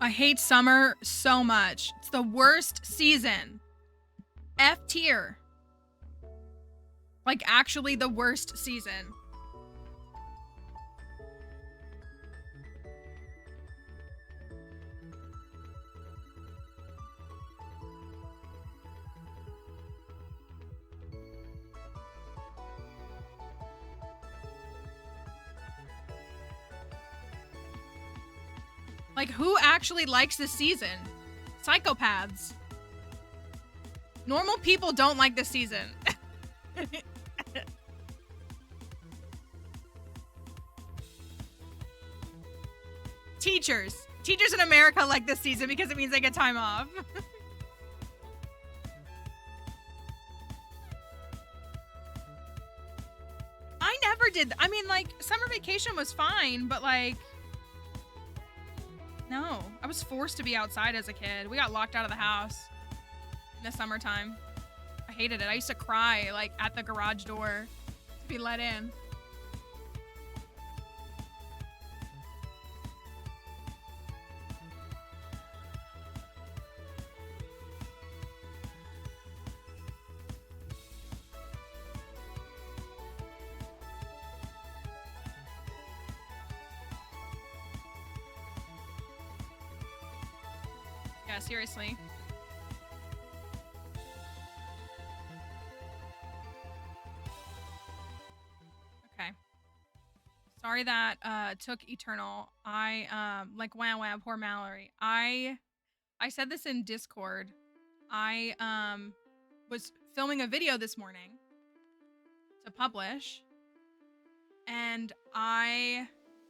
I hate summer so much. It's the worst season. F tier. Like, actually the worst season. Like, who actually likes this season? Psychopaths. Normal people don't like this season. Teachers. Teachers in America like this season because it means they get time off. I never did. I mean, like, summer vacation was fine, but like, no. I was forced to be outside as a kid. We got locked out of the house in the summertime. I hated it. I used to cry, like, at the garage door to be let in. Yeah, seriously. Okay. Sorry that took eternal. I like wow, poor Mallory. I said this in Discord. I was filming a video this morning to publish, and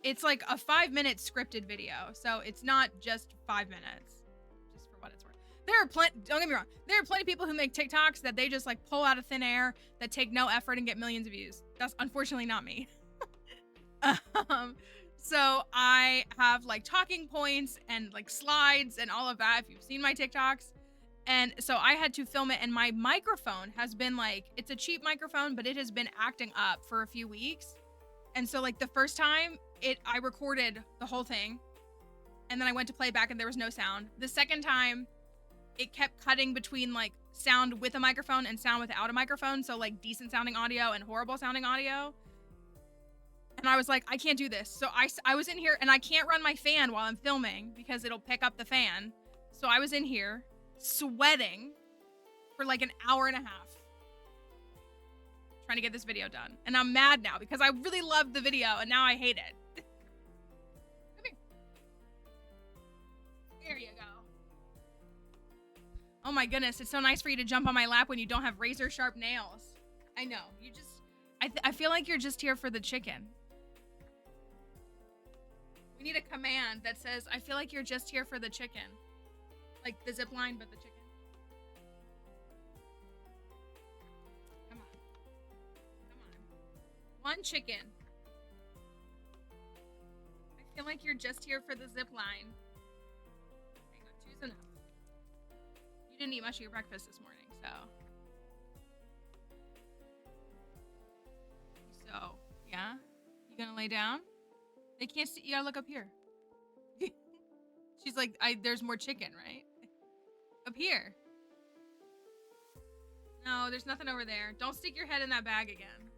it's like a 5-minute scripted video, so it's not just 5 minutes, just for what it's worth. There are don't get me wrong, there are plenty of people who make TikToks that they just like pull out of thin air, that take no effort and get millions of views. That's unfortunately not me. So I have like talking points and like slides and all of that, if you've seen my TikToks. And so I had to film it, and my microphone has been like, it's a cheap microphone, but it has been acting up for a few weeks. And so like the first time I recorded the whole thing, and then I went to play back and there was no sound. The second time it kept cutting between like sound with a microphone and sound without a microphone. So like decent sounding audio and horrible sounding audio. And I was like, I can't do this. So I was in here, and I can't run my fan while I'm filming because it'll pick up the fan. So I was in here sweating for like an hour and a half trying to get this video done. And I'm mad now because I really loved the video and now I hate it. Come here. There you go. Oh my goodness, it's so nice for you to jump on my lap when you don't have razor sharp nails. I know, you just, I feel like you're just here for the chicken. We need a command that says, I feel like you're just here for the chicken. Like the zip line, but the chicken. Come on. Come on. One chicken. I feel like you're just here for the zip line. Okay, no, two's enough. You didn't eat much of your breakfast this morning, so. So, yeah? You gonna lay down? They can't see, you gotta look up here. She's like, there's more chicken, right? Up here. No, there's nothing over there. Don't stick your head in that bag again.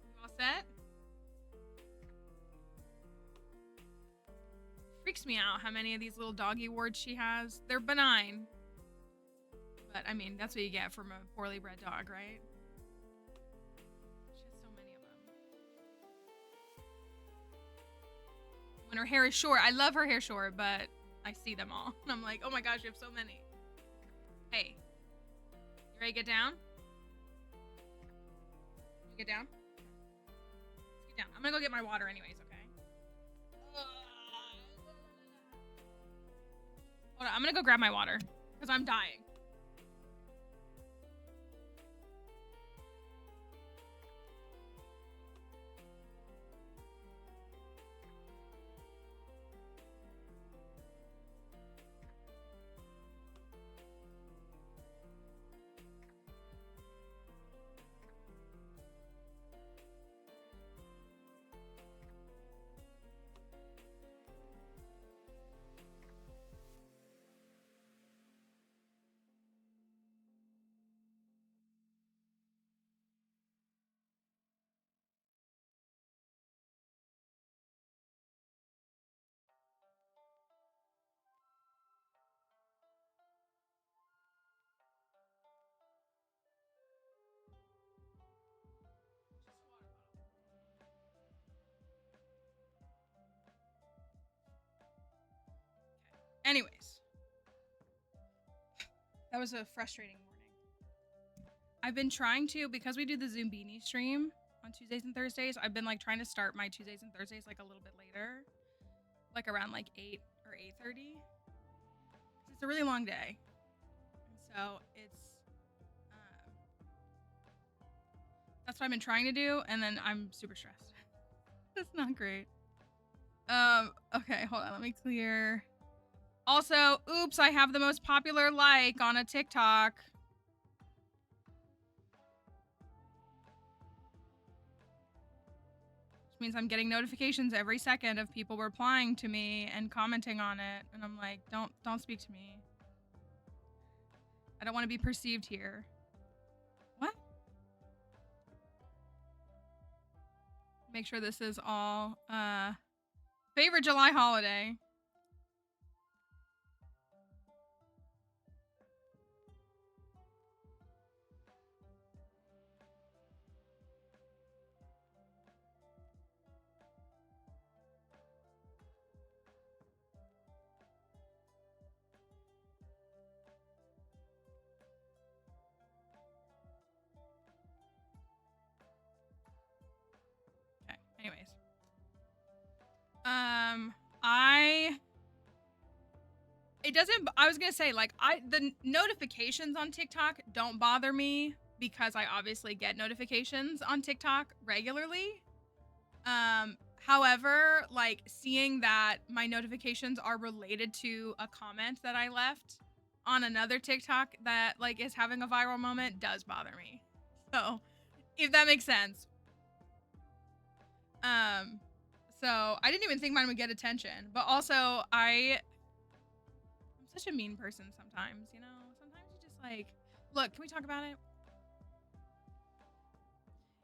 You all set? Freaks me out how many of these little doggy wards she has. They're benign. But, I mean, that's what you get from a poorly bred dog, right? She has so many of them. When her hair is short, I love her hair short, but I see them all. And I'm like, oh my gosh, you have so many. Hey. You ready to get down? You get down? Let's get down. I'm gonna go get my water anyways, okay? Hold on, I'm gonna go grab my water. Because I'm dying. Anyways, that was a frustrating morning. I've been trying to, because we do the Zumbini stream on Tuesdays and Thursdays, I've been like trying to start my Tuesdays and Thursdays like a little bit later, like around like 8 or 8:30. It's a really long day, and so that's what I've been trying to do, and then I'm super stressed. That's not great. Okay, hold on, let me clear. Also, oops, I have the most popular like on a TikTok. Which means I'm getting notifications every second of people replying to me and commenting on it, and I'm like, don't speak to me. I don't want to be perceived here. What? Make sure this is all favorite July holiday. Okay, anyways. I was gonna say, like, the notifications on TikTok don't bother me because I obviously get notifications on TikTok regularly. However, like, seeing that my notifications are related to a comment that I left on another TikTok that, like, is having a viral moment does bother me. So, if that makes sense. So I didn't even think mine would get attention, but also I'm such a mean person sometimes, you know? Sometimes you just like, look, can we talk about it?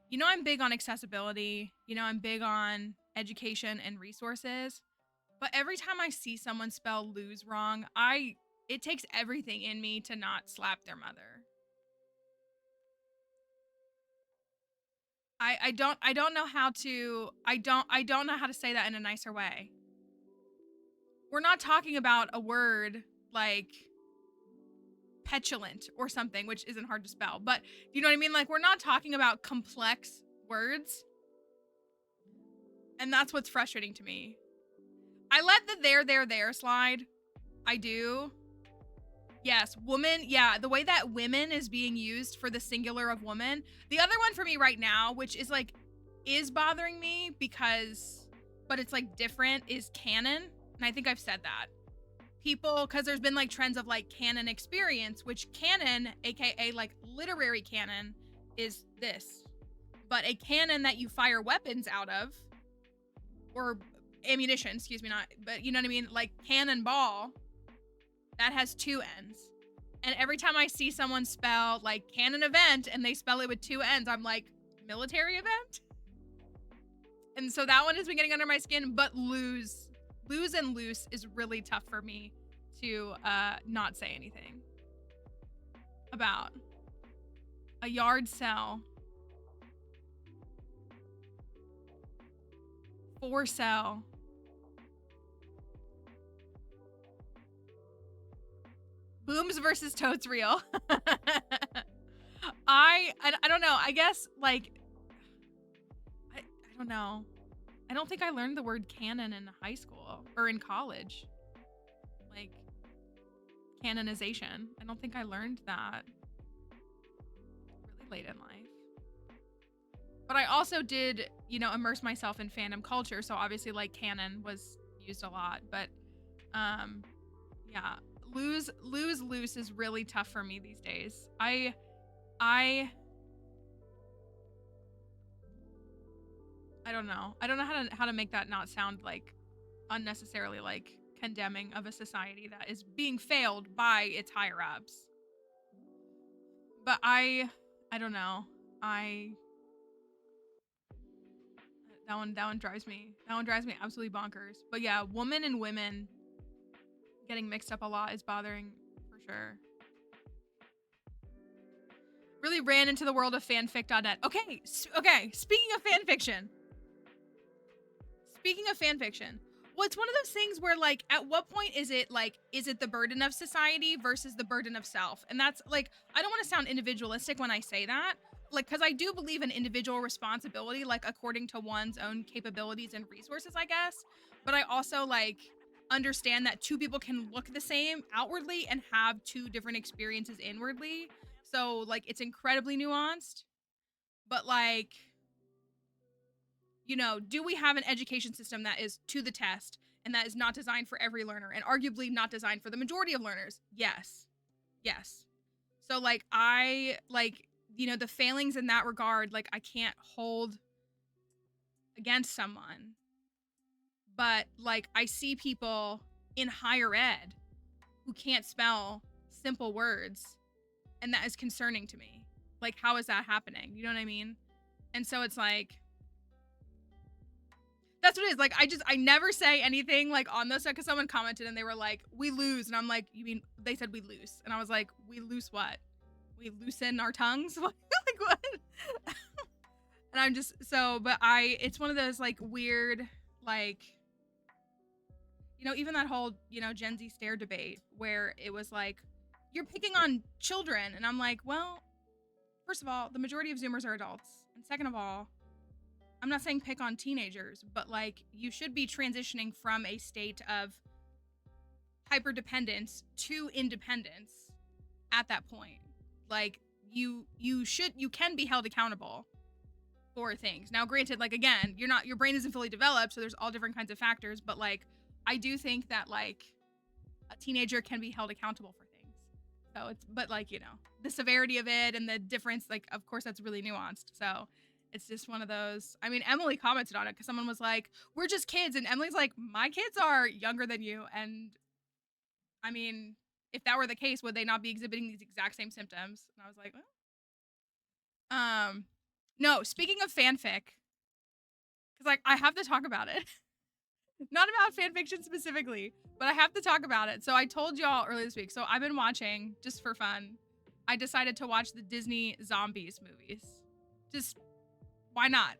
You know, I'm big on accessibility. You know, I'm big on education and resources. But every time I see someone spell lose wrong, it takes everything in me to not slap their mother. I don't know how to say that in a nicer way. We're not talking about a word like petulant or something, which isn't hard to spell, but you know what I mean? Like, we're not talking about complex words. And that's what's frustrating to me. I let the there slide. I do. Yes, woman. Yeah, the way that women is being used for the singular of woman. The other one for me right now, which is like, is bothering me but it's like different, is canon. And I think I've said that. People, because there's been like trends of like canon experience, which canon, aka like literary canon, is this. But a cannon that you fire weapons out of, or ammunition, excuse me, not, but you know what I mean? Like cannonball, that has two ends. And every time I see someone spell like canon event and they spell it with two ends, I'm like, military event? And so that one has been getting under my skin, but lose and loose is really tough for me to not say anything about. A yard sell. For sell. Booms versus totes real. I don't know. I guess like I don't know. I don't think I learned the word canon in high school or in college. Like canonization. I don't think I learned that really late in life. But I also did, you know, immerse myself in fandom culture, so obviously like canon was used a lot, but yeah, lose loose is really tough for me these days. I don't know. I don't know how to make that not sound like unnecessarily like condemning of a society that is being failed by its higher ups. But I don't know. That one drives me. That one drives me absolutely bonkers. But yeah, woman and women getting mixed up a lot is bothering for sure. Really ran into the world of fanfic.net. Okay, speaking of fanfiction. Well, it's one of those things where, like, at what point is it the burden of society versus the burden of self? And that's like, I don't want to sound individualistic when I say that, like, because I do believe in individual responsibility, like, according to one's own capabilities and resources, I guess. But I also, like, understand that two people can look the same outwardly and have two different experiences inwardly. So, like, it's incredibly nuanced. But, like, you know, do we have an education system that is to the test and that is not designed for every learner and arguably not designed for the majority of learners? Yes. Yes. So, like, you know, the failings in that regard, like, I can't hold against someone. But, like, I see people in higher ed who can't spell simple words, and that is concerning to me. Like, how is that happening? You know what I mean? And so it's like, that's what it is. Like, I never say anything, like, on those, because someone commented and they were like, we lose. And I'm like, you mean, they said we lose. And I was like, we lose what? We loosen our tongues? Like, what? And I'm just, so, but it's one of those, like, weird, like, you know, even that whole, you know, Gen Z stare debate where it was like, you're picking on children. And I'm like, well, first of all, the majority of Zoomers are adults. And second of all, I'm not saying pick on teenagers, but, like, you should be transitioning from a state of hyper-dependence to independence at that point. Like, you can be held accountable for things. Now, granted, like, again, your brain isn't fully developed, so there's all different kinds of factors, but, like, I do think that, like, a teenager can be held accountable for things. So but, like, you know, the severity of it and the difference, like, of course that's really nuanced. So it's just one of those. I mean, Emily commented on it because someone was like, we're just kids. And Emily's like, my kids are younger than you. And I mean, if that were the case, would they not be exhibiting these exact same symptoms? And I was like, well, no, speaking of fanfic, because, like, I have to talk about it. Not about fanfiction specifically, but I have to talk about it. So I told y'all earlier this week. So I've been watching, just for fun, I decided to watch the Disney Zombies movies. Just, why not?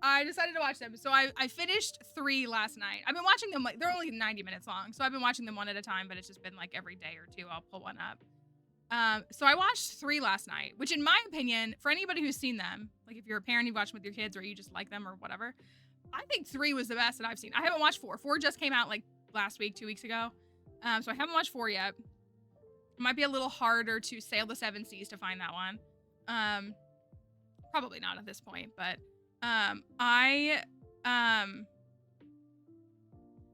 I decided to watch them. So I finished 3 last night. I've been watching them, like, they're only 90 minutes long. So I've been watching them one at a time, but it's just been, like, every day or two I'll pull one up. So I watched 3 last night, which, in my opinion, for anybody who's seen them, like, if you're a parent, you watch them with your kids, or you just like them or whatever, I think 3 was the best that I've seen. I haven't watched 4. 4 just came out, like, last week, 2 weeks ago. So I haven't watched 4 yet. It might be a little harder to sail the 7 seas to find that one. Probably not at this point, but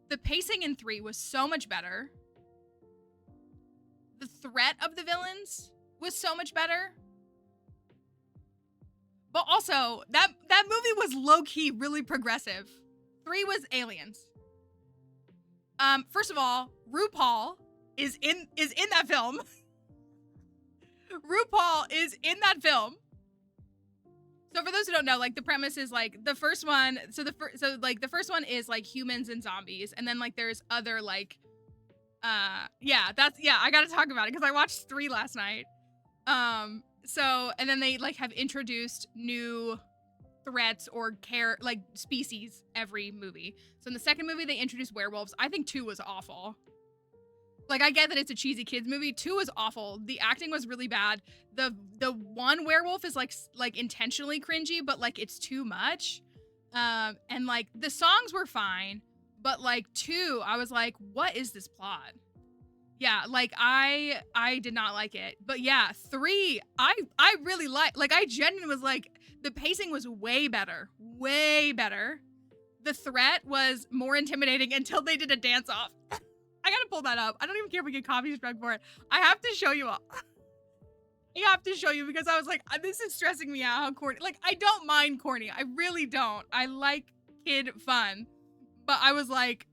the pacing in 3 was so much better. The threat of the villains was so much better. But also, that movie was low-key really progressive. 3 was aliens. First of all, RuPaul is in that film. RuPaul is in that film. So for those who don't know, like, the premise is, like, the first one, the first one is, like, humans and zombies, and then, like, there's other, like, I gotta talk about it because I watched 3 last night. So, and then they, like, have introduced new threats or species every movie. So in the second movie, they introduced werewolves. I think 2 was awful. Like, I get that it's a cheesy kids movie. 2 was awful. The acting was really bad. The one werewolf is, like intentionally cringy, but, like, it's too much. And, like, the songs were fine, but, like, 2, I was like, what is this plot? Yeah, like, I did not like it. But yeah, 3, I really like, I genuinely was like, the pacing was way better. Way better. The threat was more intimidating until they did a dance off. I gotta pull that up. I don't even care if we get copy strike for it. I have to show you all. I have to show you because I was like, this is stressing me out how corny. Like, I don't mind corny. I really don't. I like kid fun. But I was like,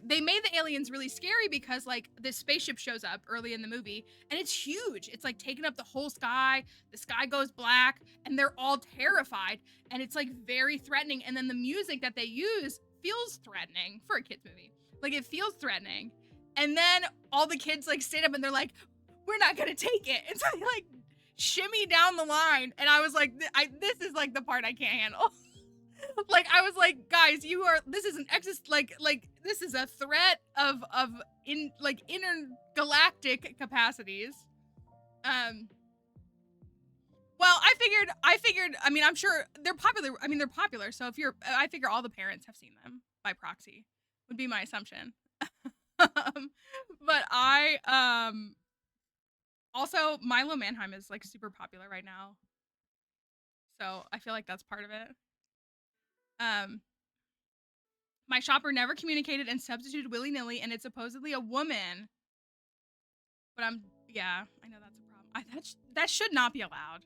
they made the aliens really scary because, like, this spaceship shows up early in the movie and it's huge. It's, like, taking up the whole sky. The sky goes black and they're all terrified and it's, like, very threatening. And then the music that they use feels threatening for a kid's movie. Like, it feels threatening. And then all the kids, like, stand up and they're like, we're not gonna take it. And so they, like, shimmy down the line. And I was like, this is, like, the part I can't handle. Like, I was like, guys, this is an this is a threat of intergalactic capacities. Well, I figured, I mean, I'm sure they're popular. I mean, they're popular. So I figure all the parents have seen them by proxy, would be my assumption. But also Milo Manheim is like super popular right now. So I feel like that's part of it. My shopper never communicated and substituted willy-nilly, and it's supposedly a woman. But yeah, I know that's a problem. That should not be allowed.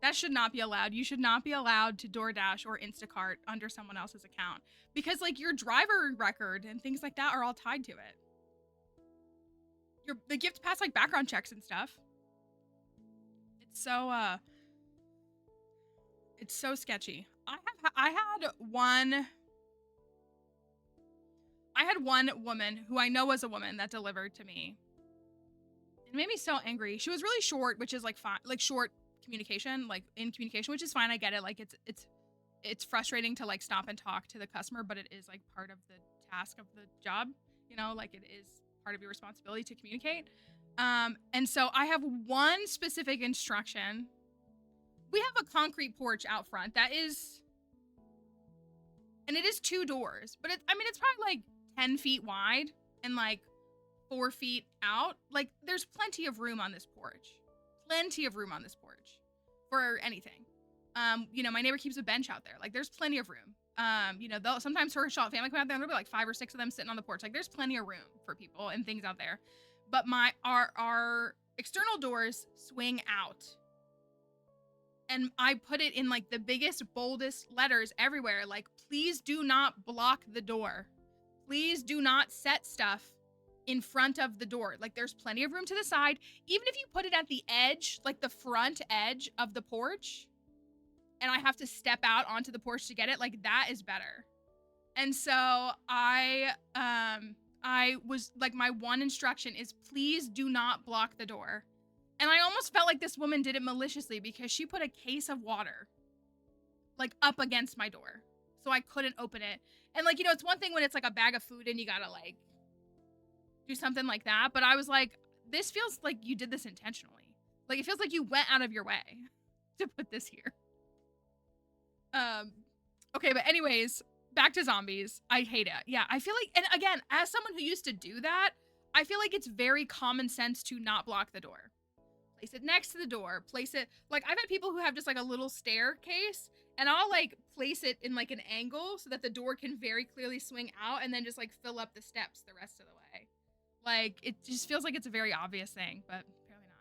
That should not be allowed. You should not be allowed to DoorDash or Instacart under someone else's account. Because, like, your driver record and things like that are all tied to it. You have to pass, like, background checks and stuff. It's so sketchy. I had one woman who I know was a woman that delivered to me. It made me so angry. She was really short, which is like fine, like short communication, like in communication, which is fine. I get it. Like it's frustrating to like stop and talk to the customer, but it is like part of the task of the job. You know, like it is part of your responsibility to communicate. And so I have one specific instruction. We have a concrete porch out front that is, and it is 2 doors, but it's probably like 10 feet wide and like 4 feet out. Like, there's plenty of room on this porch. Plenty of room on this porch for anything. You know, my neighbor keeps a bench out there. Like, there's plenty of room. You know, sometimes her family come out there and there'll be like 5 or 6 of them sitting on the porch. Like, there's plenty of room for people and things out there. But our external doors swing out. And I put it in like the biggest, boldest letters everywhere. Like, please do not block the door. Please do not set stuff in front of the door. Like, there's plenty of room to the side. Even if you put it at the edge, like the front edge of the porch, and I have to step out onto the porch to get it, like, that is better. And so I was like, my one instruction is please do not block the door. And I almost felt like this woman did it maliciously because she put a case of water like up against my door. So I couldn't open it. And like, you know, it's one thing when it's like a bag of food and you gotta like do something like that. But I was like, this feels like you did this intentionally. Like, it feels like you went out of your way to put this here. Okay, but anyways, back to zombies. I hate it. Yeah, I feel like, and again, as someone who used to do that, I feel like it's very common sense to not block the door. Place it next to the door. Place it, like, I've had people who have just like a little staircase, and I'll like place it in like an angle so that the door can very clearly swing out and then just like fill up the steps the rest of the way. Like, it just feels like it's a very obvious thing, but apparently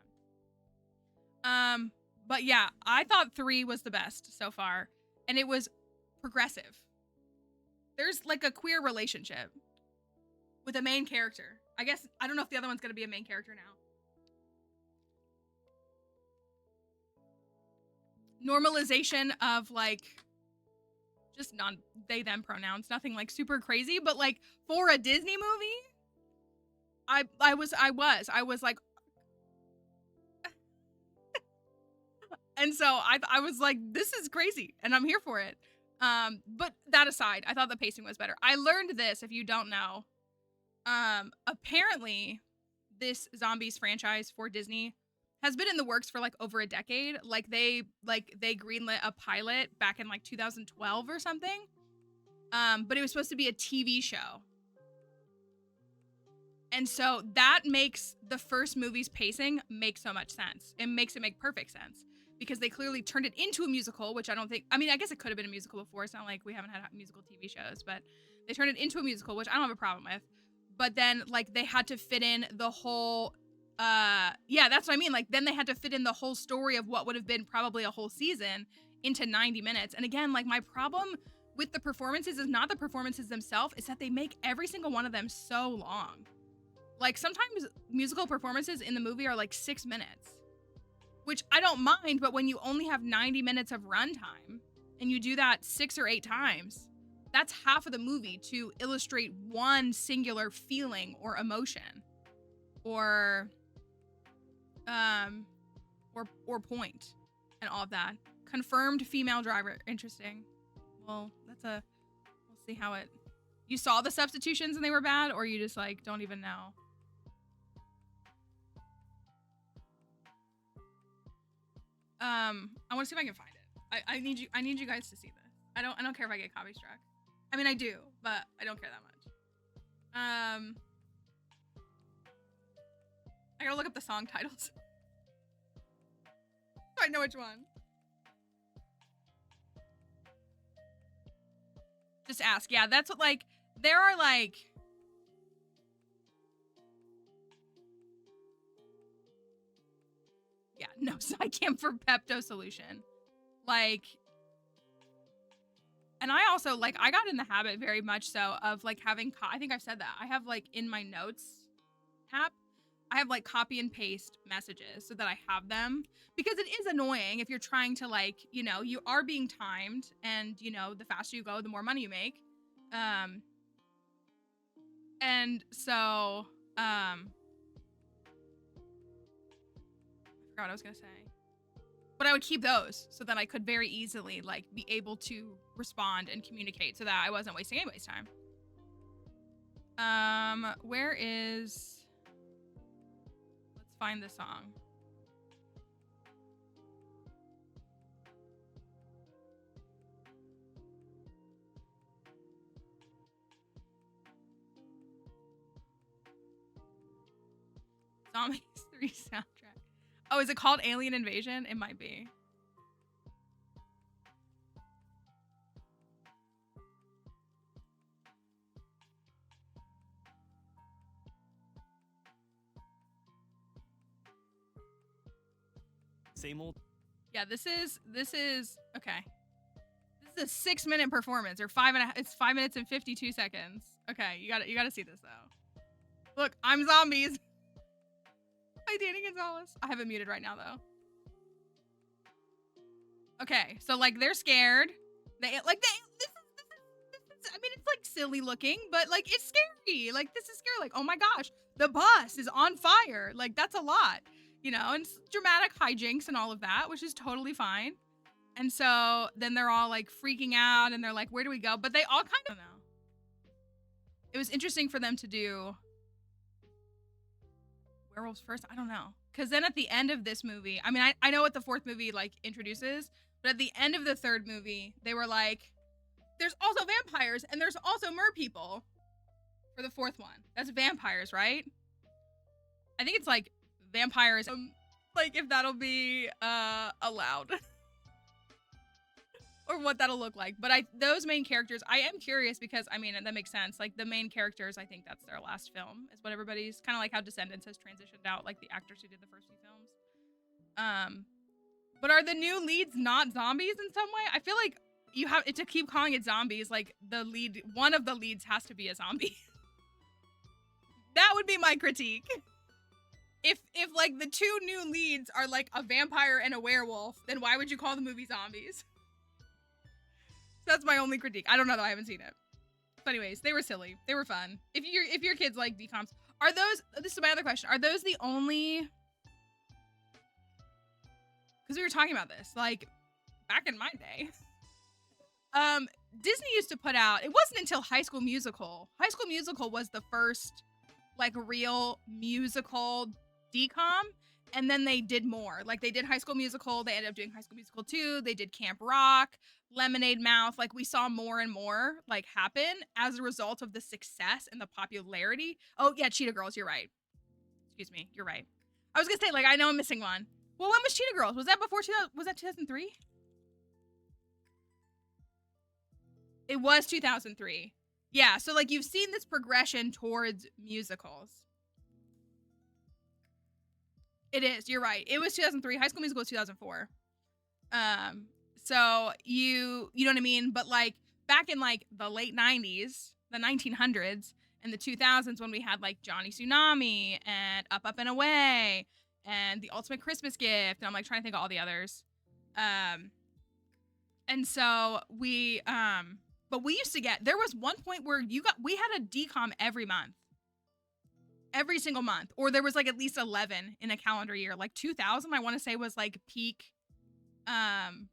not. But yeah, I thought 3 was the best so far, and it was progressive. There's like a queer relationship with a main character. I guess, I don't know if the other one's gonna be a main character now. Normalization of like just they them pronouns, nothing like super crazy, but like for a Disney movie, I was like and so I was like, this is crazy and I'm here for it. But that aside, I thought the pacing was better. I learned this, if you don't know, apparently this zombies franchise for Disney has been in the works for like over a decade. Like they greenlit a pilot back in like 2012 or something. But it was supposed to be a TV show. And so that makes the first movie's pacing make so much sense. It makes it make perfect sense because they clearly turned it into a musical, which I don't think, I mean, I guess it could have been a musical before. It's not like we haven't had musical TV shows, but they turned it into a musical, which I don't have a problem with. But then like they had to fit in the whole yeah, that's what I mean. Like, then they had to fit in the whole story of what would have been probably a whole season into 90 minutes. And again, like, my problem with the performances is not the performances themselves, it's that they make every single one of them so long. Like, sometimes musical performances in the movie are like 6 minutes, which I don't mind, but when you only have 90 minutes of runtime and you do that 6 or 8 times, that's half of the movie to illustrate one singular feeling or emotion or point and all of that. Confirmed female driver. Interesting. Well, we'll see how it. You saw the substitutions and they were bad, or you just like don't even know. I want to see if I can find it. I need you guys to see this. I don't care if I get copy struck. I mean I do, but I don't care that much. I gotta look up the song titles. So I know which one. Just ask. Yeah, that's what like there are like yeah, no side cam for Pepto solution. Like and I also like I got in the habit very much so of like having I think I've said that. I have like in my notes app, I have like copy and paste messages so that I have them because it is annoying if you're trying to like, you know, you are being timed and you know, the faster you go, the more money you make. And so I forgot what I was gonna say. But I would keep those so that I could very easily like be able to respond and communicate so that I wasn't wasting anybody's time. Where is let's find the song. Zombies 3 soundtrack. Oh, is it called Alien Invasion? It might be. Same old. Yeah, this is okay. This is a 6-minute performance or 5.5. It's 5 minutes and 52 seconds. Okay, you gotta see this though. Look, I'm Zombies. By Danny Gonzalez. I have it muted right now though. Okay, so like they're scared. This is I mean it's like silly looking, but like it's scary. Like this is scary. Like, oh my gosh, the bus is on fire. Like that's a lot. You know, and it's dramatic hijinks and all of that, which is totally fine. And so then they're all like freaking out and they're like, where do we go? But they all kind of know. It was interesting for them to do werewolves first. I don't know. Because then at the end of this movie, I mean, I know what the fourth movie like introduces, but at the end of the third movie, they were like, there's also vampires and there's also mer people for the fourth one. That's vampires, right? I think it's like vampires, like if that'll be allowed or what that'll look like. But those main characters, I am curious because I mean that makes sense. Like the main characters, I think that's their last film is what everybody's kind of like how Descendants has transitioned out, like the actors who did the first few films. But are the new leads not zombies in some way? I feel like you have to keep calling it zombies. Like one of the leads has to be a zombie. That would be my critique. If like the two new leads are like a vampire and a werewolf, then why would you call the movie Zombies? That's my only critique. I don't know though, I haven't seen it. But anyways, they were silly. They were fun. If your kids like DComs, are those, this is my other question, are those the only, because we were talking about this, like back in my day, Disney used to put out, it wasn't until High School Musical. High School Musical was the first like real musical DCOM, and then they did more. Like they did High School Musical, they ended up doing High School Musical 2, they did Camp Rock, Lemonade Mouth. Like we saw more and more like happen as a result of the success and the popularity. Oh yeah, Cheetah Girls, you're right. Excuse me, you're right. I was gonna say, like, I know I'm missing one. Well, when was Cheetah Girls? Was that before 2000? Was that 2003? It was 2003. Yeah, so like you've seen this progression towards musicals. It is, you're right. It was 2003. High School Musical was 2004. So you know what I mean? But like back in like the late 90s, the 1900s, and the 2000s when we had like Johnny Tsunami and Up, Up and Away and The Ultimate Christmas Gift, and I'm like trying to think of all the others. And so we, but we used to get, there was one point where we had a DCOM every month. Every single month. Or there was like at least 11 in a calendar year. Like 2000, I want to say was like peak DCOM.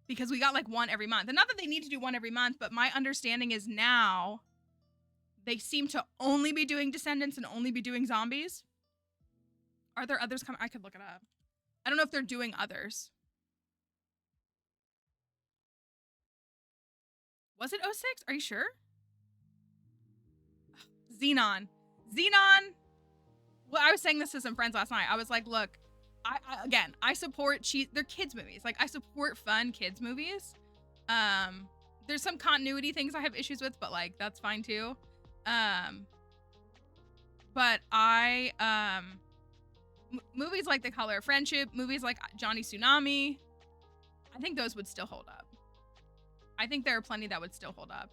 because we got like one every month. And not that they need to do one every month, but my understanding is now they seem to only be doing Descendants and only be doing zombies. Are there others coming? I could look it up. I don't know if they're doing others. Was it 06? Are you sure? Xenon. Well, I was saying this to some friends last night. I was like, look, I support they're kids movies. Like, I support fun kids movies. There's some continuity things I have issues with, but like, that's fine too. But movies like The Color of Friendship, movies like Johnny Tsunami, I think those would still hold up. I think there are plenty that would still hold up.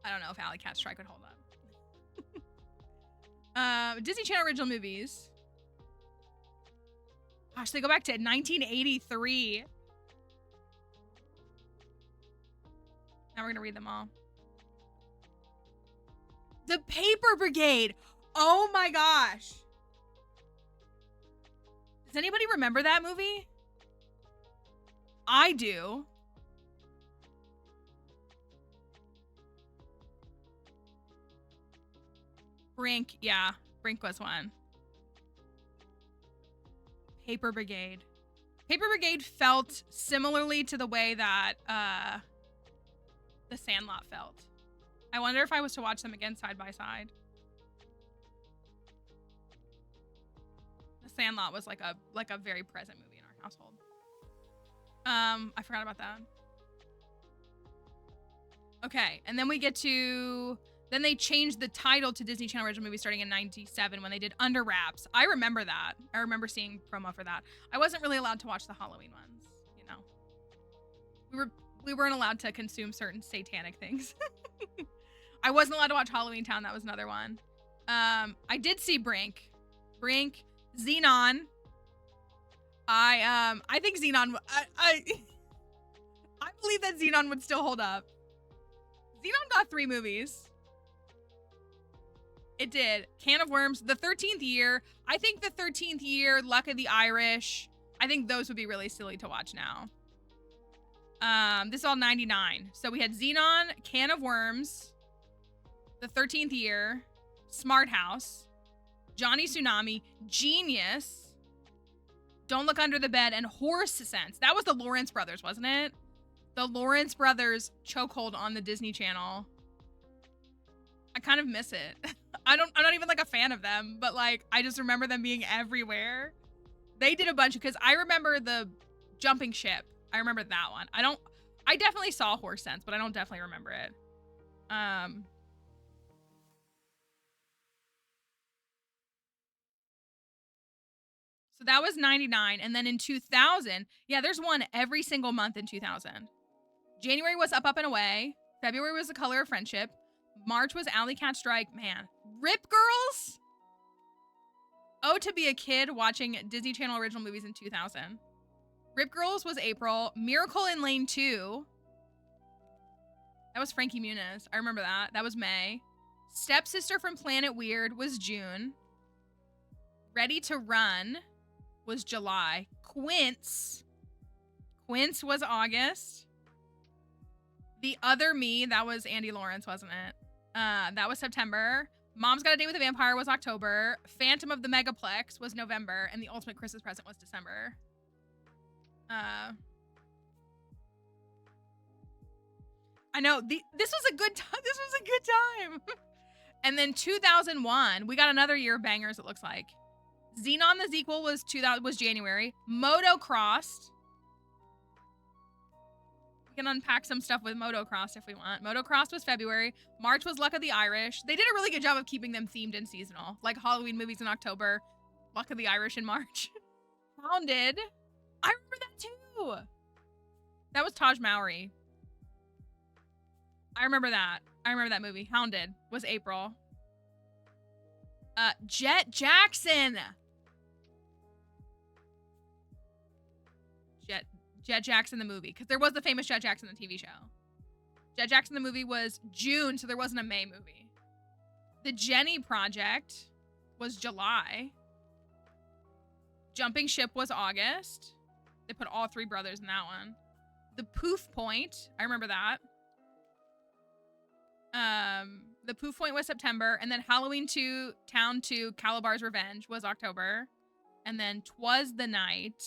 I don't know if Alley Cat Strike would hold up. Disney Channel original movies. Gosh, they go back to 1983. Now we're gonna read them all. The Paper Brigade. Oh my gosh. Does anybody remember that movie? I do. Brink, yeah. Brink was one. Paper Brigade. Paper Brigade felt similarly to the way that The Sandlot felt. I wonder if I was to watch them again side by side. The Sandlot was like a very present movie in our household. I forgot about that. Okay, and then we get to... Then they changed the title to Disney Channel original movie starting in 97 when they did Under Wraps. I remember that. I remember seeing promo for that. I wasn't really allowed to watch the Halloween ones, you know. We weren't allowed to consume certain satanic things. I wasn't allowed to watch Halloween Town. That was another one. I did see Brink, Xenon. I think Xenon. I believe that Xenon would still hold up. Xenon got 3 movies. It did. Can of Worms, The 13th Year. I think The 13th Year, Luck of the Irish. I think those would be really silly to watch now. This is all 99. So we had Xenon, Can of Worms, The 13th Year, Smart House, Johnny Tsunami, Genius, Don't Look Under the Bed, and Horse Sense. That was the Lawrence brothers, wasn't it? The Lawrence brothers chokehold on the Disney Channel. I kind of miss it. I'm not even like a fan of them, but like, I just remember them being everywhere. They did a bunch because I remember the Jumping Ship. I remember that one. I definitely saw Horse Sense, but I don't definitely remember it. So that was 99. And then in 2000, yeah, there's one every single month in 2000. January was Up, Up, and Away. February was The Color of Friendship. March was Alley Cat Strike. Man, Rip Girls? Oh, to be a kid watching Disney Channel original movies in 2000. Rip Girls was April. Miracle in Lane 2. That was Frankie Muniz. I remember that. That was May. Stepsister from Planet Weird was June. Ready to Run was July. Quince was August. The Other Me, that was Andy Lawrence, wasn't it? That was September. Mom's Got a Date with a Vampire was October. Phantom of the Megaplex was November. And The Ultimate Christmas Present was December. I know. This was a good time. This was a good time. And then 2001, we got another year of bangers, it looks like. Xenon the Sequel was January. Motocrossed. We can unpack some stuff with Motocrossed if we want. Motocrossed was February. March was Luck of the Irish. They did a really good job of keeping them themed and seasonal. Like Halloween movies in October. Luck of the Irish in March. Hounded. I remember that too. That was Taj Mowry. I remember that. I remember that movie. Hounded was April. Jet Jackson. Jet Jackson the movie, because there was the famous Jet Jackson the TV show. Jet Jackson the movie was June, so there wasn't a May movie. The Jenny Project was July. Jumping Ship was August. They put all 3 brothers in that one. The Poof Point, I remember that. The Poof Point was September, and then Halloween 2, Town 2, Calabar's Revenge was October, and then 'Twas the Night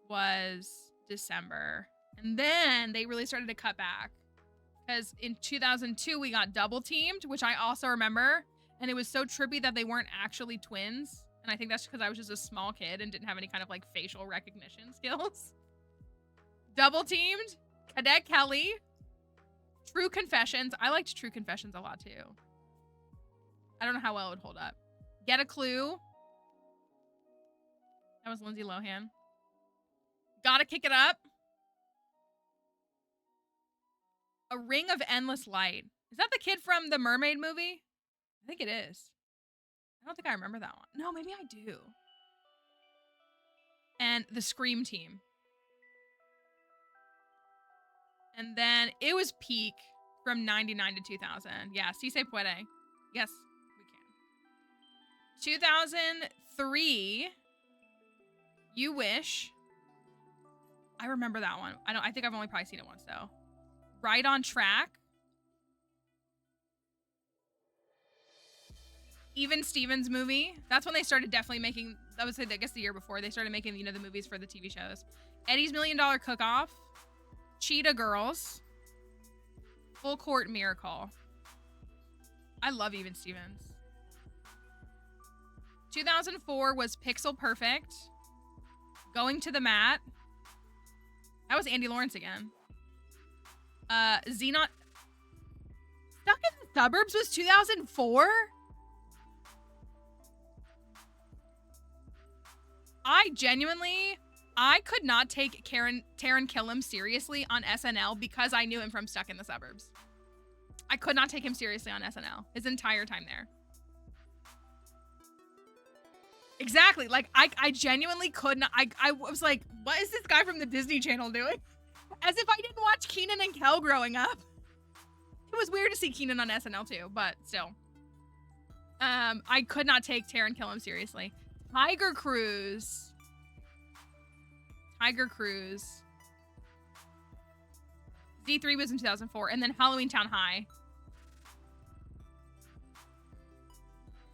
was December. And then they really started to cut back, because in 2002 we got Double Teamed, which I also remember, and it was so trippy that they weren't actually twins, and I think that's because I was just a small kid and didn't have any kind of like facial recognition skills. Double Teamed, Cadet Kelly, True Confessions. I liked True Confessions a lot too. I don't know how well it would hold up. Get a Clue. That was Lindsay Lohan. Gotta Kick It Up. A Ring of Endless Light. Is that the kid from the Mermaid movie? I think it is. I don't think I remember that one. No, maybe I do. And the Scream Team. And then it was peak from 99 to 2000. Yeah, Si Se Puede. Yes, we can. 2003, You Wish. I remember that one. I think I've only probably seen it once though. Right on Track. Even Stevens movie. That's when they started definitely making, I would say, I guess the year before, they started making, the movies for the TV shows. Eddie's $1 Million Cook-Off. Cheetah Girls. Full Court Miracle. I love Even Stevens. 2004 was Pixel Perfect. Going to the Mat. That was Andy Lawrence again. Xenon. Stuck in the Suburbs was 2004? I could not take Taron Killam seriously on SNL because I knew him from Stuck in the Suburbs. I could not take him seriously on SNL his entire time there. Exactly. Like, I genuinely could not. I was like, what is this guy from the Disney Channel doing? As if I didn't watch Kenan and Kel growing up. It was weird to see Kenan on SNL too, but still. I could not take Taron Killam seriously. Tiger Cruise. Z3 was in 2004, and then Halloween Town High.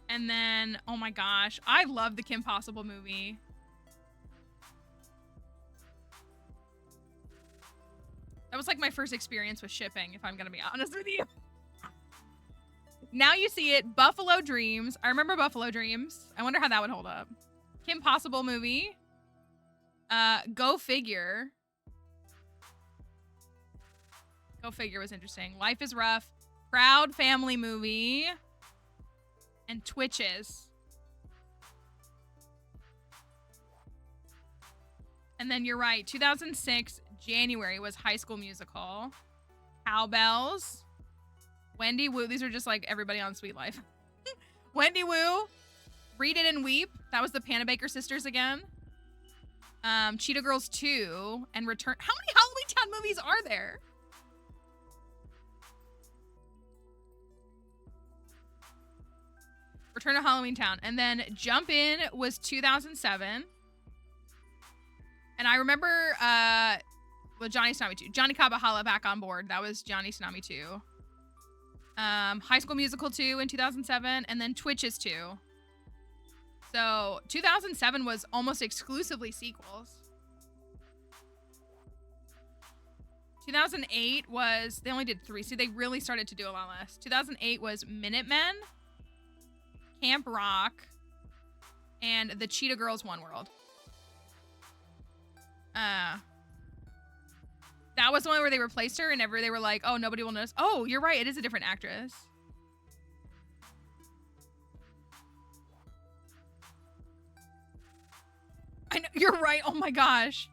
And then, oh my gosh, I love the Kim Possible movie. That was like my first experience with shipping, if I'm gonna be honest with you. Now You See It, Buffalo Dreams. I remember Buffalo Dreams. I wonder how that would hold up. Kim Possible movie. Go Figure. Go Figure was interesting. Life is Rough. Proud Family movie. And Twitches. And then you're right. 2006, January was High School Musical. Cowbells. Wendy Wu. These are just like everybody on Sweet Life. Wendy Wu. Read It and Weep. That was the Panabaker sisters again. Cheetah Girls 2 and Return. How many Halloween Town movies are there? Return to Halloween Town. And then Jump In was 2007. And I remember, Johnny Tsunami 2. Johnny Kabahala Back on Board. That was Johnny Tsunami 2. High School Musical 2 in 2007. And then Twitches 2. So 2007 was almost exclusively sequels. 2008 was, they only did 3. So they really started to do a lot less. 2008 was Minutemen, Camp Rock, and the Cheetah Girls One World. That was the one where they replaced her and they were like, oh, nobody will notice. Oh, you're right. It is a different actress. I know, you're right. Oh my gosh.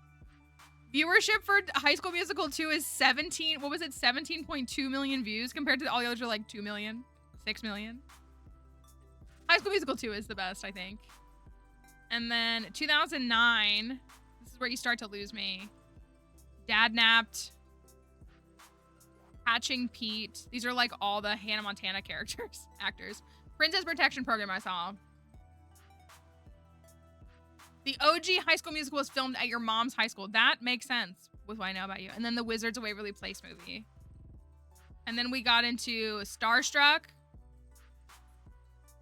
Viewership for High School Musical 2 is 17.2 million views compared to all the others are like 2 million, 6 million. High School Musical 2 is the best, I think. And then 2009, this is where you start to lose me. Dad Napped. Hatching Pete. These are like all the Hannah Montana actors. Princess Protection Program I saw. The OG High School Musical was filmed at your mom's high school. That makes sense with what I know about you. And then the Wizards of Waverly Place movie. And then we got into Starstruck.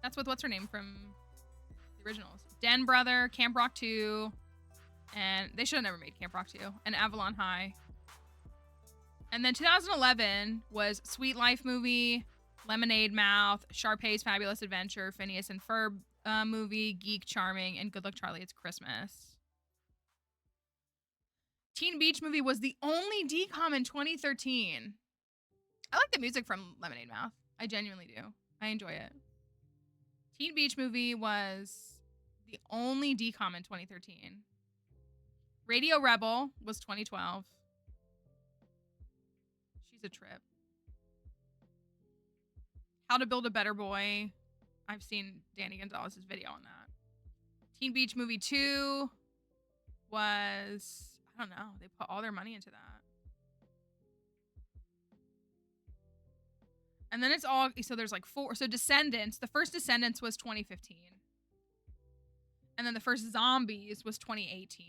That's with what's her name from the originals. Den Brother, Camp Rock 2, and they should have never made Camp Rock 2, and Avalon High. And then 2011 was Sweet Life movie, Lemonade Mouth, Sharpay's Fabulous Adventure, Phineas and Ferb movie, Geek Charming, and Good Luck Charlie, It's Christmas. Teen Beach movie was the only DCOM in 2013. I like the music from Lemonade Mouth. I genuinely do. I enjoy it. Teen Beach movie was the only DCOM in 2013. Radio Rebel was 2012. She's a trip. How to Build a Better Boy. I've seen Danny Gonzalez's video on that. Teen Beach movie 2 was, I don't know, they put all their money into that. And then it's all, so there's like 4. So Descendants, the first Descendants was 2015. And then the first Zombies was 2018.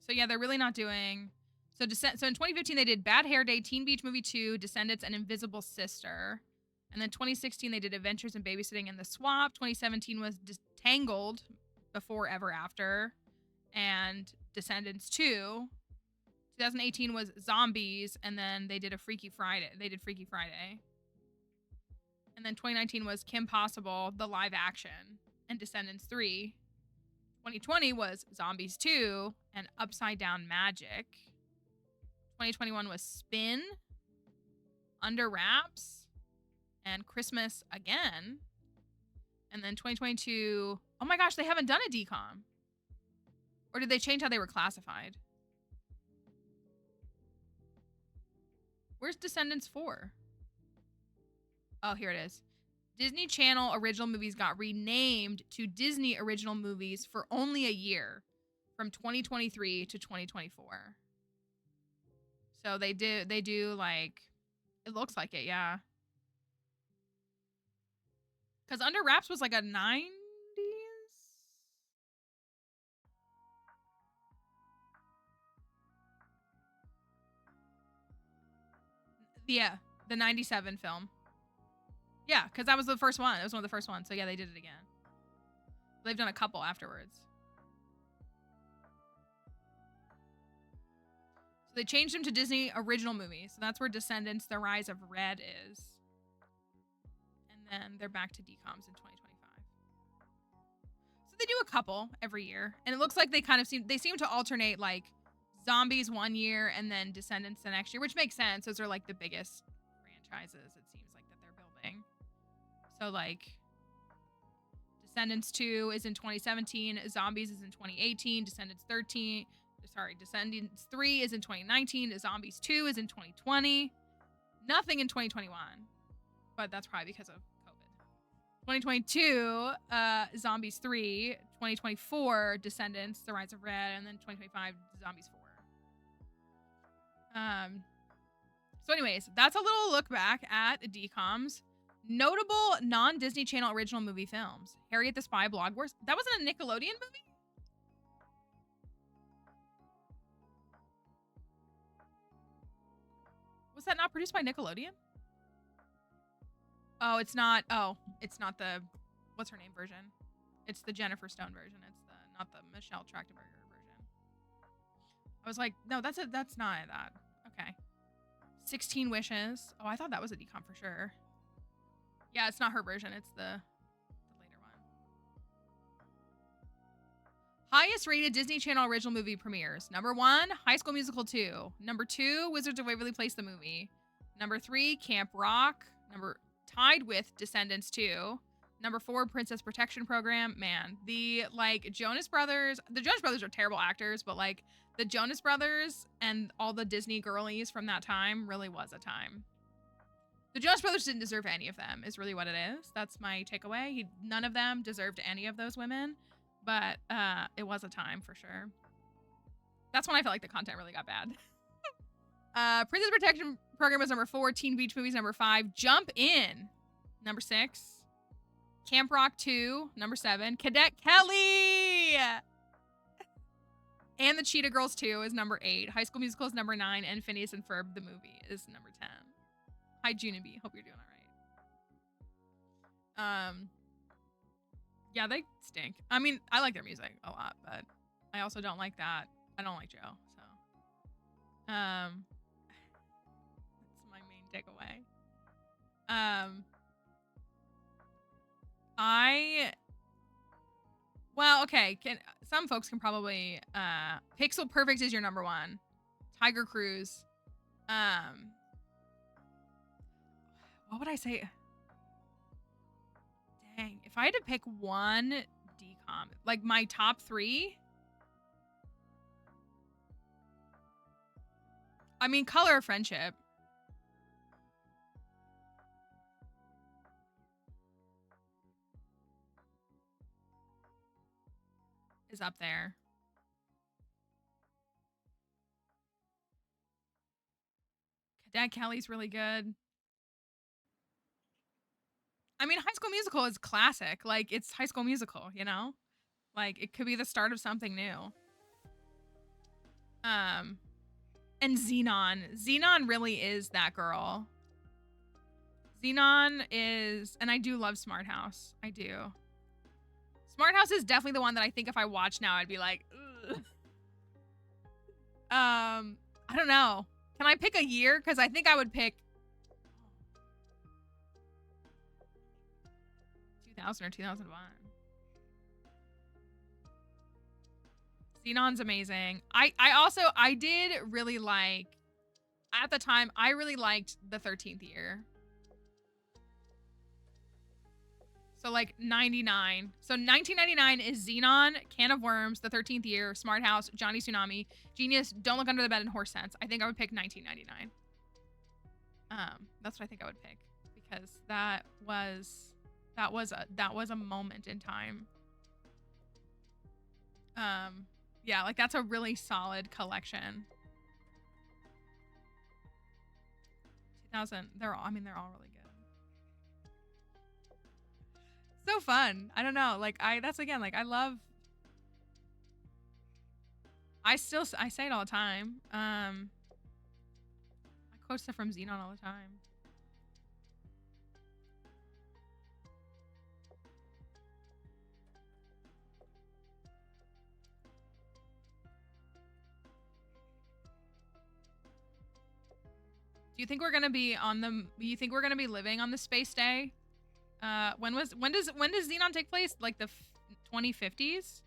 So yeah, they're really not doing. So in 2015 they did Bad Hair Day, Teen Beach movie 2, Descendants, and Invisible Sister. And then 2016 they did Adventures in Babysitting and The Swap. 2017 was Tangled, Before Ever After, and Descendants 2. 2018 was Zombies, and then they did Freaky Friday. And then 2019 was Kim Possible, the live action, and Descendants 3. 2020 was Zombies 2 and Upside Down Magic. 2021 was Spin, Under Wraps, and Christmas Again. And then 2022, oh my gosh, they haven't done a DCOM. Or did they change how they were classified? Where's Descendants 4? Oh, here it is. Disney Channel original movies got renamed to Disney original movies for only a year, from 2023 to 2024. So they do like, it looks like it, yeah. Because Under Wraps was like a 90s? Yeah, the 97 film. Yeah, because that was the first one. It was one of the first ones. So yeah, they did it again. They've done a couple afterwards. So they changed them to Disney original movies. So that's where Descendants, The Rise of Red is. And then they're back to DCOMs in 2025. So they do a couple every year. And it looks like they seem to alternate like Zombies one year and then Descendants the next year, which makes sense. Those are like the biggest franchises, it seems like, that they're building. So like Descendants 2 is in 2017, Zombies is in 2018, Descendants 3 is in 2019, Zombies 2 is in 2020. Nothing in 2021. But that's probably because of COVID. 2022, Zombies 3, 2024, Descendants, The Rise of Red, and then 2025, Zombies 4. So anyways, that's a little look back at DCOMs. Notable non-Disney Channel original movie films. Harriet the Spy, Blog Wars. That wasn't a Nickelodeon movie? Was that not produced by Nickelodeon? Oh, it's not. Oh, it's not the, what's her name version? It's the Jennifer Stone version. It's not the Michelle Trachtenberger version. I was like, no, that's not that. Okay. 16 Wishes. Oh, I thought that was a DCOM for sure. Yeah, it's not her version. It's the later one. Highest rated Disney Channel original movie premieres. Number 1, High School Musical 2. Number 2, Wizards of Waverly Place the movie. Number 3, Camp Rock. Tied with Descendants 2. Number 4, Princess Protection Program. Man, the Jonas Brothers. The Jonas Brothers are terrible actors, but like the Jonas Brothers and all the Disney girlies from that time really was a time. The Jonas Brothers didn't deserve any of them, is really what it is. That's my takeaway. None of them deserved any of those women, but it was a time for sure. That's when I felt like the content really got bad. Princess Protection Program was number 4. Teen Beach Movies number 5. Jump In, number 6. Camp Rock 2, number 7. Cadet Kelly! And the Cheetah Girls 2 is number 8. High School Musical is number 9. And Phineas and Ferb, the movie, is number 10. Hi, Junibee. Hope you're doing all right. Yeah, they stink. I mean, I like their music a lot, but I also don't like that. I don't like Joe, so. That's my main takeaway. Well, okay. Some folks can probably Pixel Perfect is your number 1. Tiger Cruise. What would I say? Dang, if I had to pick one decom, like my top 3. I mean, Color of Friendship. Is up there. Cadet Kelly's really good. I mean, High School Musical is classic. Like, it's High School Musical, you know? Like, it could be the start of something new. And Xenon. Xenon really is that girl. Xenon is... And I do love Smart House. I do. Smart House is definitely the one that I think if I watch now, I'd be like, ugh. I don't know. Can I pick a year? Because I think I would pick 2000 or 2001. Xenon's amazing. I did really like, at the time, I really liked the 13th year. So like 99. So 1999 is Xenon, Can of Worms, The 13th Year, Smart House, Johnny Tsunami, Genius, Don't Look Under the Bed, and Horse Sense. I think I would pick 1999. That's what I think I would pick, because that was a moment in time. Yeah, like that's a really solid collection. 2000, they're all really good. So fun. I don't know. Like that's again, like I love, I say it all the time. I quote stuff from Xenon all the time. Do you think we're gonna be you think we're gonna be living on the space day? When does Xenon take place? Like the 2050s?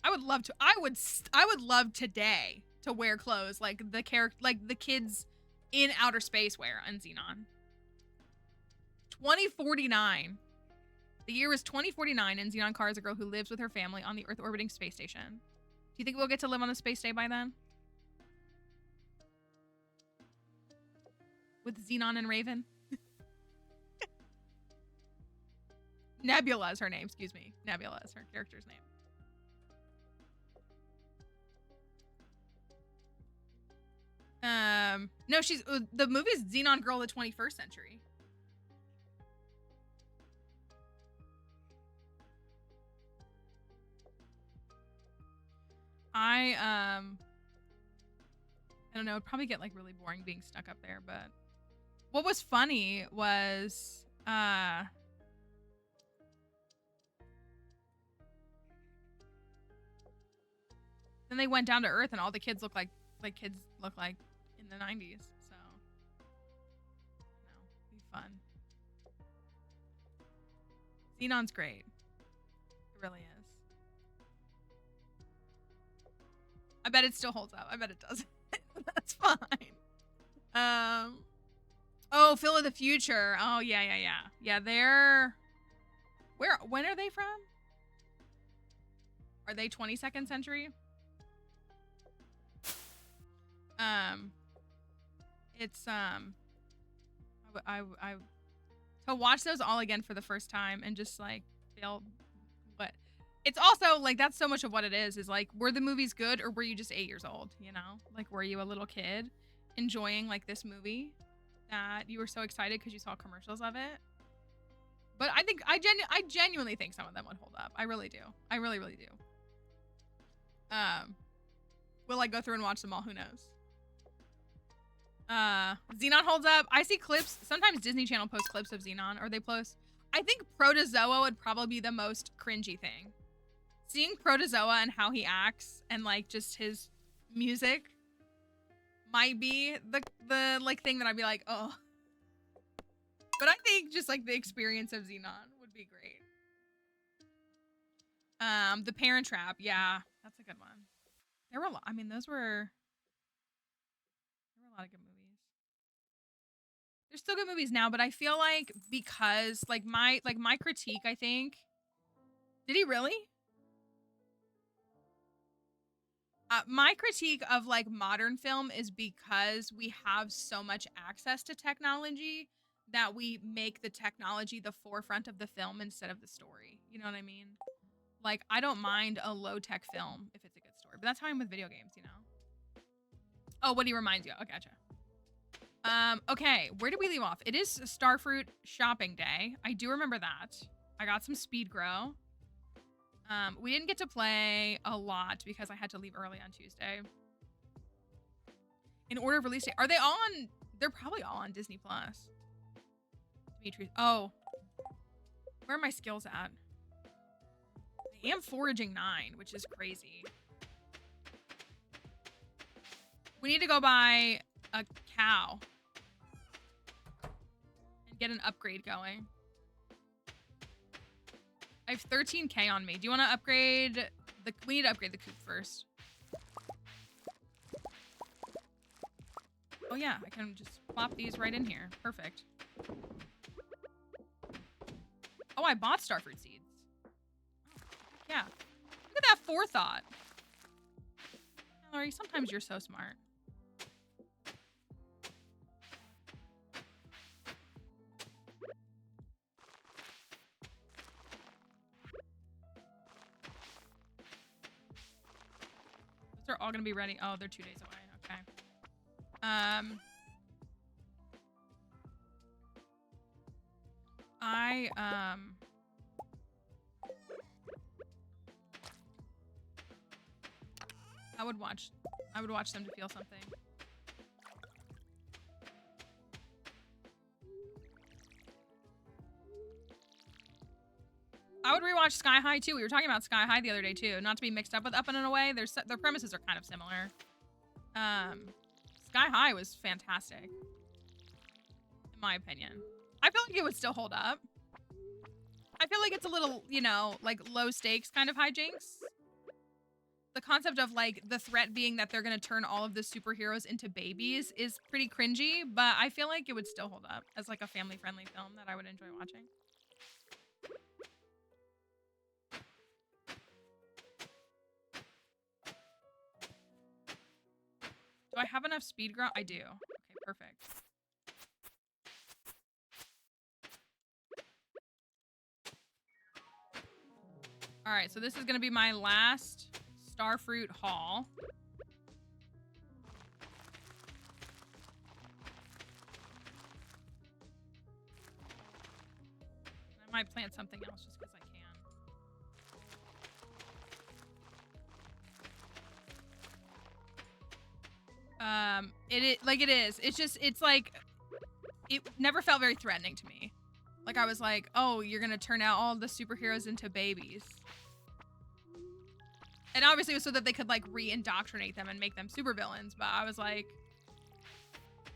I would love today to wear clothes like the kids in outer space wear on Xenon. 2049. The year is 2049, and Xenon Carr is a girl who lives with her family on the Earth orbiting space station. Do you think we'll get to live on the space day by then? With Xenon and Raven? Nebula is her name, excuse me. Nebula is her character's name. No, the movie's Xenon Girl of the 21st Century. I don't know, it'd probably get like really boring being stuck up there, but what was funny was then they went down to Earth and all the kids look like kids look like in the 90s. So, it'd be fun. Xenon's great. It really is. I bet it still holds up. I bet it doesn't. That's fine. Oh, Phil of the Future. Oh, yeah. Yeah, they're... When are they from? Are they 22nd century? It's, to watch those all again for the first time and just, like, feel what... It's also, like, that's so much of what it is like, were the movies good or were you just 8 years old, you know? Like, were you a little kid enjoying, like, this movie that you were so excited because you saw commercials of it? But I think I genuinely think some of them would hold up. I really do. I really, really do. Will I go through and watch them all? Who knows? Xenon holds up. I see clips. Sometimes Disney Channel posts clips of Xenon, or they post. I think Protozoa would probably be the most cringy thing. Seeing Protozoa and how he acts and like just his music might be the like thing that I'd be like, oh. But I think just like the experience of Xenon would be great. The Parent Trap, yeah, that's a good one. There were a lot. I mean, there were a lot of good movies. There's still good movies now, but I feel like because like my critique, I think. Did he really? My critique of like modern film is because we have so much access to technology that we make the technology the forefront of the film instead of the story. You know what I mean? Like, I don't mind a low-tech film if it's a good story, but that's how I'm with video games, you know? Oh, what he reminds you. Oh, gotcha. Okay, where did we leave off? It is Starfruit shopping day. I do remember that. I got some speed grow. We didn't get to play a lot because I had to leave early on Tuesday. In order of release date, are they all on? They're probably all on Disney Plus. Dimitri, oh, where are my skills at? I am foraging 9, which is crazy. We need to go buy a cow and get an upgrade going. I have 13K on me. Do you want to upgrade the... We need to upgrade the coop first. Oh yeah, I can just plop these right in here. Perfect. Oh, I bought starfruit seeds. Yeah. Look at that forethought. Mallory, sometimes you're so smart. Those are all gonna be ready. Oh, they're 2 days away. Okay. I would watch them to feel something. I would rewatch Sky High too. We were talking about Sky High the other day too. Not to be mixed up with Up and Away. Their premises are kind of similar. Sky High was fantastic, in my opinion. I feel like it would still hold up. I feel like it's a little, you know, like low stakes kind of hijinks. The concept of like the threat being that they're gonna turn all of the superheroes into babies is pretty cringy, but I feel like it would still hold up as like a family-friendly film that I would enjoy watching. Do I have enough speed grow? I do. Okay, perfect. All right, so this is gonna be my last starfruit haul. I might plant something else just because I can. It is. It's just, it's like, it never felt very threatening to me. Like I was like, oh, you're gonna turn out all the superheroes into babies. And obviously it was so that they could like re-indoctrinate them and make them supervillains. But I was like,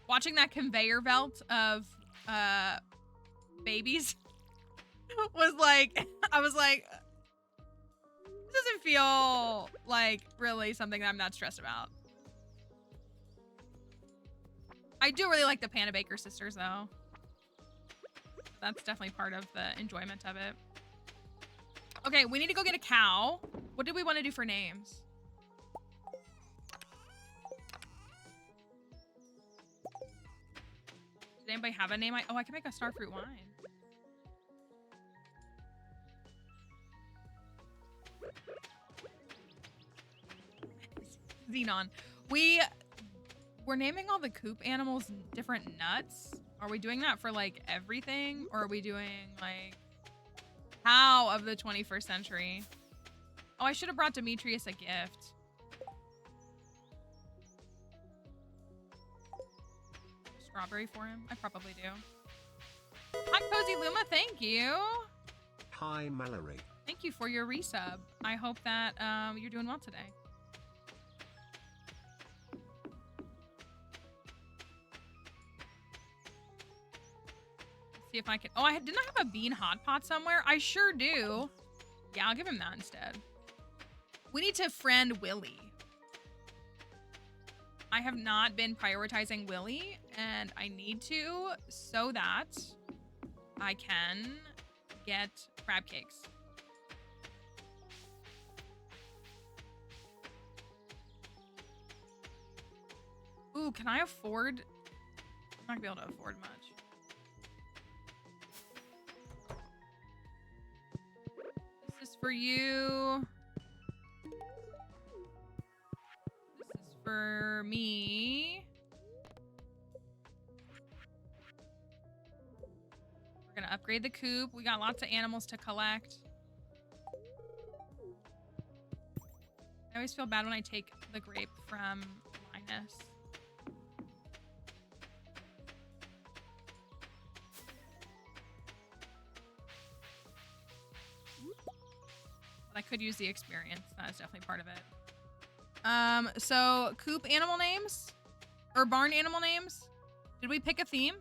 watching that conveyor belt of babies was like, I was like, this doesn't feel like really something that I'm not stressed about. I do really like the Panabaker sisters though. That's definitely part of the enjoyment of it. Okay, we need to go get a cow. What did we want to do for names? Does anybody have a name? Oh, I can make a starfruit wine. Xenon. We're naming all the coop animals different nuts. Are we doing that for like everything? Or are we doing like... cow of the 21st century. Oh, I should have brought Demetrius a gift. Strawberry for him? I probably do. Hi, Cozy Luma. Thank you. Hi, Mallory. Thank you for your resub. I hope that you're doing well today. Let's see if I can. Oh, didn't I have a bean hot pot somewhere? I sure do. Yeah, I'll give him that instead. We need to friend Willie. I have not been prioritizing Willie, and I need to so that I can get crab cakes. Ooh, can I afford? I'm not gonna be able to afford much. This is for you. This is for me. We're gonna upgrade the coop. We got lots of animals to collect. I always feel bad when I take the grape from Linus. But I could use the experience. That is definitely part of it. So coop animal names? Or barn animal names? Did we pick a theme?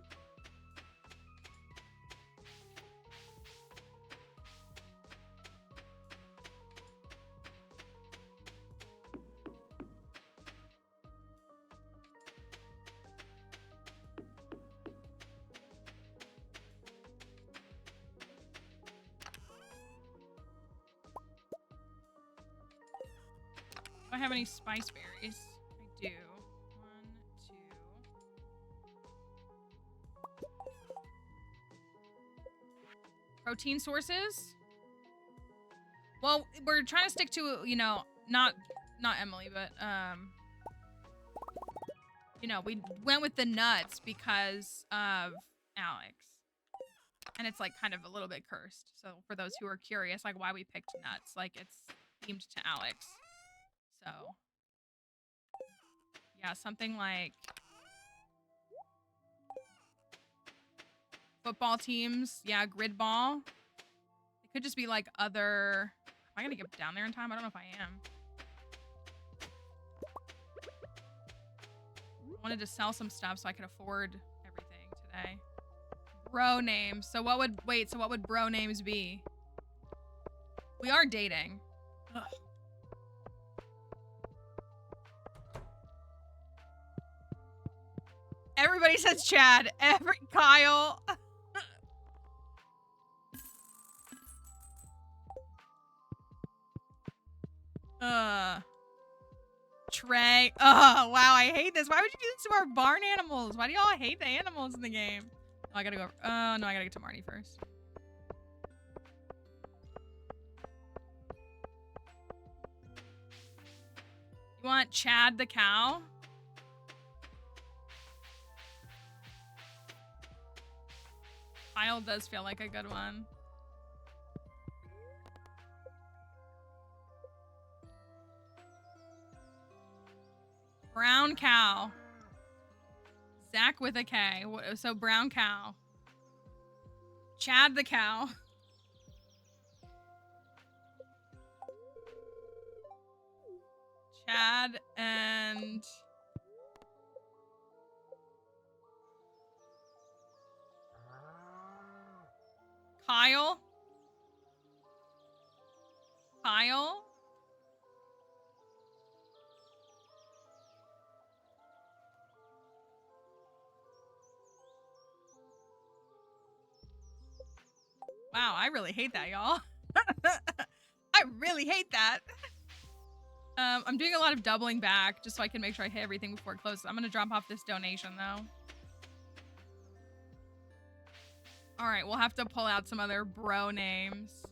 Do I have any spice berries? I do. 1, 2. Protein sources? Well, we're trying to stick to, you know, not Emily, but, you know, we went with the nuts because of Alex. And it's, like, kind of a little bit cursed. So for those who are curious, like, why we picked nuts, like, it's themed to Alex. So, yeah, something like football teams. Yeah, grid ball. It could just be like other. Am I gonna get down there in time? I don't know if I am. I wanted to sell some stuff so I could afford everything today. Bro names. So what would so what would bro names be? We are dating. Ugh. Everybody says Chad. Kyle. Trey. Oh, wow. I hate this. Why would you do this to our barn animals? Why do y'all hate the animals in the game? Oh, I gotta go. Oh, no. I gotta get to Marty first. You want Chad the cow? Kyle does feel like a good one. Brown cow. Zach with a K. So brown cow. Chad the cow. Chad and... Kyle. Kyle. Wow, I really hate that, y'all. I really hate that. I'm doing a lot of doubling back just so I can make sure I hit everything before it closes. I'm gonna drop off this donation though. All right, we'll have to pull out some other bro names.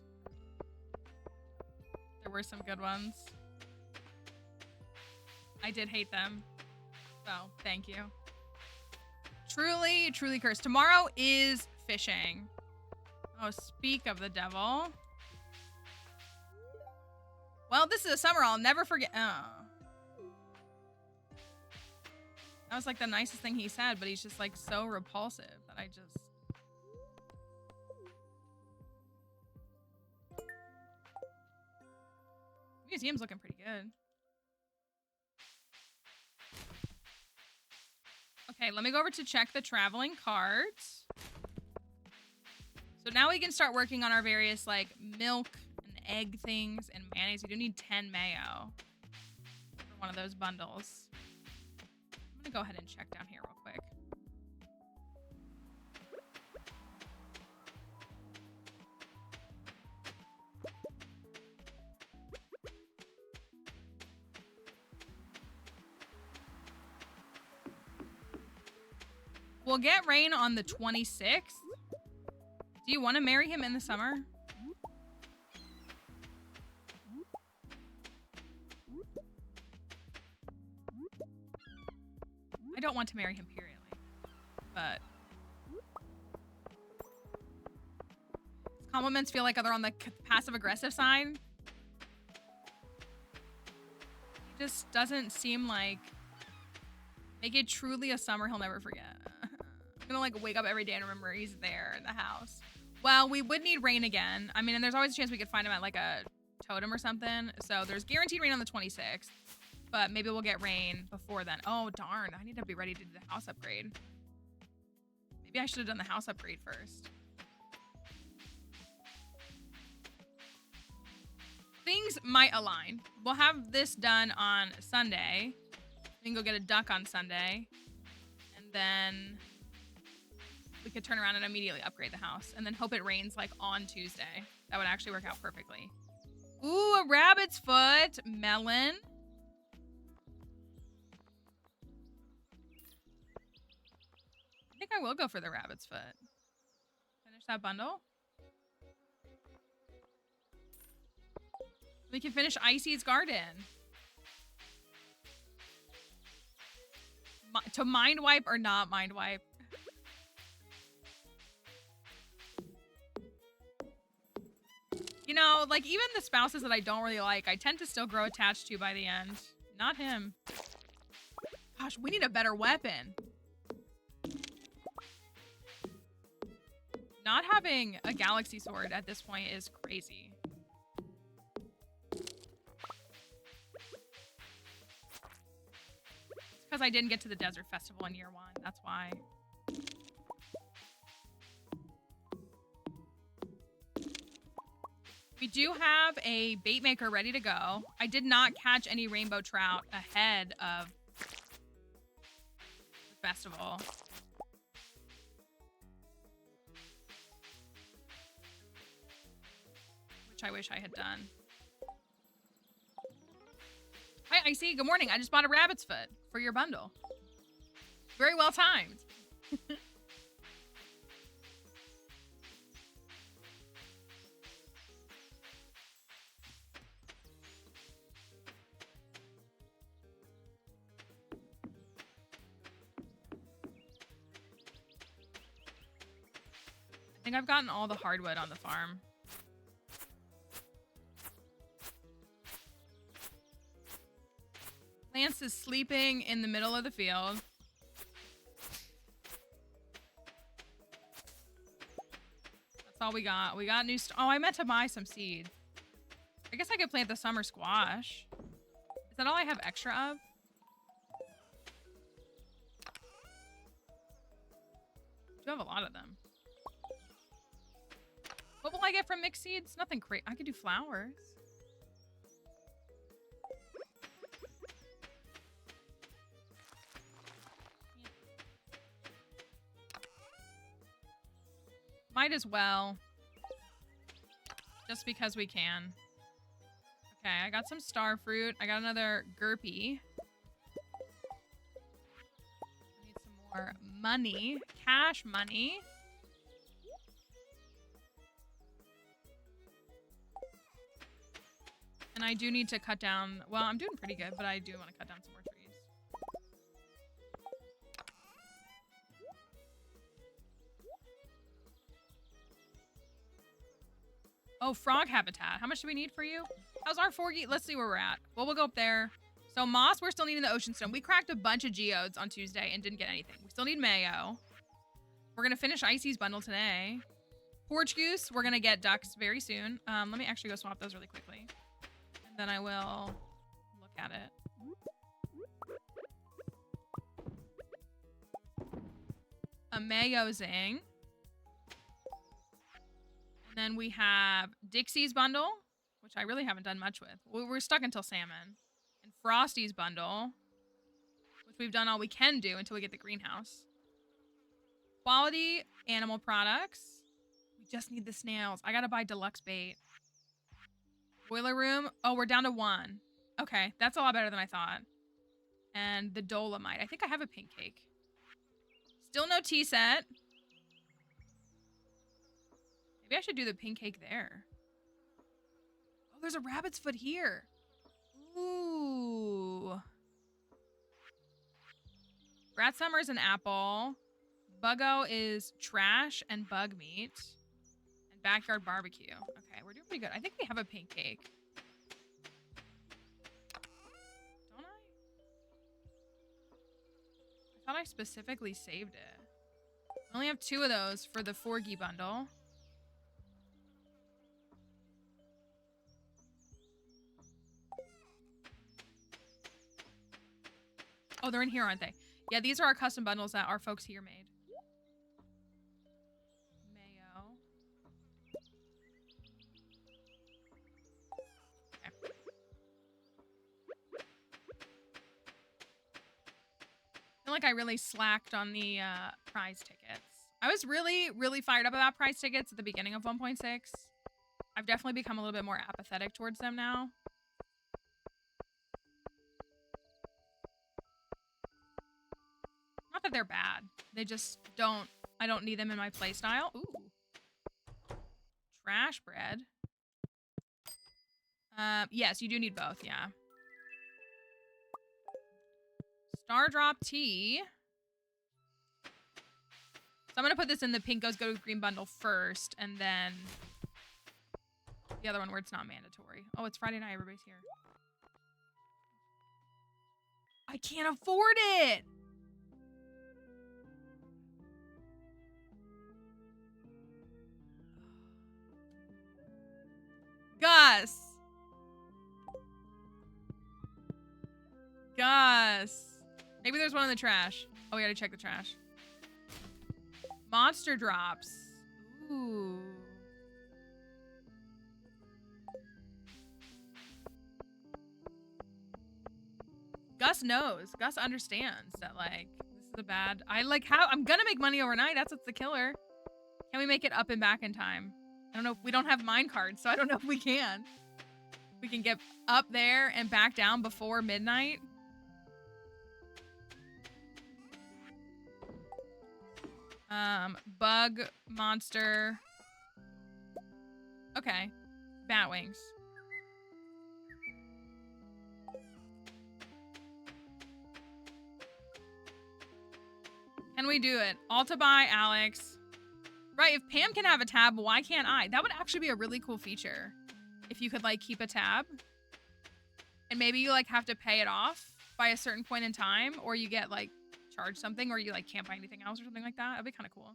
There were some good ones. I did hate them. So, thank you. Truly, truly cursed. Tomorrow is fishing. Oh, speak of the devil. Well, this is a summer I'll never forget. Oh. That was like the nicest thing he said, but he's just like so repulsive that I just... The museum's looking pretty good. Okay, let me go over to check the traveling cards. So now we can start working on our various like milk and egg things and mayonnaise. We do need 10 mayo for one of those bundles. I'm gonna go ahead and check down here real quick. We'll get rain on the 26th. Do you want to marry him in the summer? I don't want to marry him, period. But his compliments feel like they're on the passive-aggressive side. He just doesn't seem like... Make it truly a summer he'll never forget. I'm gonna like wake up every day and remember he's there in the house. Well, we would need rain again. I mean, and there's always a chance we could find him at like a totem or something. So there's guaranteed rain on the 26th. But maybe we'll get rain before then. Oh, darn. I need to be ready to do the house upgrade. Maybe I should have done the house upgrade first. Things might align. We'll have this done on Sunday. We can go get a duck on Sunday. And then we could turn around and immediately upgrade the house. And then hope it rains like on Tuesday. That would actually work out perfectly. Ooh, a rabbit's foot. Melon. I think I will go for the rabbit's foot. Finish that bundle. We can finish Icy's garden. To mind wipe or not mind wipe? You know, like even the spouses that I don't really like, I tend to still grow attached to by the end. Not him. Gosh, we need a better weapon. Not having a galaxy sword at this point is crazy. It's because I didn't get to the desert festival in year 1. That's why. We do have a bait maker ready to go. I did not catch any rainbow trout ahead of the festival. Which I wish I had done. Hi, Icy. Good morning. I just bought a rabbit's foot for your bundle. Very well timed. I think I've gotten all the hardwood on the farm. Lance is sleeping in the middle of the field. That's all we got. We got new oh, I meant to buy some seed. I guess I could plant the summer squash. Is that all I have extra of? I do have a lot of them. What will I get from mixed seeds? Nothing great. I could do flowers. Might as well. Just because we can. Okay, I got some star fruit. I got another Gurpy. I need some more money. Cash money. And I do need to cut down... Well, I'm doing pretty good, but I do want to cut down some more trees. Oh, frog habitat. How much do we need for you? How's our 4G? Let's see where we're at. Well, we'll go up there. So moss, we're still needing the ocean stone. We cracked a bunch of geodes on Tuesday and didn't get anything. We still need mayo. We're going to finish Icy's bundle today. Porch goose, we're going to get ducks very soon. Let me actually go swap those really quickly. And then I will look at it. A mayo zing. And then we have Dixie's bundle, which I really haven't done much with. We're stuck until salmon. And Frosty's bundle, which we've done all we can do until we get the greenhouse. Quality animal products. We just need the snails. I gotta buy deluxe bait. Boiler room. Oh, we're down to 1. Okay, that's a lot better than I thought. And the dolomite. I think I have a pink cake. Still no tea set. Maybe I should do the pink cake there. Oh, there's a rabbit's foot here. Ooh. Rat Summer's an apple. Buggo is trash and bug meat. And backyard barbecue. Okay, we're doing pretty good. I think we have a pink cake. Don't I? I thought I specifically saved it. I only have 2 of those for the 4G bundle. Oh, they're in here, aren't they? Yeah, these are our custom bundles that our folks here made. Mayo. Okay. I feel like I really slacked on the prize tickets. I was really, really fired up about prize tickets at the beginning of 1.6. I've definitely become a little bit more apathetic towards them now. Not that they're bad. They just don't... I don't need them in my playstyle. Ooh. Trash bread. Yes, you do need both, yeah. Star drop tea. So I'm going to put this in the pink goes go to green bundle first, and then the other one where it's not mandatory. Oh, it's Friday night. Everybody's here. I can't afford it. Gus. Gus. Maybe there's one in the trash. Oh, we gotta check the trash. Monster drops. Ooh. Gus knows. Gus understands that, like, this is a bad... I'm gonna make money overnight. That's what's the killer. Can we make it up and back in time? I don't know. We don't have mine cards, so I don't know if we can. We can get up there and back down before midnight. Bug, monster. Okay. Bat wings. Can we do it? All to buy, Alex. Right, if Pam can have a tab, why can't I? That would actually be a really cool feature. If you could, like, keep a tab. And maybe you, like, have to pay it off by a certain point in time. Or you get, like, charged something. Or you, like, can't buy anything else or something like that. That'd be kind of cool.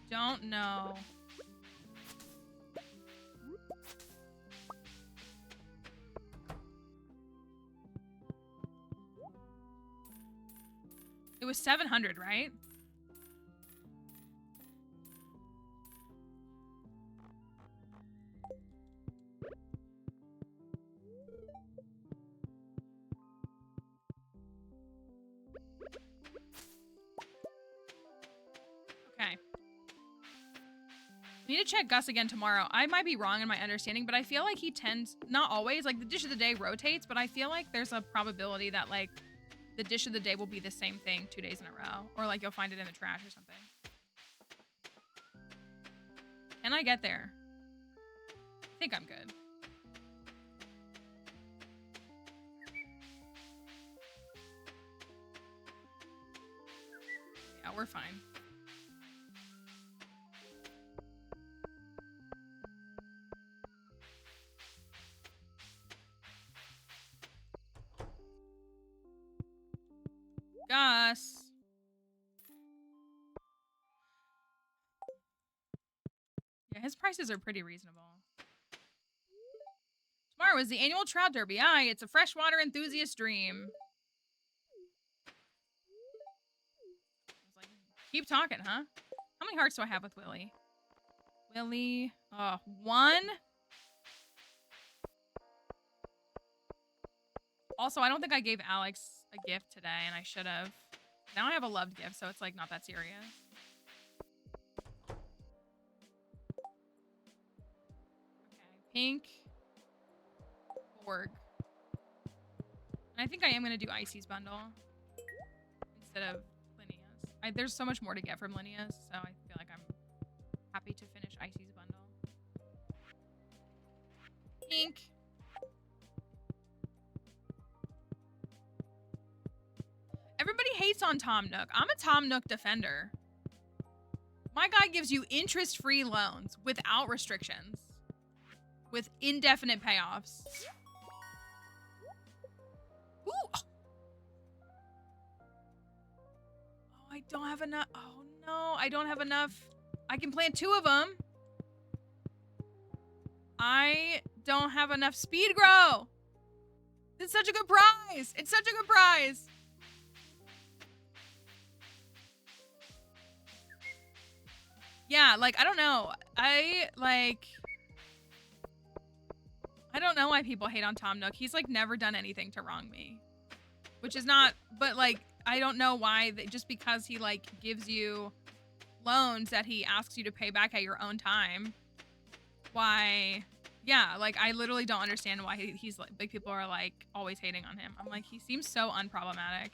I don't know. It was 700, right? Okay. We need to check Gus again tomorrow. I might be wrong in my understanding, but I feel like he tends, not always, like the dish of the day rotates, but I feel like there's a probability that, like, the dish of the day will be the same thing 2 days in a row. Or, like, you'll find it in the trash or something. Can I get there? I think I'm good. we're fine. Gus. Yeah, his prices are pretty reasonable. Tomorrow is the annual Trout Derby. Aye, it's a freshwater enthusiast dream. I was like, keep talking, huh? How many hearts do I have with Willie? Willie, 1. Also, I don't think I gave Alex a gift today, and I should have. Now I have a loved gift, so it's like not that serious. Okay, pink. Borg. And I think I am going to do Icy's bundle instead of Linnea's. There's so much more to get from Linnea's, so I feel like I'm happy to finish Icy's bundle. Pink. Everybody hates on Tom Nook. I'm a Tom Nook defender. My guy gives you interest-free loans without restrictions, with indefinite payoffs. Ooh. Oh, I don't have enough. Oh, no. I don't have enough. I can plant 2 of them. I don't have enough speed grow. It's such a good prize. It's such a good prize. Yeah, like, I don't know. I don't know why people hate on Tom Nook. He's, like, never done anything to wrong me. Which is not, but, like, I don't know why, just because he, like, gives you loans that he asks you to pay back at your own time. Why, yeah, like, I literally don't understand why he's, like, people are, like, always hating on him. I'm like, he seems so unproblematic.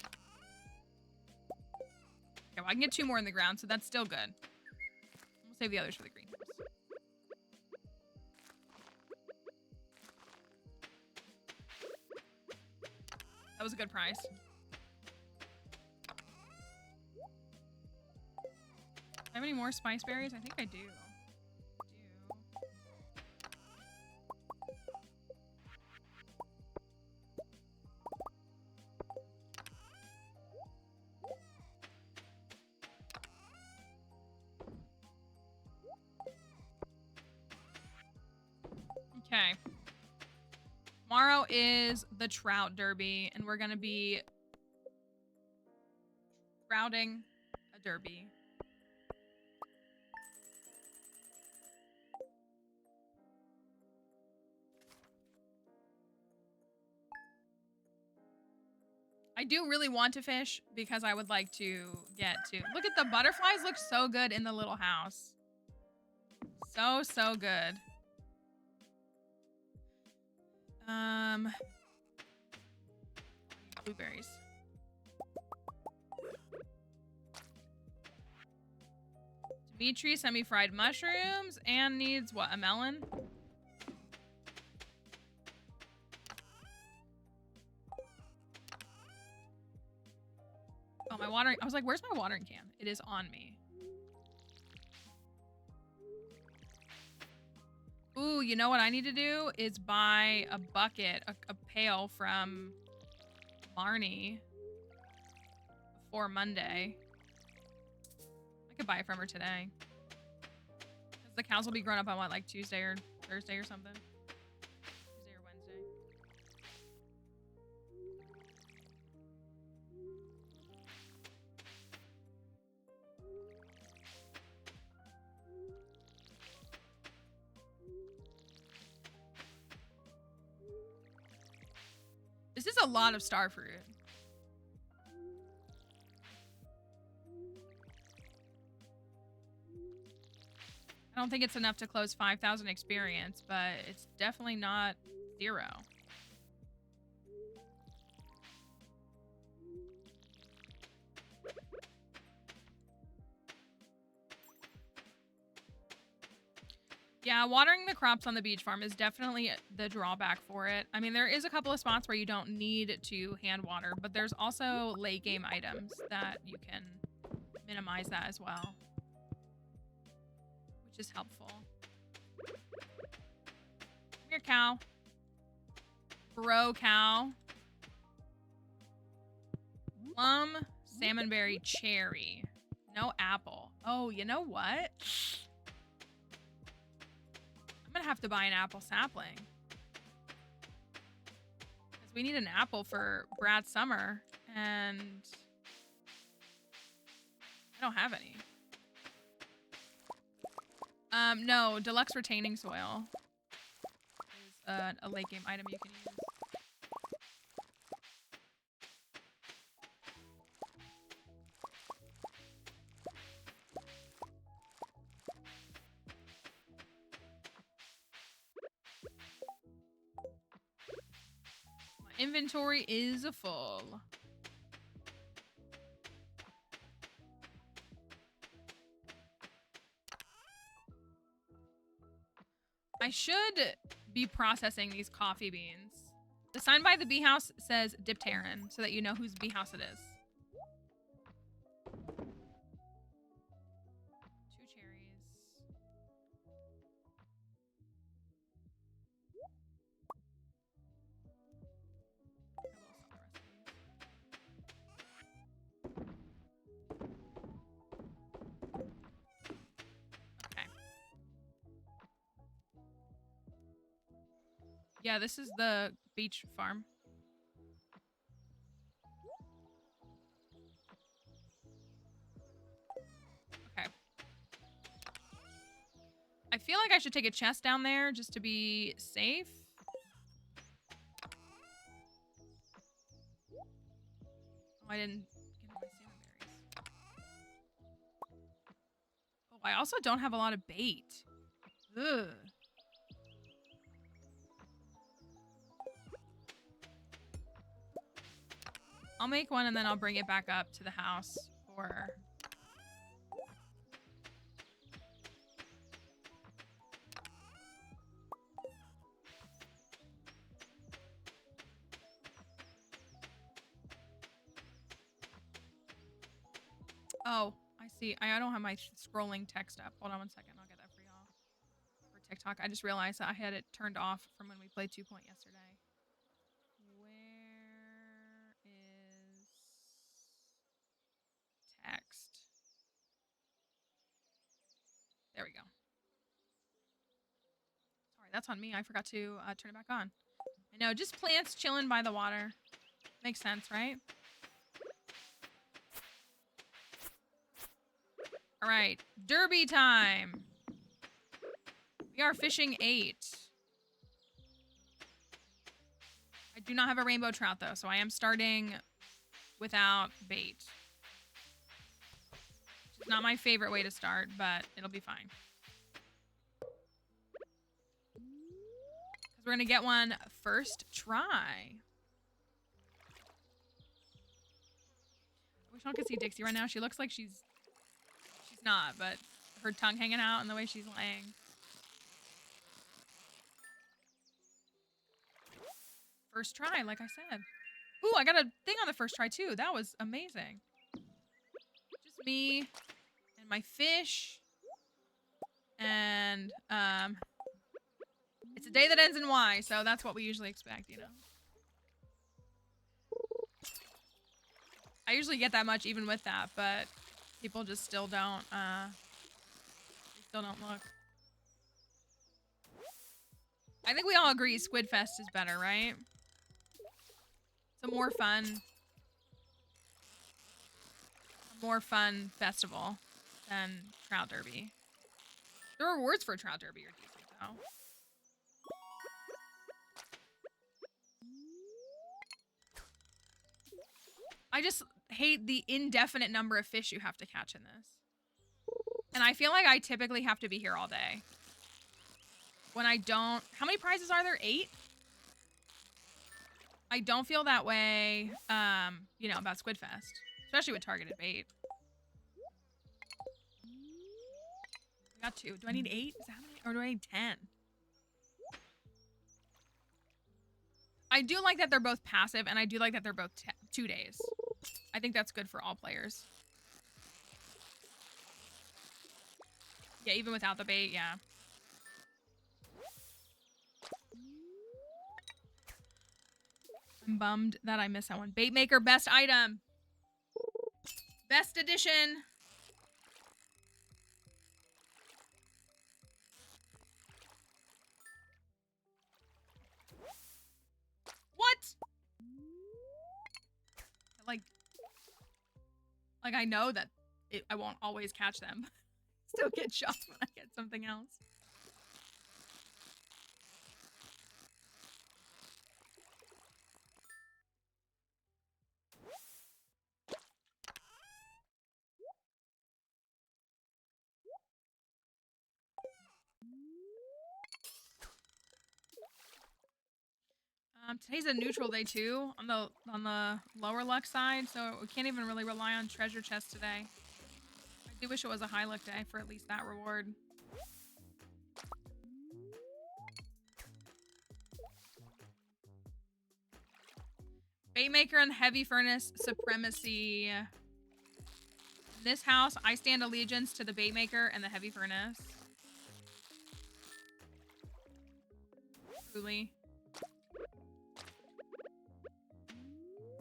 Okay, well, I can get 2 more in the ground, so that's still good. We'll save the others for the green. That was a good prize. Do I have any more spice berries? I think I do. Okay. Tomorrow is the Trout Derby, and we're gonna be trouting a derby. I do really want to fish because I would like to get to... Look at the butterflies, look so good in the little house. So good. Blueberries. Dimitri semi-fried mushrooms and needs what, a melon? Oh, my watering, I was like, where's my watering can? It is on me. Ooh, you know what I need to do is buy a bucket, a pail from Marnie before Monday. I could buy it from her today. Because the cows will be grown up on what, like Tuesday or Thursday or something? Tuesday or Wednesday. This is a lot of star fruit. I don't think it's enough to close 5,000 experience, but it's definitely not 0. Yeah, watering the crops on the beach farm is definitely the drawback for it. I mean, there is a couple of spots where you don't need to hand water, but there's also late game items that you can minimize that as well, which is helpful. Come here, cow. Bro, cow. Plum, salmonberry, cherry. No apple. Oh, you know what? I'm gonna have to buy an apple sapling. Because we need an apple for Brad's summer, and I don't have any. No, deluxe retaining soil is a late game item you can use. My inventory is full. I should be processing these coffee beans. The sign by the bee house says Dipteran, so that you know whose bee house it is. 2 cherries. I will sell the rest of these. Okay. Yeah, this is the beach farm. Okay. I feel like I should take a chest down there just to be safe. Oh, I didn't get my salmonberries. Oh, I also don't have a lot of bait. Ugh. I'll make one and then I'll bring it back up to the house for... Oh, I see. I don't have my scrolling text up. Hold on one second. I'll get that for y'all. For TikTok. I just realized that I had it turned off from when we played 2 Point yesterday. Text. There we go. Sorry, that's on me. I forgot to turn it back on. I know, just plants chilling by the water. Makes sense, right? All right, derby time. We are fishing 8. I do not have a rainbow trout though, so I am starting without bait. It's not my favorite way to start, but it'll be fine. Because we're going to get one first try. I wish I could see Dixie right now. She looks like she's not, but her tongue hanging out and the way she's laying. First try, like I said. Ooh, I got a thing on the first try too. That was amazing. Just me and my fish. And it's a day that ends in Y, so that's what we usually expect, you know. I usually get that much even with that, but people just still don't look. I think we all agree Squid Fest is better, right? It's a more fun festival than Trout Derby. The rewards for Trout Derby are decent though. I just hate the indefinite number of fish you have to catch in this. And I feel like I typically have to be here all day. When I don't... How many prizes are there? 8? I don't feel that way, you know, about Squid Fest. Especially with targeted bait. I got 2. Do I need 8? Is that how many? Or do I need 10? I do like that they're both passive, and I do like that they're both 2 days. I think that's good for all players. Yeah, even without the bait, yeah. I'm bummed that I missed that one. Bait maker, best item. Best edition. What? Like I know that I won't always catch them. Still get shocked when I get something else. Today's a neutral day too on the lower luck side, so we can't even really rely on treasure chests today. I do wish it was a high luck day for at least that reward. Baitmaker and Heavy Furnace Supremacy. In this house, I stand allegiance to the Baitmaker and the Heavy Furnace. Truly.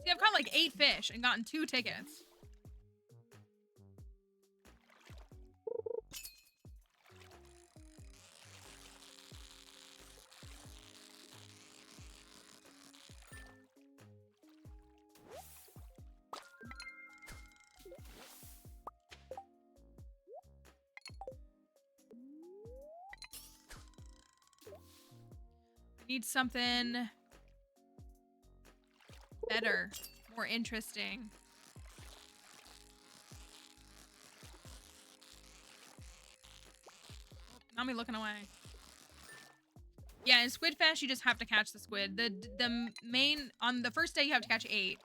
See, I've caught like 8 fish and gotten 2 tickets. I need something better, more interesting. Not me looking away. Yeah, in Squid Fest, you just have to catch the squid. The main, on the first day, you have to catch 8.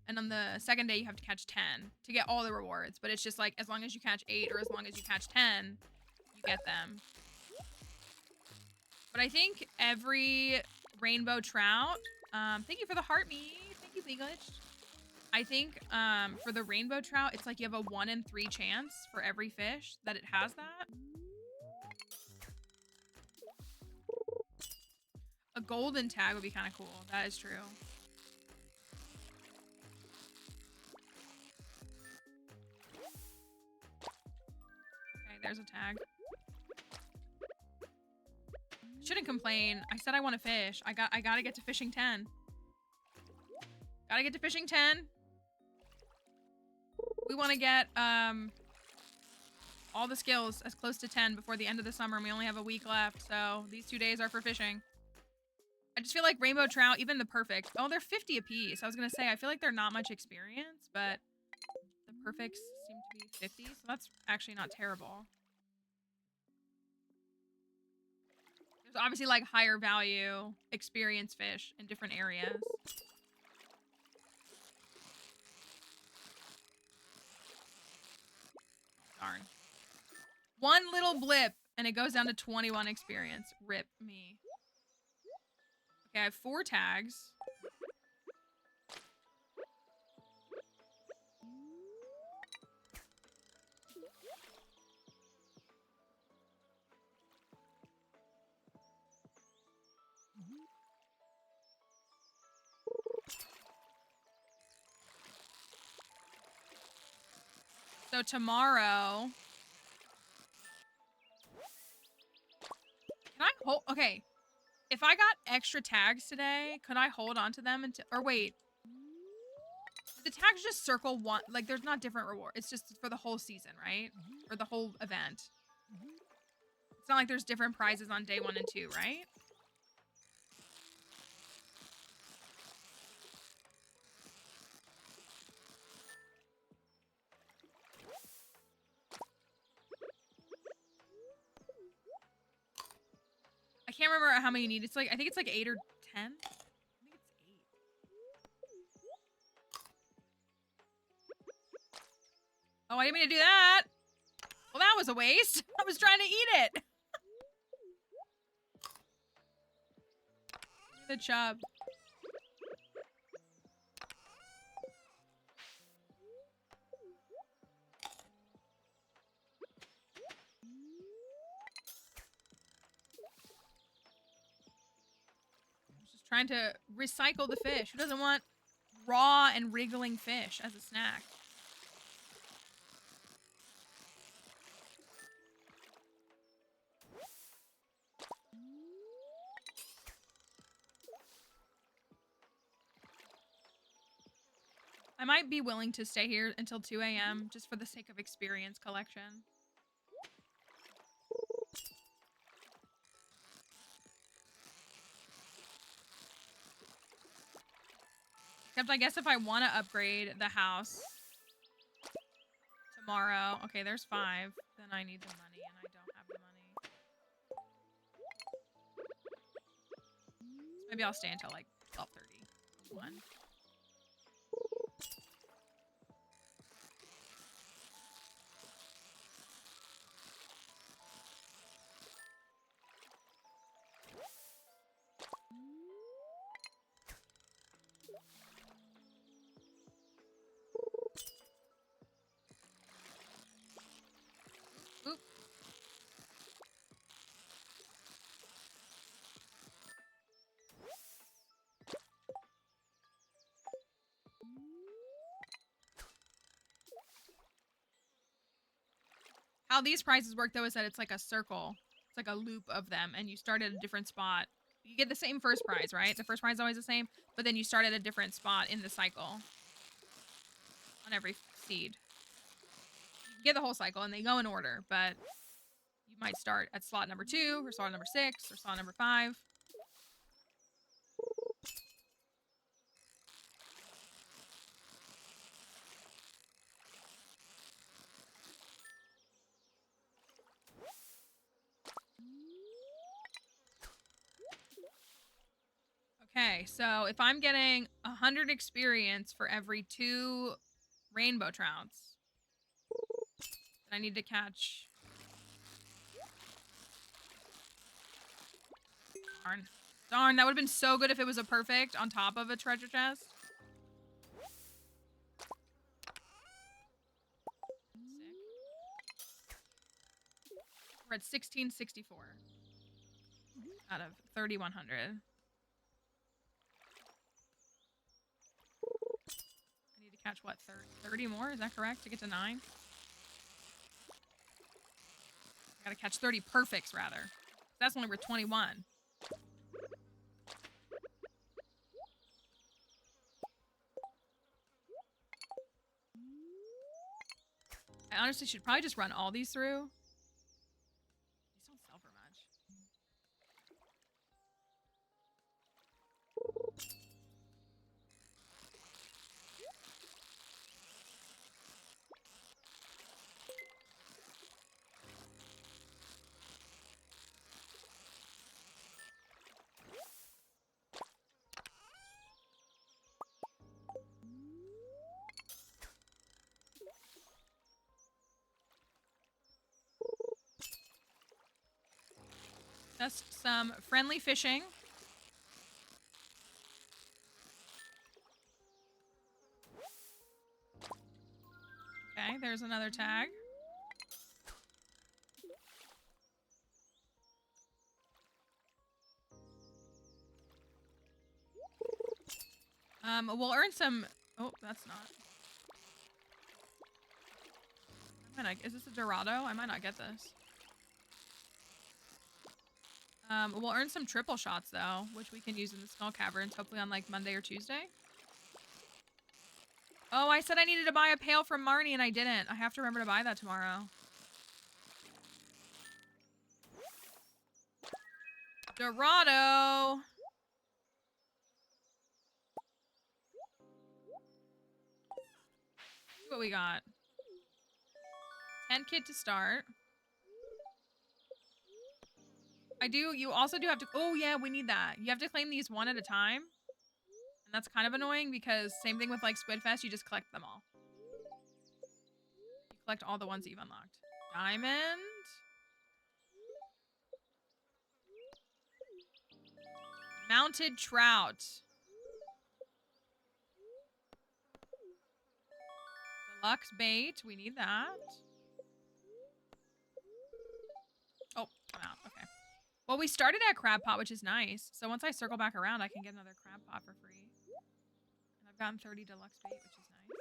And on the second day, you have to catch 10 to get all the rewards. But it's just like, as long as you catch 8 or as long as you catch 10, you get them. But I think every rainbow trout, thank you for the heart me. Thank you, Beaglitch. I think for the rainbow trout, it's like you have a 1 in 3 chance for every fish that it has that. A golden tag would be kind of cool. That is true. Okay, there's a tag. Shouldn't complain. I said I want to fish. I gotta get to fishing 10. Gotta get to fishing 10. We want to get all the skills as close to 10 before the end of the summer, and we only have a week left, so these 2 days are for fishing. I just feel like rainbow trout, even the perfect. Oh, they're 50 apiece. I was gonna say, I feel like they're not much experience, but the perfects seem to be 50, so that's actually not terrible. There's obviously like higher value experience fish in different areas. Darn. One little blip and it goes down to 21 experience. Rip me. Okay, I have 4 tags. So tomorrow... Can I hold... Okay. If I got extra tags today, could I hold on to them until... Or wait. The tags just circle one... Like, there's not different reward. It's just for the whole season, right? Or the whole event. It's not like there's different prizes on day 1 and 2, right? I can't remember how many you need. It's like, I think it's like 8 or 10. I think it's 8. Oh, I didn't mean to do that. Well, that was a waste. I was trying to eat it. The chub. trying to recycle the fish. Who doesn't want raw and wriggling fish as a snack? I might be willing to stay here until 2 a.m. just for the sake of experience collection. Except I guess if I want to upgrade the house tomorrow. Okay, there's 5. Then I need the money, and I don't have the money. So maybe I'll stay until like 12:30. 1. Oop. How these prizes work, though, is that it's like a circle. It's like a loop of them, and you start at a different spot. You get the same first prize, right? The first prize is always the same, but then you start at a different spot in the cycle on every seed. You can get the whole cycle, and they go in order, but you might start at slot number 2, or slot number 6, or slot number 5. Okay, so if I'm getting 100 experience for every 2 rainbow trouts, then I need to catch... Darn. Darn, that would have been so good if it was a perfect on top of a treasure chest. We're at 1664 out of 3,100. I need to catch, what, 30 more? Is that correct? To get to 9? I gotta catch 30 perfects, rather. That's only worth 21. I honestly should probably just run all these through. These don't sell for much. Just some friendly fishing. Okay, there's another tag. We'll earn some... Oh, that's not... Is this a Dorado? I might not get this. We'll earn some triple shots, though, which we can use in the Skull Caverns, hopefully on, like, Monday or Tuesday. Oh, I said I needed to buy a pail from Marnie, and I didn't. I have to remember to buy that tomorrow. Dorado! See what we got. 10 kit to start. You also do have to... Oh, yeah, we need that. You have to claim these one at a time. And that's kind of annoying because same thing with, like, Squidfest, you just collect them all. You collect all the ones that you've unlocked. Diamond. Mounted trout. Deluxe bait. We need that. Oh, I'm out. Okay. Well, we started at crab pot, which is nice. So once I circle back around, I can get another crab pot for free. And I've gotten 30 deluxe bait, which is nice.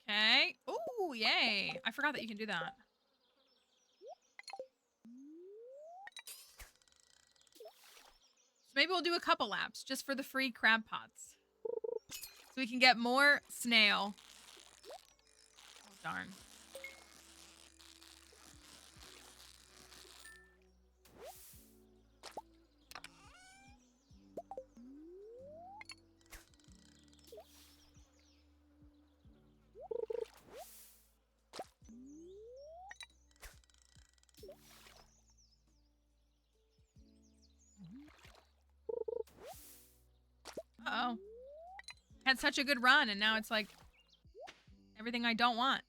Okay. Ooh, yay. I forgot that you can do that. So maybe we'll do a couple laps just for the free crab pots. So we can get more snail. Oh, darn. Uh-oh. Had such a good run, and now it's like everything I don't want.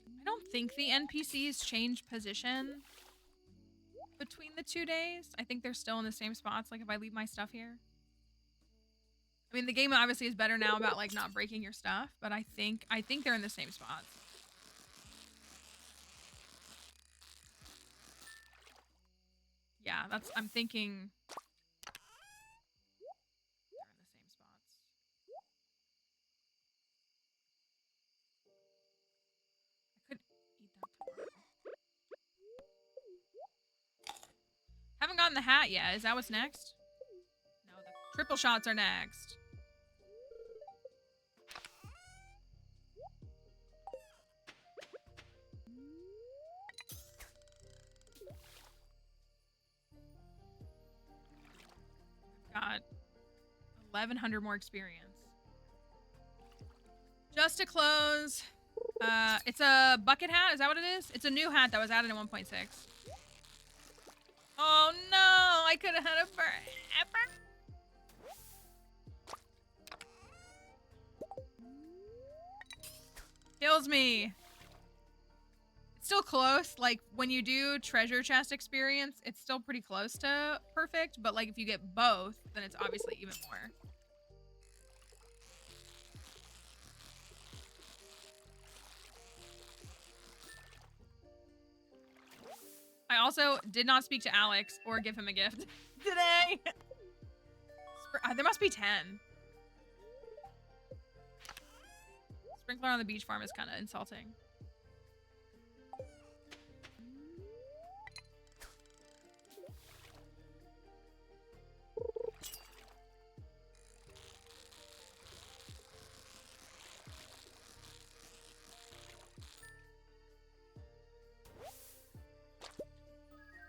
I don't think the NPCs change position between the 2 days. I think they're still in the same spots, like if I leave my stuff here. I mean, the game obviously is better now about like not breaking your stuff, but I think they're in the same spots. Yeah, I'm thinking they're in the same spots. I could eat that tomorrow. Haven't gotten the hat yet. Is that what's next? No, the triple shots are next. Got 1,100 more experience. Just to close, it's a bucket hat. Is that what it is? It's a new hat that was added in 1.6. Oh no! I could have had it forever. Kills me. It's still close. Like when you do treasure chest experience, it's still pretty close to perfect. But like if you get both, then it's obviously even more. I also did not speak to Alex or give him a gift today. There must be 10. Sprinkler on the beach farm is kind of insulting.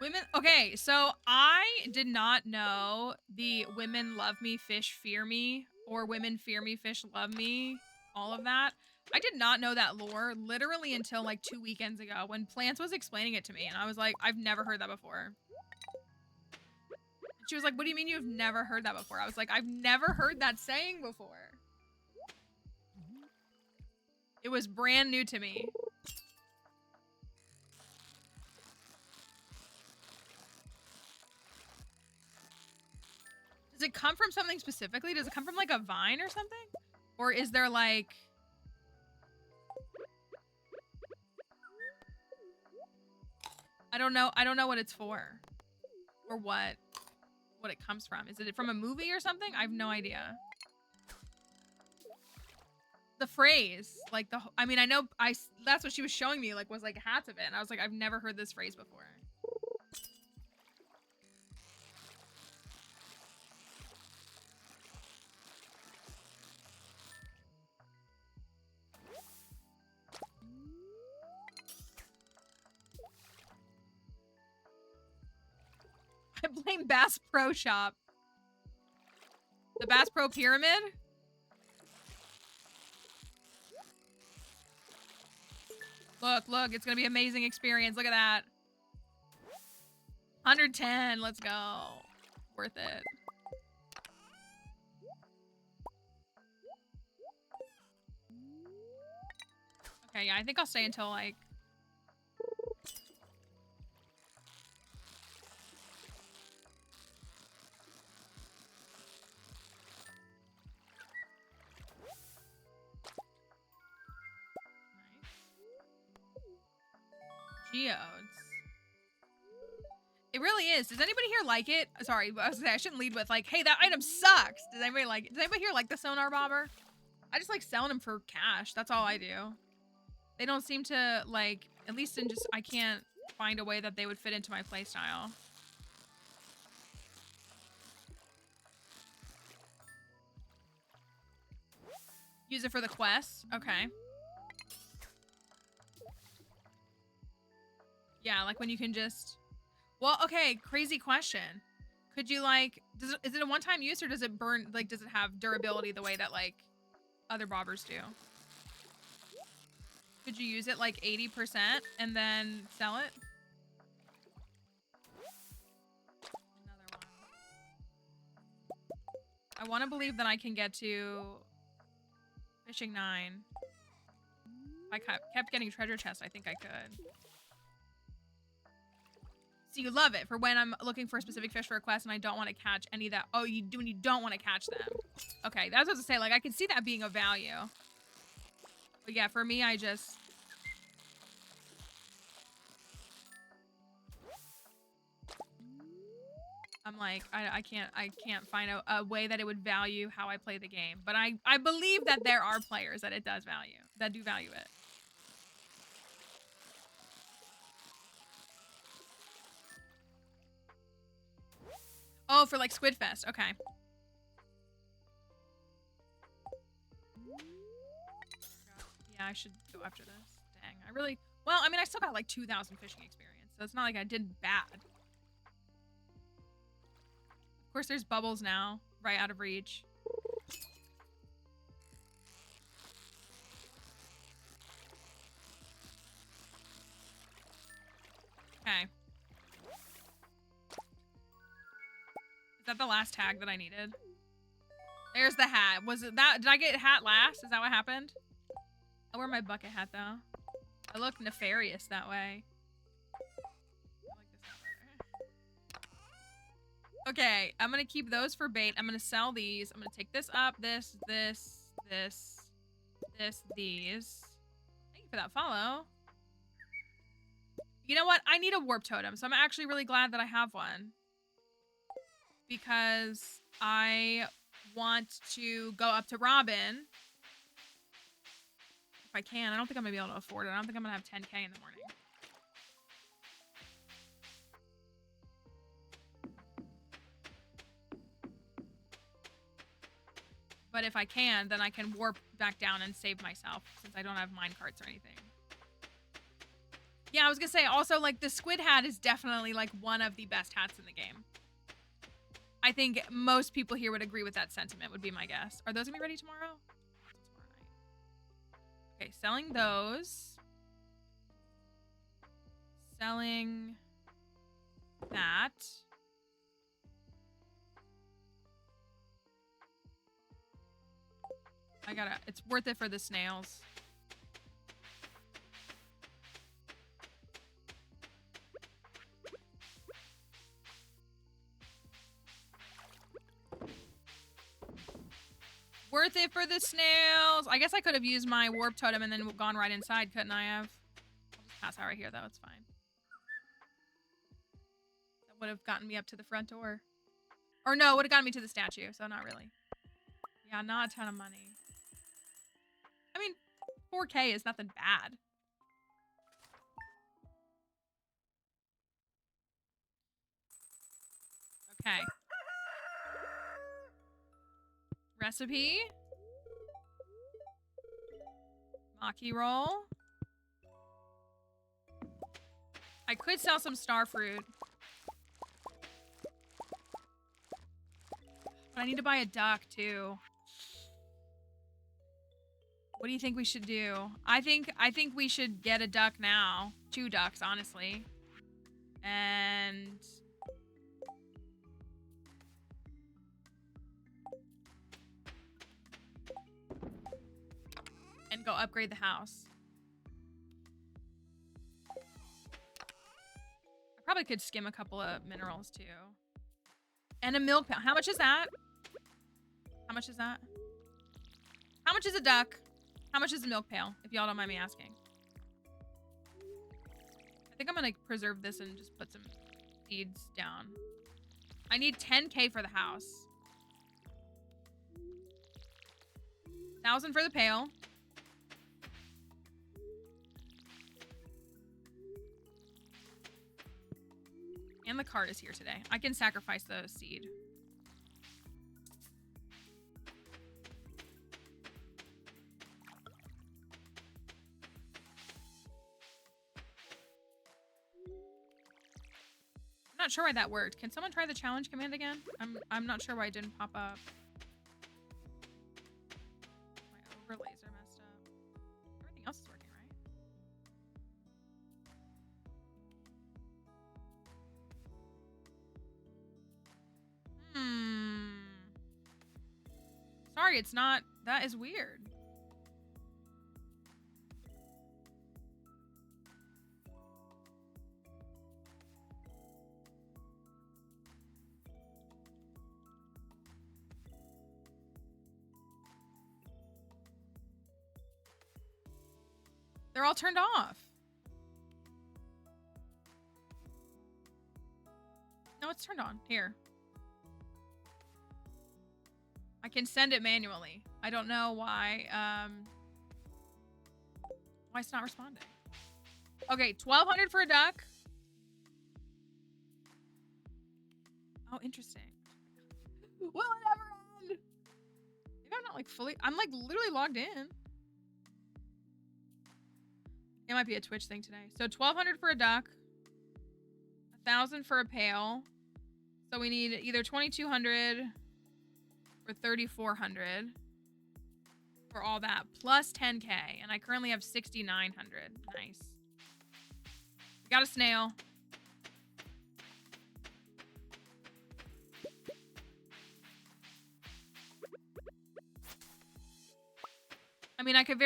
Women, okay, so I did not know the women love me, fish fear me, or women fear me, fish love me, all of that. I did not know that lore literally until like 2 weekends ago when Plants was explaining it to me, and I was like, I've never heard that before. And she was like, what do you mean you've never heard that before? I was like, I've never heard that saying before. It was brand new to me. Does it come from something specifically? Does it come from like a vine or something? Or is there like... I don't know what it's for. Or what it comes from. Is it from a movie or something? I have no idea. The phrase, like I mean, I know that's what she was showing me, like was like hats of it. And I was like, I've never heard this phrase before. I blame Bass Pro Shop. The Bass Pro Pyramid? Look, look, it's gonna be an amazing experience. Look at that. 110, let's go. Worth it. Okay, yeah, I think I'll stay until like... Geodes. It really is. Does anybody here like it? Sorry, I was gonna say I shouldn't lead with like, hey, that item sucks. Does anybody like it? Does anybody here like the sonar bobber? I just like selling them for cash. That's all I do. They don't seem to like, at least in just, I can't find a way that they would fit into my playstyle. Use it for the quests. Okay. Yeah, like when you can just... Well, okay, crazy question. Could you like... Is it a one-time use or does it burn... Like, does it have durability the way that like other bobbers do? Could you use it like 80% and then sell it? Another one. I want to believe that I can get to fishing 9. If I kept getting treasure chests, I think I could. So you love it for when I'm looking for a specific fish for a quest and I don't want to catch any of that. Oh, you do when you don't want to catch them. Okay, that's what I was to say. Like, I can see that being of value. But yeah, for me, I just... I'm like, I can't find a way that it would value how I play the game. But I believe that there are players that it does value, that do value it. Oh, for like Squid Fest. Okay. Yeah, I should go after this. Dang, I really... Well, I mean, I still got like 2,000 fishing experience, so it's not like I did bad. Of course, there's bubbles now, right out of reach. Okay. Is that the last tag that I needed? There's the hat. Was it that? Did I get hat last? Is that what happened? I'll wear my bucket hat, though. I look nefarious that way. I like this hat better. Okay, I'm gonna keep those for bait. I'm gonna sell these. I'm gonna take this up, these. Thank you for that follow. You know what? I need a warp totem, so I'm actually really glad that I have one. Because I want to go up to Robin. If I can. I don't think I'm going to be able to afford it. I don't think I'm going to have 10K in the morning. But if I can, then I can warp back down and save myself since I don't have mine carts or anything. Yeah, I was going to say also, like, the squid hat is definitely, like, one of the best hats in the game. I think most people here would agree with that sentiment, would be my guess. Are those gonna be ready tomorrow? Tomorrow night. Okay, selling those. Selling that. It's worth it for the snails. Worth it for the snails. I guess I could have used my warp totem and then gone right inside, couldn't I have? I'll just pass out right here, though. It's fine. That would have gotten me up to the front door. Or no, it would have gotten me to the statue, so not really. Yeah, not a ton of money. I mean, 4K is nothing bad. Okay. Recipe. Maki roll. I could sell some star fruit. But I need to buy a duck too. What do you think we should do? I think we should get a duck now. 2 ducks, honestly. And go upgrade the house. I probably could skim a couple of minerals too. And a milk pail. How much is that? How much is that? How much is a duck? How much is a milk pail, if y'all don't mind me asking? I think I'm gonna preserve this and just put some seeds down. I need 10K for the house. 1,000 for the pail. And the cart is here today. I can sacrifice the seed. I'm not sure why that worked. Can someone try the challenge command again? I'm not sure why it didn't pop up. My overlays are messed up. Everything else is working, right? Sorry, it's not. That is weird. They're all turned off. No, it's turned on. Here. I can send it manually. I don't know why it's not responding. Okay, 1,200 for a duck. Oh, interesting. Will it ever end? Maybe I'm not like fully. I'm like literally logged in. It might be a Twitch thing today. So 1,200 for a duck. 1,000 for a pail. So we need either 2,200 or 3,400 for all that, plus 10K. And I currently have 6,900. Nice. We got a snail. I mean, I could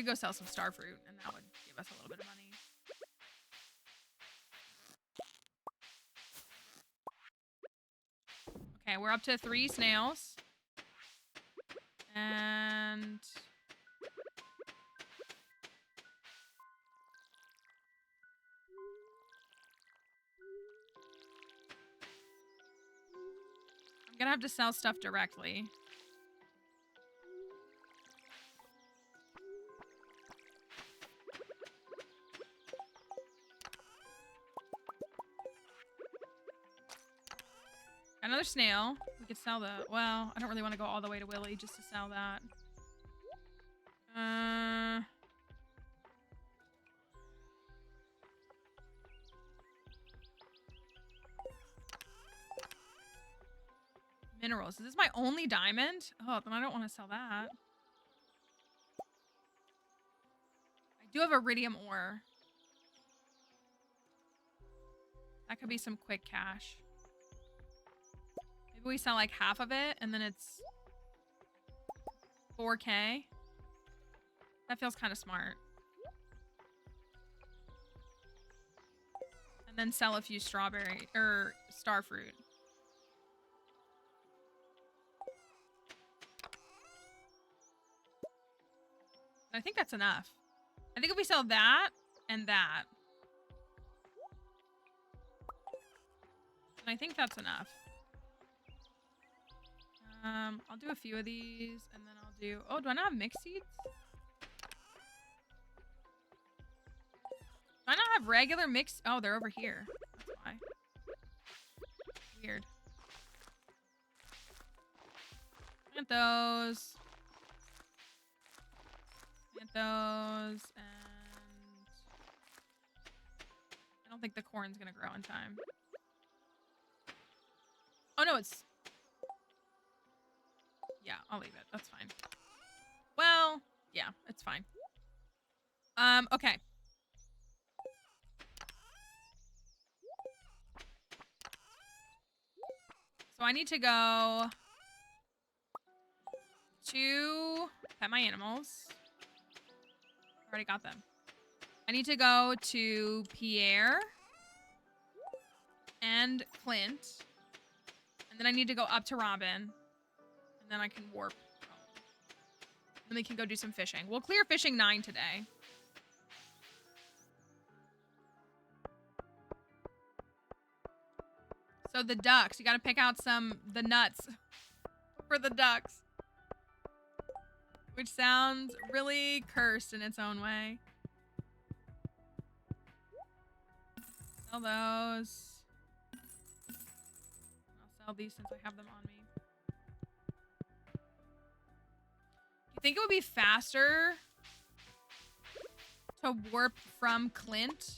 go sell some star fruit, and that would give us a little bit of money. Okay, we're up to 3 snails. And I'm gonna have to sell stuff directly. Another snail. We could sell the... Well, I don't really want to go all the way to Willy just to sell that. Minerals. Is this my only diamond? Oh, then I don't want to sell that. I do have iridium ore. That could be some quick cash. Maybe we sell like half of it and then it's 4K. That feels kind of smart. And then sell a few strawberry or star fruit. I think that's enough. I think if we sell that and that. And I think that's enough. I'll do a few of these, and then I'll do... Oh, do I not have mixed seeds? Do I not have regular mixed... Oh, they're over here. That's why. Weird. Plant those. Plant those, and... I don't think the corn's gonna grow in time. Oh, no, it's... Yeah, I'll leave it. That's fine. Well, yeah, it's fine. Okay. So I need to go to pet my animals. Already got them. I need to go to Pierre and Clint. And then I need to go up to Robin. And then I can warp home. Then we can go do some fishing. We'll clear fishing 9 today. So the ducks, you gotta pick out the nuts for the ducks. Which sounds really cursed in its own way. Sell those. I'll sell these since I have them on me. You think it would be faster to warp from Clint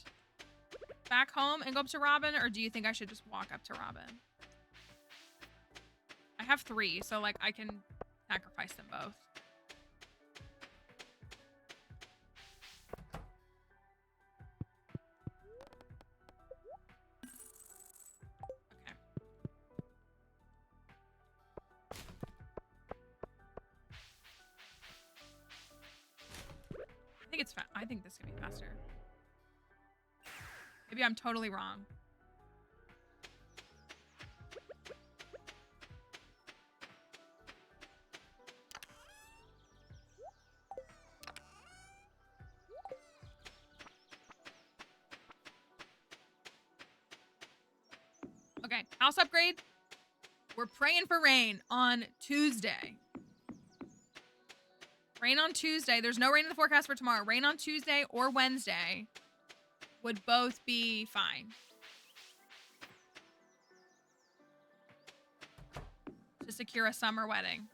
back home and go up to Robin, or do you think I should just walk up to Robin? I have 3, so like I can sacrifice them both. Okay. I think this could be faster. Maybe I'm totally wrong. Okay, house upgrade. We're praying for rain on Tuesday. Rain on Tuesday. There's no rain in the forecast for tomorrow. Rain on Tuesday or Wednesday would both be fine. To secure a summer wedding.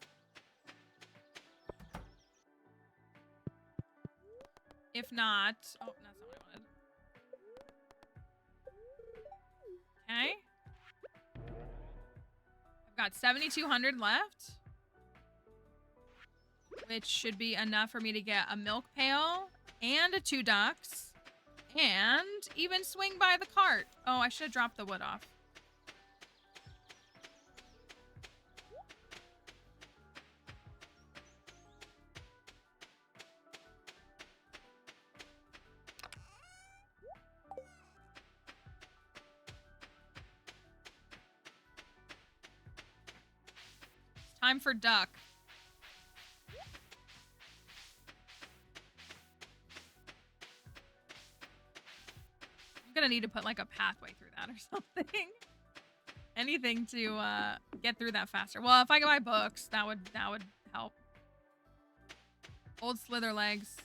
If not, oh, that's not what I wanted. Okay. I've got 7,200 left, which should be enough for me to get a milk pail and 2 ducks and even swing by the cart. Oh, I should have dropped the wood off. Time for duck. I'm gonna need to put like a pathway through that or something. Anything to get through that faster. Well, if I could buy books, that would help. Old slither legs.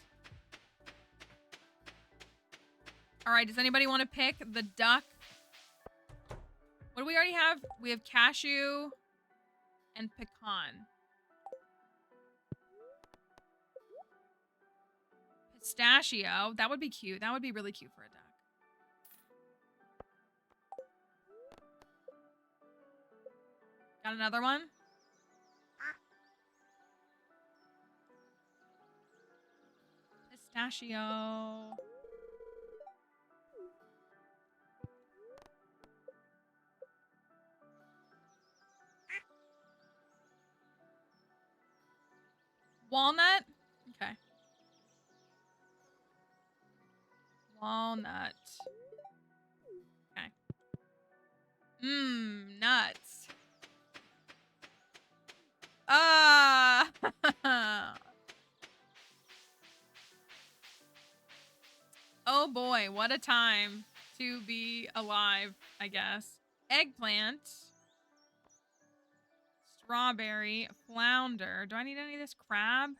All right, does anybody want to pick the duck? What do we already have? We have cashew and pecan. Pistachio. That would be cute. That would be really cute for a duck. Got another one? Pistachio. Walnut? Okay. Walnut. Okay. Nuts. Ah! Oh boy, what a time to be alive, I guess. Eggplant. Strawberry. Flounder. Do I need any of this? Crab?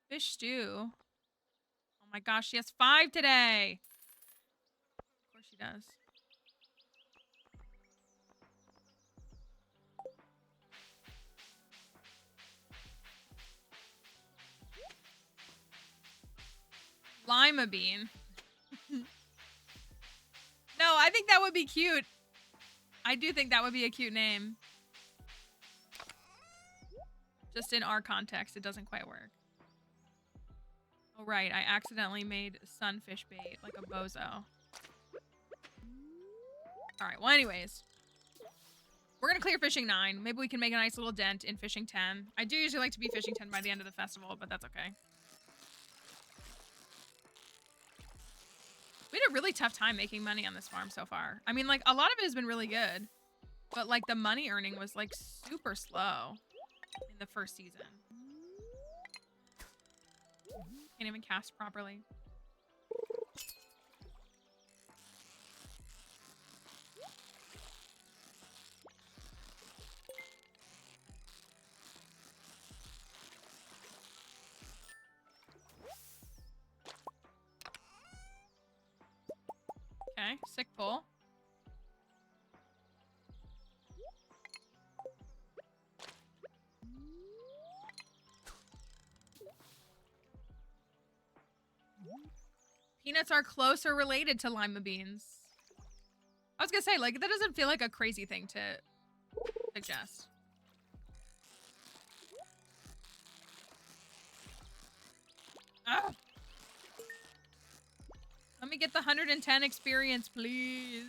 Fish stew. Oh my gosh, she has 5 today. Of course she does. Lima bean. No, I think that would be cute. I do think that would be a cute name. Just in our context, it doesn't quite work. Oh, right. I accidentally made sunfish bait like a bozo. All right. Well, anyways. We're going to clear fishing 9. Maybe we can make a nice little dent in fishing 10. I do usually like to be fishing 10 by the end of the festival, but that's okay. We had a really tough time making money on this farm so far. I mean, like, a lot of it has been really good. But, like, the money earning was, like, super slow in the first season. Can't even cast properly. Okay, sick pull. Peanuts are closer related to lima beans. I was gonna say, like, that doesn't feel like a crazy thing to suggest. Ah. Let me get the 110 experience, please.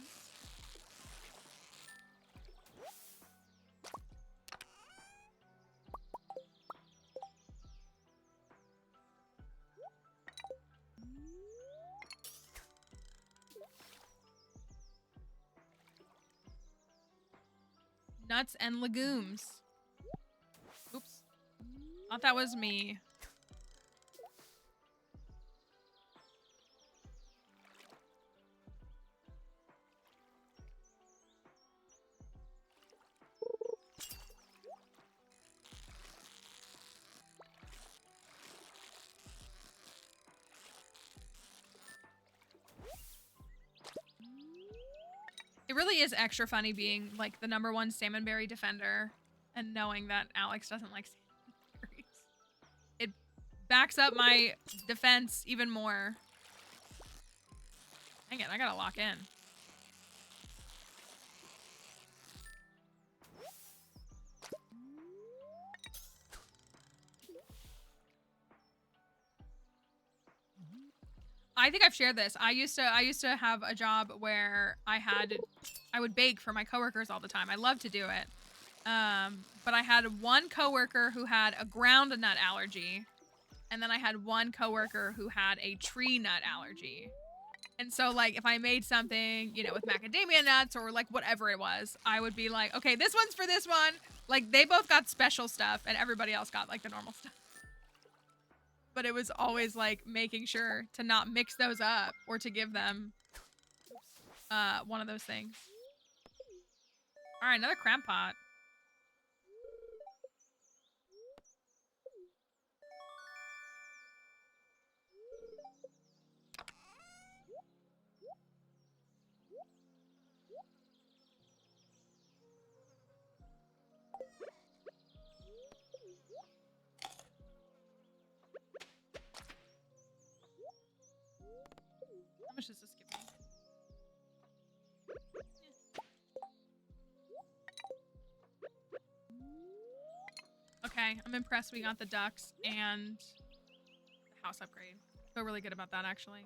Nuts and legumes. Oops. Thought that was me. It really is extra funny being, like, the #1 salmonberry defender and knowing that Alex doesn't like salmonberries. It backs up my defense even more. Dang it, I gotta lock in. I think I've shared this. I used to have a job where I would bake for my coworkers all the time. I love to do it. But I had one coworker who had a ground nut allergy, and then I had one coworker who had a tree nut allergy. And so, like, if I made something, you know, with macadamia nuts or like whatever it was, I would be like, okay, this one's for this one. Like, they both got special stuff, and everybody else got like the normal stuff. But it was always like making sure to not mix those up or to give them one of those things. All right, another cram pot. How much does this give me? Okay, I'm impressed we got the ducks and the house upgrade. Feel really good about that, actually.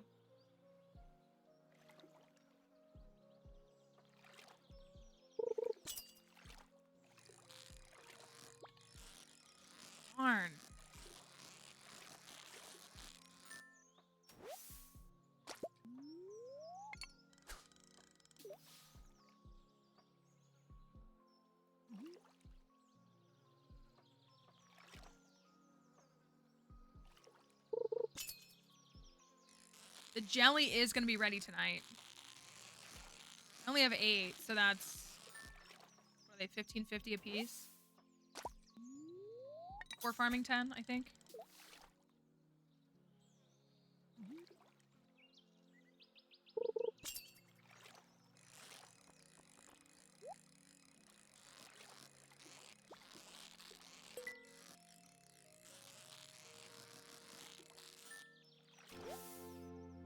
Darn. The jelly is going to be ready tonight. I only have 8, so that's, what are they, $15.50 a piece? For farming 10, I think.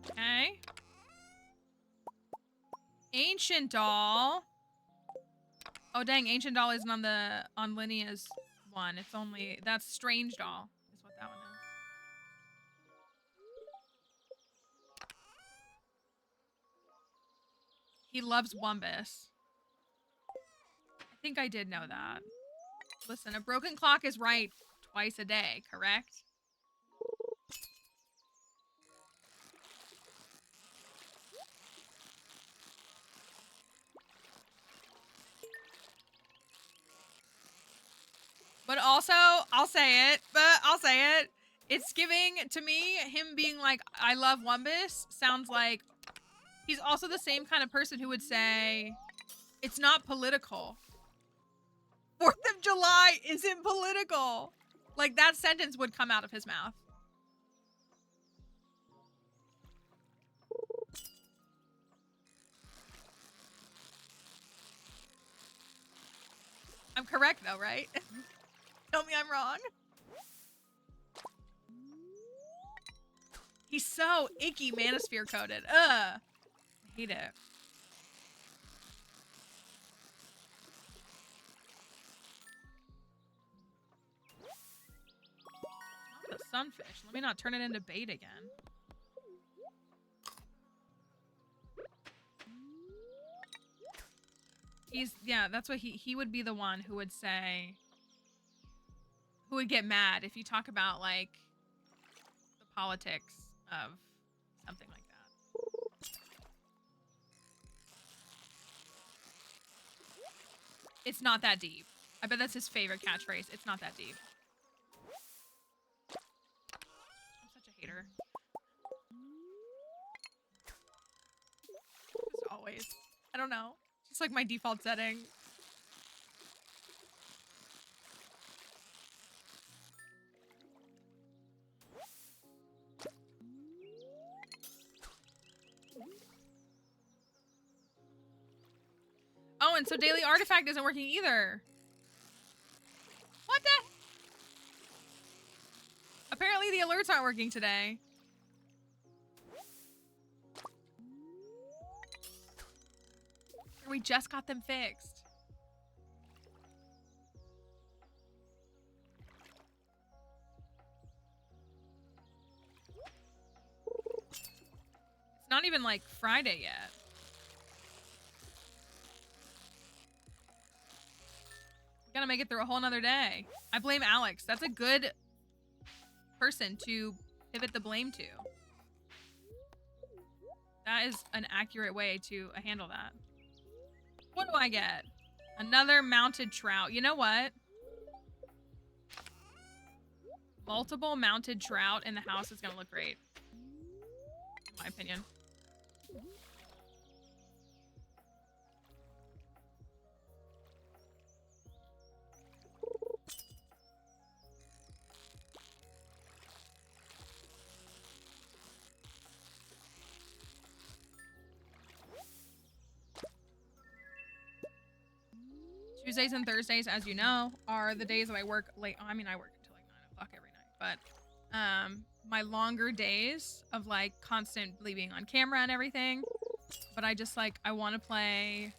Okay. Ancient Doll. Oh dang, Ancient Doll isn't on Linea's one. It's only that's Strange Doll is what that one is. He loves Wumbus. I think I did know that. Listen, a broken clock is right twice a day, correct? But also, I'll say it, it's giving, to me, him being like, I love Wumbus, sounds like he's also the same kind of person who would say, it's not political. 4th of July isn't political. Like, that sentence would come out of his mouth. I'm correct, though, right? Tell me I'm wrong. He's so icky manosphere coded. Ugh. I hate it. Not the sunfish. Let me not turn it into bait again. Yeah, that's what he would be the one who would say, who would get mad if you talk about, like, the politics of something like that. It's not that deep. I bet that's his favorite catchphrase. It's not that deep. I'm such a hater. As always. I don't know. Just like my default setting. Oh, and so Daily Artifact isn't working either. What the? Apparently the alerts aren't working today. We just got them fixed. It's not even like Friday yet. We gotta make it through a whole nother day. I blame Alex. That's a good person to pivot the blame to. That is an accurate way to handle that. What do I get? Another mounted trout. You know what? Multiple mounted trout in the house is gonna look great. In my opinion. Tuesdays and Thursdays, as you know, are the days that I work late. I mean, I work until like 9 o'clock every night, but my longer days of like constantly being on camera and everything. But I just like, I want to play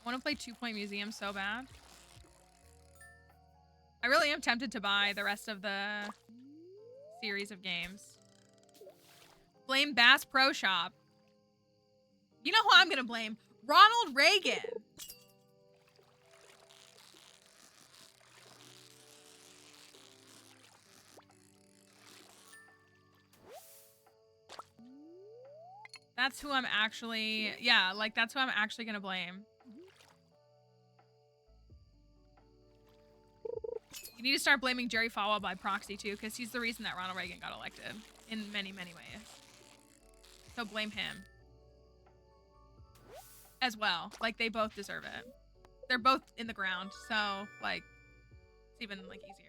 2 Point Museum so bad. I really am tempted to buy the rest of the series of games. Blame Bass Pro Shop. You know who I'm gonna blame? Ronald Reagan. That's who I'm actually, yeah, like that's who I'm actually gonna blame. You need to start blaming Jerry Falwell by proxy too, because he's the reason that Ronald Reagan got elected in many, many ways. So blame him as well. Like they both deserve it. They're both in the ground, so like it's even like easier.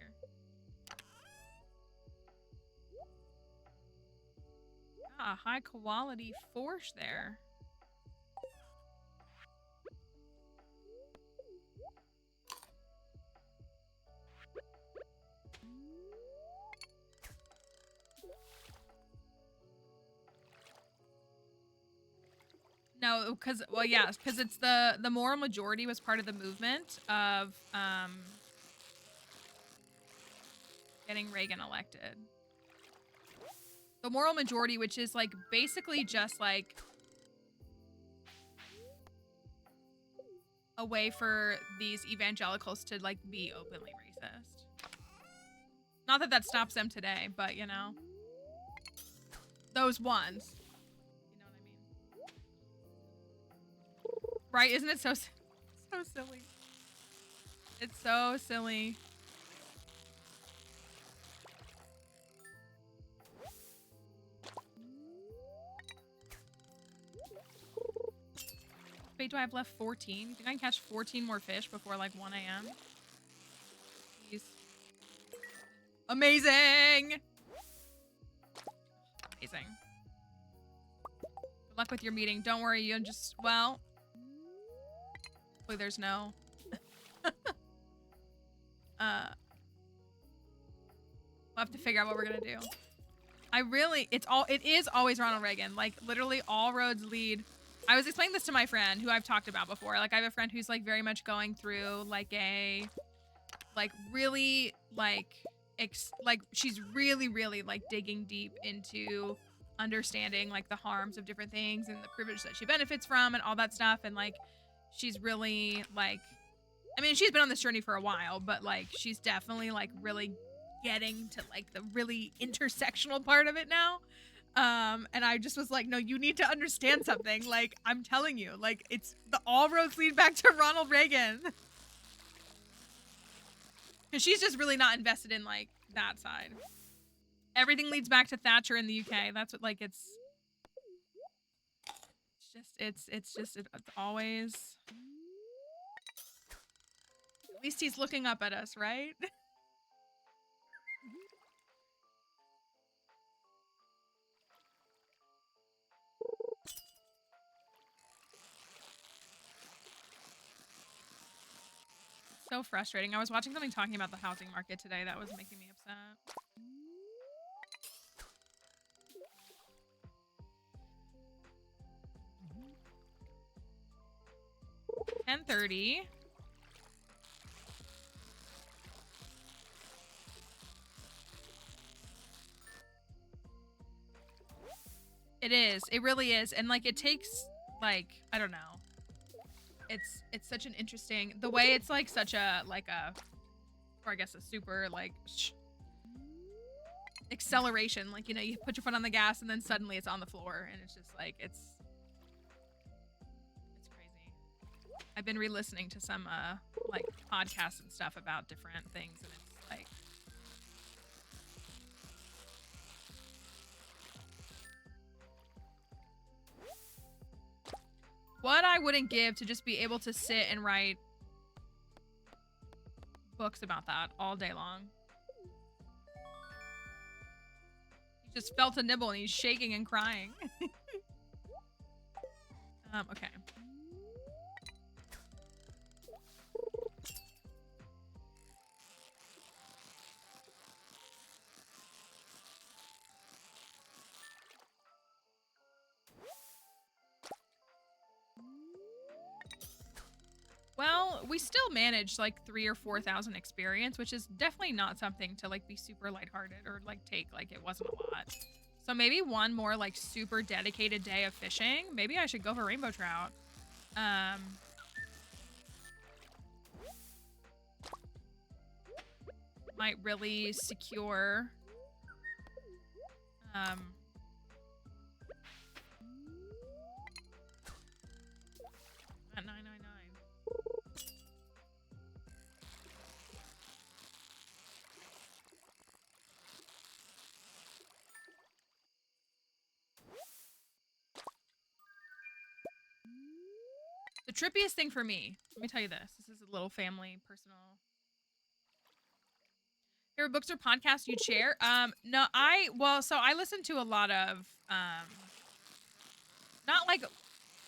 Ah, high quality forge there. No, because well, yeah, because it's the moral majority was part of the movement of getting Reagan elected. The moral majority, which is like basically just like a way for these evangelicals to like be openly racist. Not that that stops them today, but you know, those ones. You know what I mean? Right? Isn't it so silly? It's so silly. Wait, do I have left 14? You think I can catch 14 more fish before like 1 a.m.? Please. Amazing! Amazing. Good luck with your meeting. Don't worry, you just, well... Hopefully there's no... We'll have to figure out what we're gonna do. It is always Ronald Reagan. Like, literally all roads lead... I was explaining this to my friend who I've talked about before. Like, I have a friend who's like very much going through like a, like really like, she's really, really like digging deep into understanding like the harms of different things and the privilege that she benefits from and all that stuff. And like, she's really like, I mean, she's been on this journey for a while, but like, she's definitely like really getting to like the really intersectional part of it now. And I just was like, no, you need to understand something. Like, I'm telling you, like, it's all roads lead back to Ronald Reagan. Because she's just really not invested in like that side. Everything leads back to Thatcher in the UK. That's what, like, it's always, at least he's looking up at us, right? So frustrating. I was watching something talking about the housing market today that was making me upset. $10:30. It is. It really is. And like it takes like, I don't know. It's such an interesting, the way it's like such a or I guess a super like acceleration, like, you know, you put your foot on the gas and then suddenly it's on the floor and it's just like it's crazy. I've been re-listening to some like podcasts and stuff about different things and it's like what I wouldn't give to just be able to sit and write books about that all day long. He just felt a nibble and he's shaking and crying. Okay. Well, we still managed like 3,000 or 4,000 experience, which is definitely not something to like be super lighthearted or like take like it wasn't a lot. So maybe one more like super dedicated day of fishing. Maybe I should go for rainbow trout. Might really secure at 999. The trippiest thing for me, let me tell you this. This is a little family, personal. Favorite books or podcasts you'd share? No, so I listen to a lot of, not like,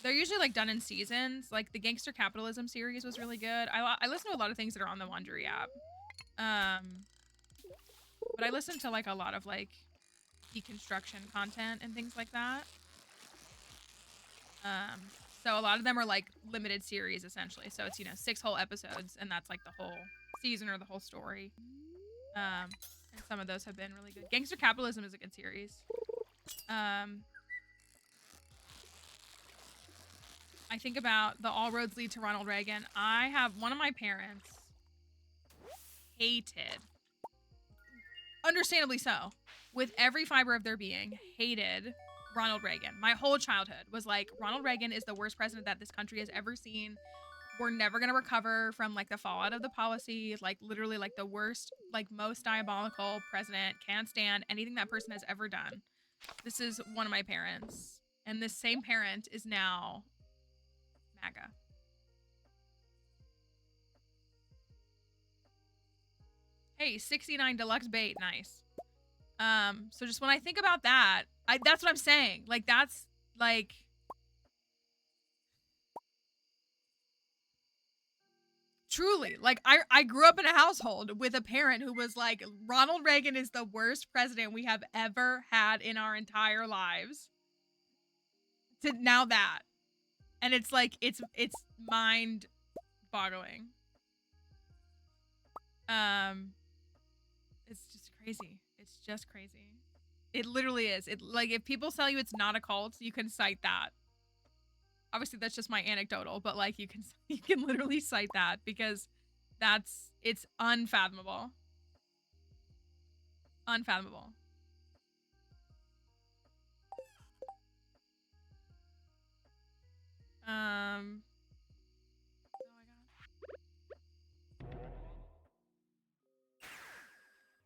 they're usually like done in seasons. Like the Gangster Capitalism series was really good. I listen to a lot of things that are on the Wondery app. But I listen to like a lot of like deconstruction content and things like that. So a lot of them are like limited series essentially. So it's, you know, 6 whole episodes and that's like the whole season or the whole story. And some of those have been really good. Gangster Capitalism is a good series. I think about the All Roads Lead to Ronald Reagan. I have one of my parents hated, understandably so, with every fiber of their being, hated Ronald Reagan. My whole childhood was like, Ronald Reagan is the worst president that this country has ever seen. We're never going to recover from like the fallout of the policy. Like literally like the worst, like most diabolical president. Can't stand anything that person has ever done. This is one of my parents. And this same parent is now MAGA. Hey, 69 deluxe bait. Nice. So just when I think about that, that's what I'm saying. Like, that's like, truly, like I grew up in a household with a parent who was like, Ronald Reagan is the worst president we have ever had in our entire lives. To now that. And it's like, it's mind boggling. It's just crazy. It's just crazy. It literally is. It like if people tell you it's not a cult, you can cite that. Obviously, that's just my anecdotal, but like you can literally cite that because it's unfathomable. Unfathomable.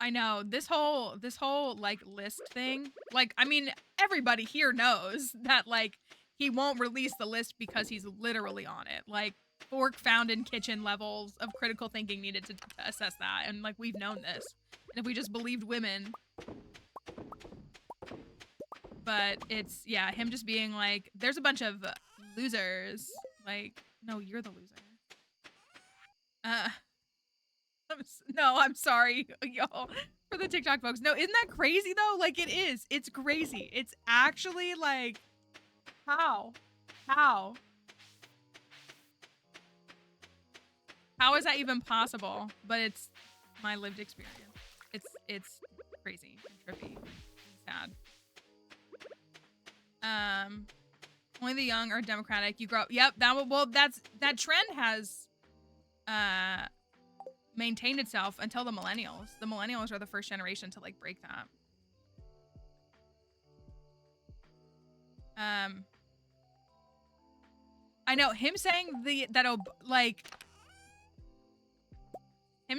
I know this whole like list thing. Like, I mean, everybody here knows that like he won't release the list because he's literally on it. Like, fork found in kitchen levels of critical thinking needed to assess that, and like we've known this. And if we just believed women, but it's yeah, him just being like, there's a bunch of losers. Like, no, you're the loser. I'm sorry, y'all, for the TikTok folks. No, isn't that crazy though? Like it is. It's crazy. It's actually like, how? How is that even possible? But it's my lived experience. It's crazy and trippy and sad. Only the young are democratic. You grow up. Yep. That trend has maintained itself until the millennials. The millennials are the first generation to like break that. I know him saying him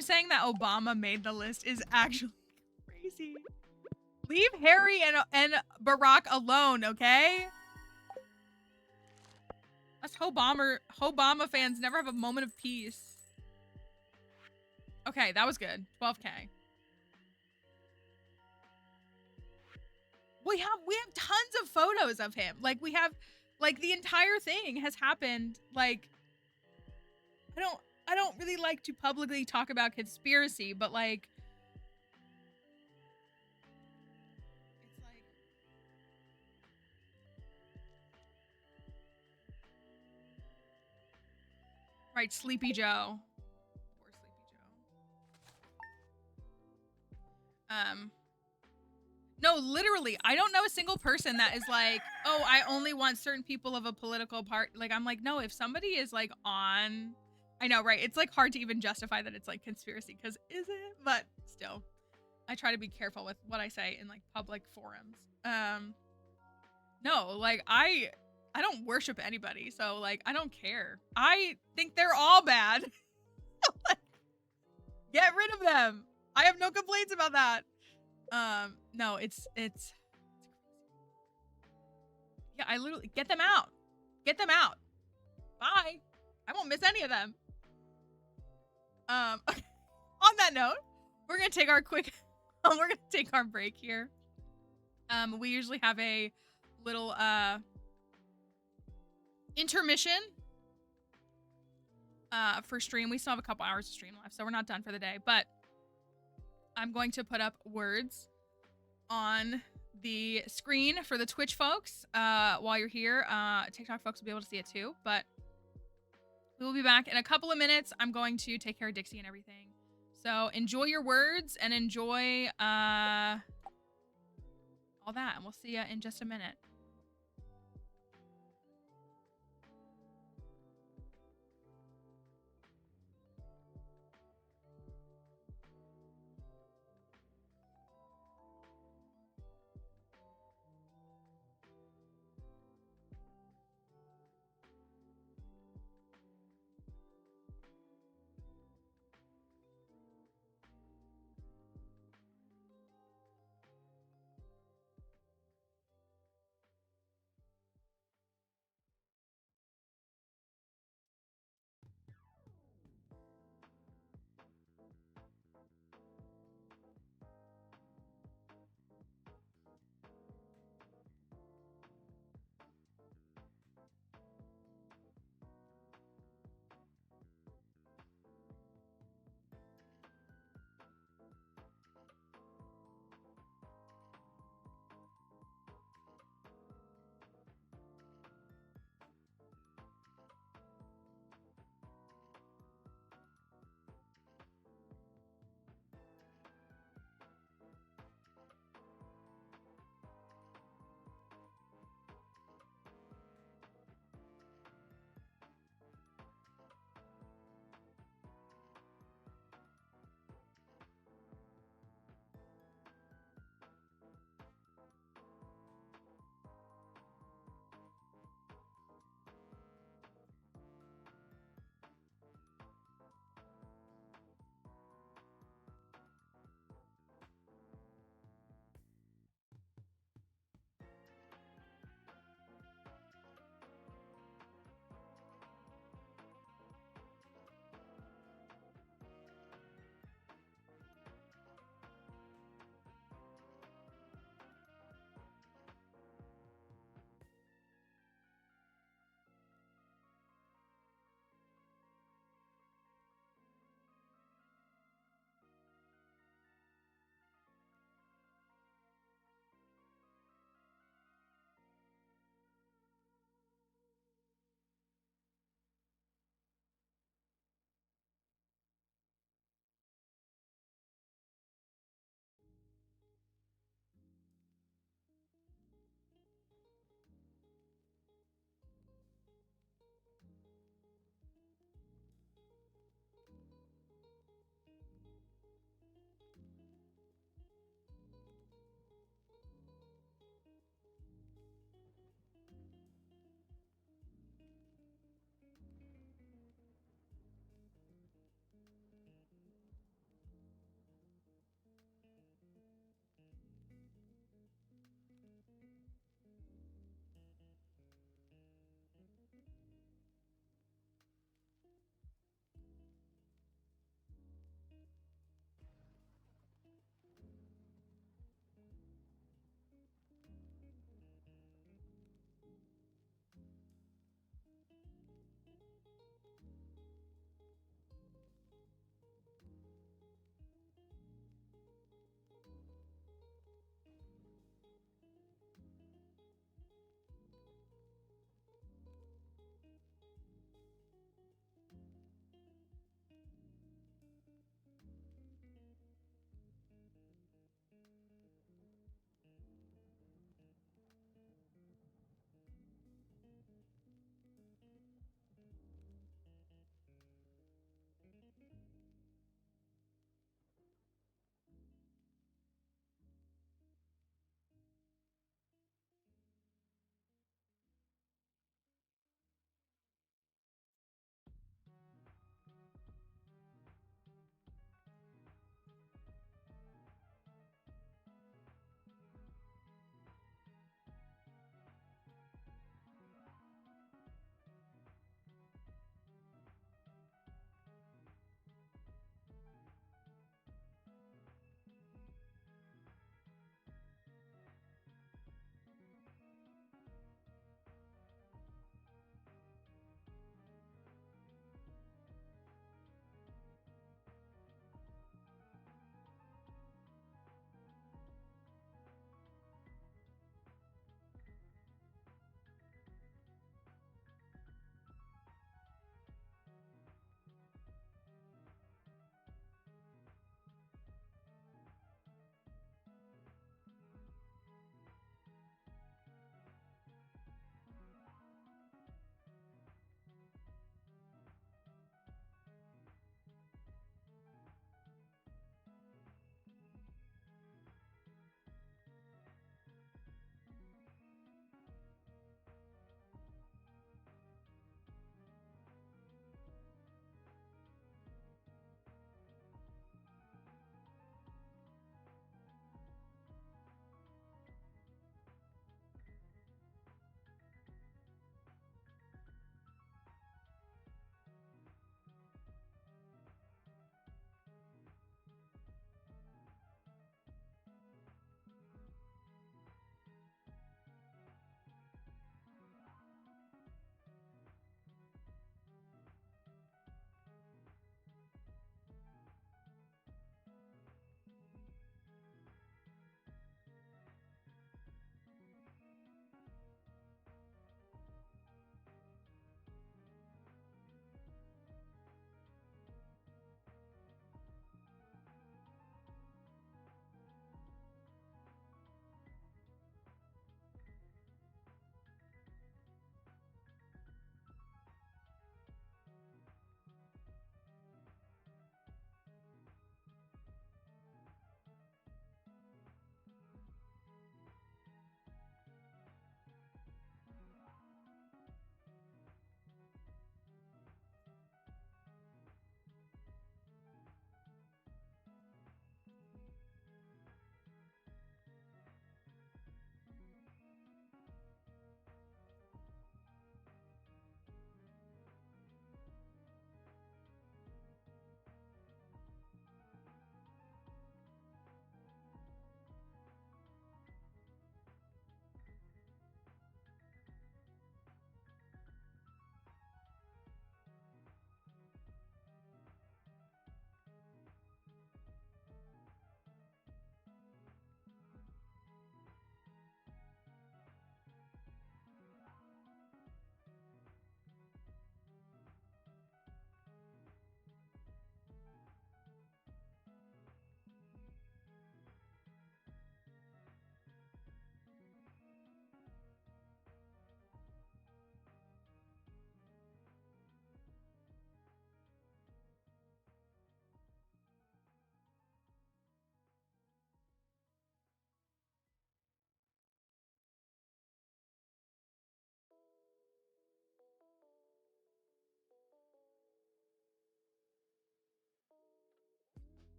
saying that Obama made the list is actually crazy. Leave Harry and Barack alone, okay? Us Obama fans never have a moment of peace. Okay, that was good. 12K. We have tons of photos of him. Like we have like the entire thing has happened. Like I don't really like to publicly talk about conspiracy, but like it's like right, Sleepy Joe. Poor Sleepy Joe. No, literally, I don't know a single person that is like, oh, I only want certain people of a political part. Like, I'm like, no, if somebody is like on, I know, right? It's like hard to even justify that it's like conspiracy because is it? But still, I try to be careful with what I say in like public forums. No, like I don't worship anybody. So like, I don't care. I think they're all bad. Like, get rid of them. I have no complaints about that. No, it's yeah, I literally get them out. Get them out. Bye. I won't miss any of them. On that note, we're gonna take our break here. We usually have a little intermission for stream. We still have a couple hours of stream left, so we're not done for the day, but I'm going to put up words on the screen for the Twitch folks while you're here. TikTok folks will be able to see it too, but we will be back in a couple of minutes. I'm going to take care of Dixie and everything. So enjoy your words and enjoy all that, and we'll see you in just a minute.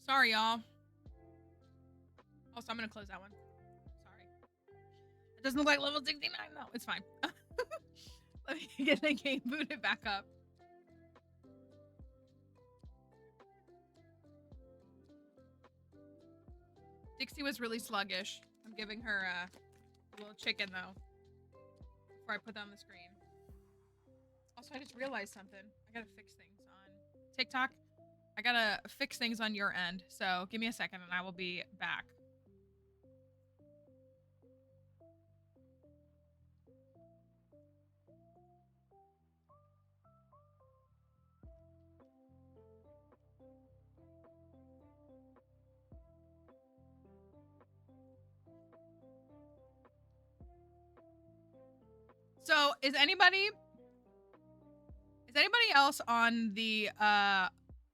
Sorry, y'all. Also, I'm gonna close that one. Sorry. It doesn't look like level 69. No, it's fine. Let me get the game booted back up. Dixie was really sluggish. I'm giving her a little chicken, though, before I put that on the screen. Also, I just realized something. I gotta fix things on TikTok. I gotta fix things on your end. So give me a second and I will be back. So is anybody else on the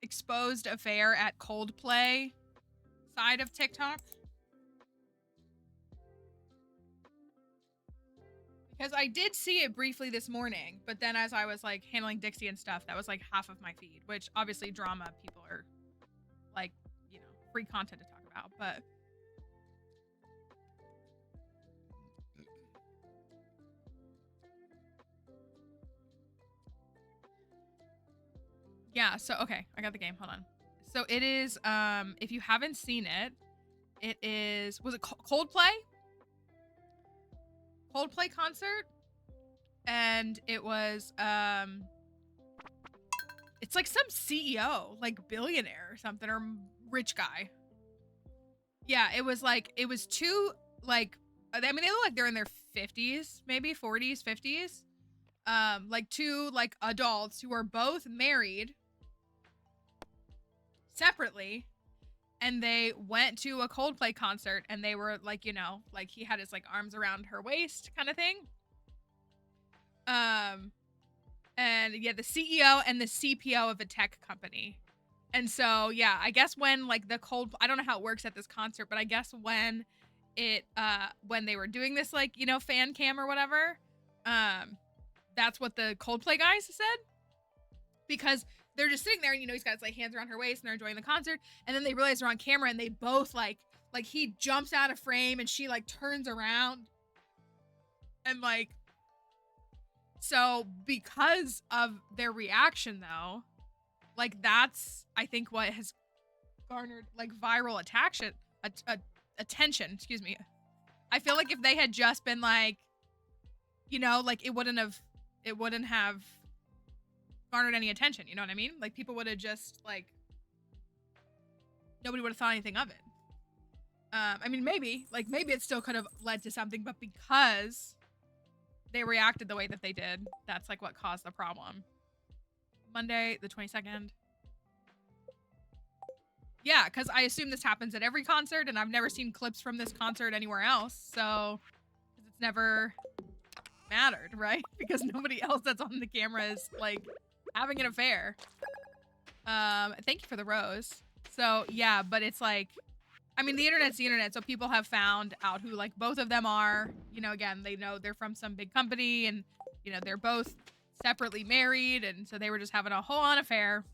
exposed affair at Coldplay side of TikTok? Because I did see it briefly this morning, but then as I was like handling Dixie and stuff, that was like half of my feed, which obviously drama people are like, you know, free content to talk about, but yeah, so okay, I got the game. Hold on. So it is if you haven't seen it, it is was it Coldplay? Coldplay concert? And it was it's like some CEO, like billionaire or something, or rich guy. Yeah, it was two like I mean they look like they're in their 50s, maybe 40s, 50s. Like two like adults who are both married separately, and they went to a Coldplay concert and they were like, you know, like he had his like arms around her waist kind of thing. And yeah, the CEO and the CPO of a tech company. And so, yeah, I guess when like I don't know how it works at this concert, but I guess when when they were doing this like, you know, fan cam or whatever, that's what the Coldplay guys said. Because they're just sitting there and, you know, he's got his like hands around her waist and they're enjoying the concert. And then they realize they're on camera and they both like he jumps out of frame and she like turns around. And like, so because of their reaction though, like that's, I think what has garnered like viral attention, excuse me. I feel like if they had just been like, you know, like it wouldn't have garnered any attention, you know what I mean? Like people would have just like, nobody would have thought anything of it. I mean, maybe it still could have led to something, but because they reacted the way that they did, that's like what caused the problem. Monday, the 22nd. Yeah, because I assume this happens at every concert, and I've never seen clips from this concert anywhere else, so it's never mattered, right? Because nobody else that's on the camera is like having an affair. Thank you for the rose. So yeah, but it's like, I mean, the internet's the internet, so people have found out who like both of them are. You know, again, they know they're from some big company, and you know they're both separately married, and so they were just having a whole-on affair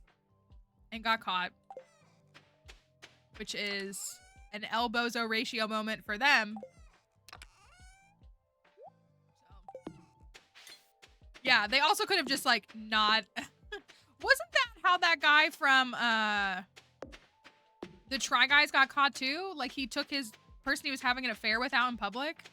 and got caught, which is an elbozo ratio moment for them. So, yeah, they also could have just like not. Wasn't that how that guy from the Try Guys got caught too? Like he took his person he was having an affair with out in public.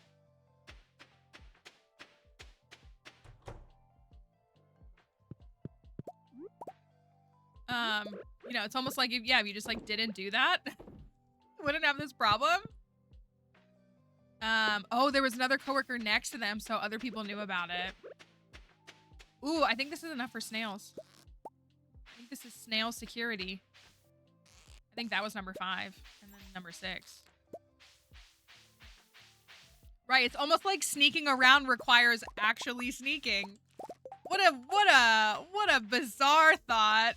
You know, it's almost like if you just like didn't do that, wouldn't have this problem. Oh, there was another coworker next to them, so other people knew about it. Ooh, I think this is enough for snails. I think this is snail security. I think that was number 5, and then number 6. Right, it's almost like sneaking around requires actually sneaking. What a bizarre thought.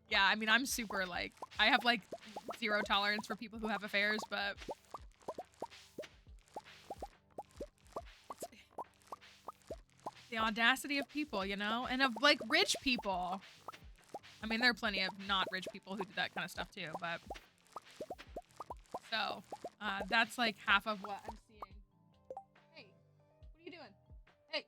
Yeah, I mean, I'm super like, I have like 0 tolerance for people who have affairs, but the audacity of people, you know, and of like rich people. I mean, there are plenty of not rich people who do that kind of stuff too, but so that's like half of what I'm seeing. Hey, what are you doing? Hey.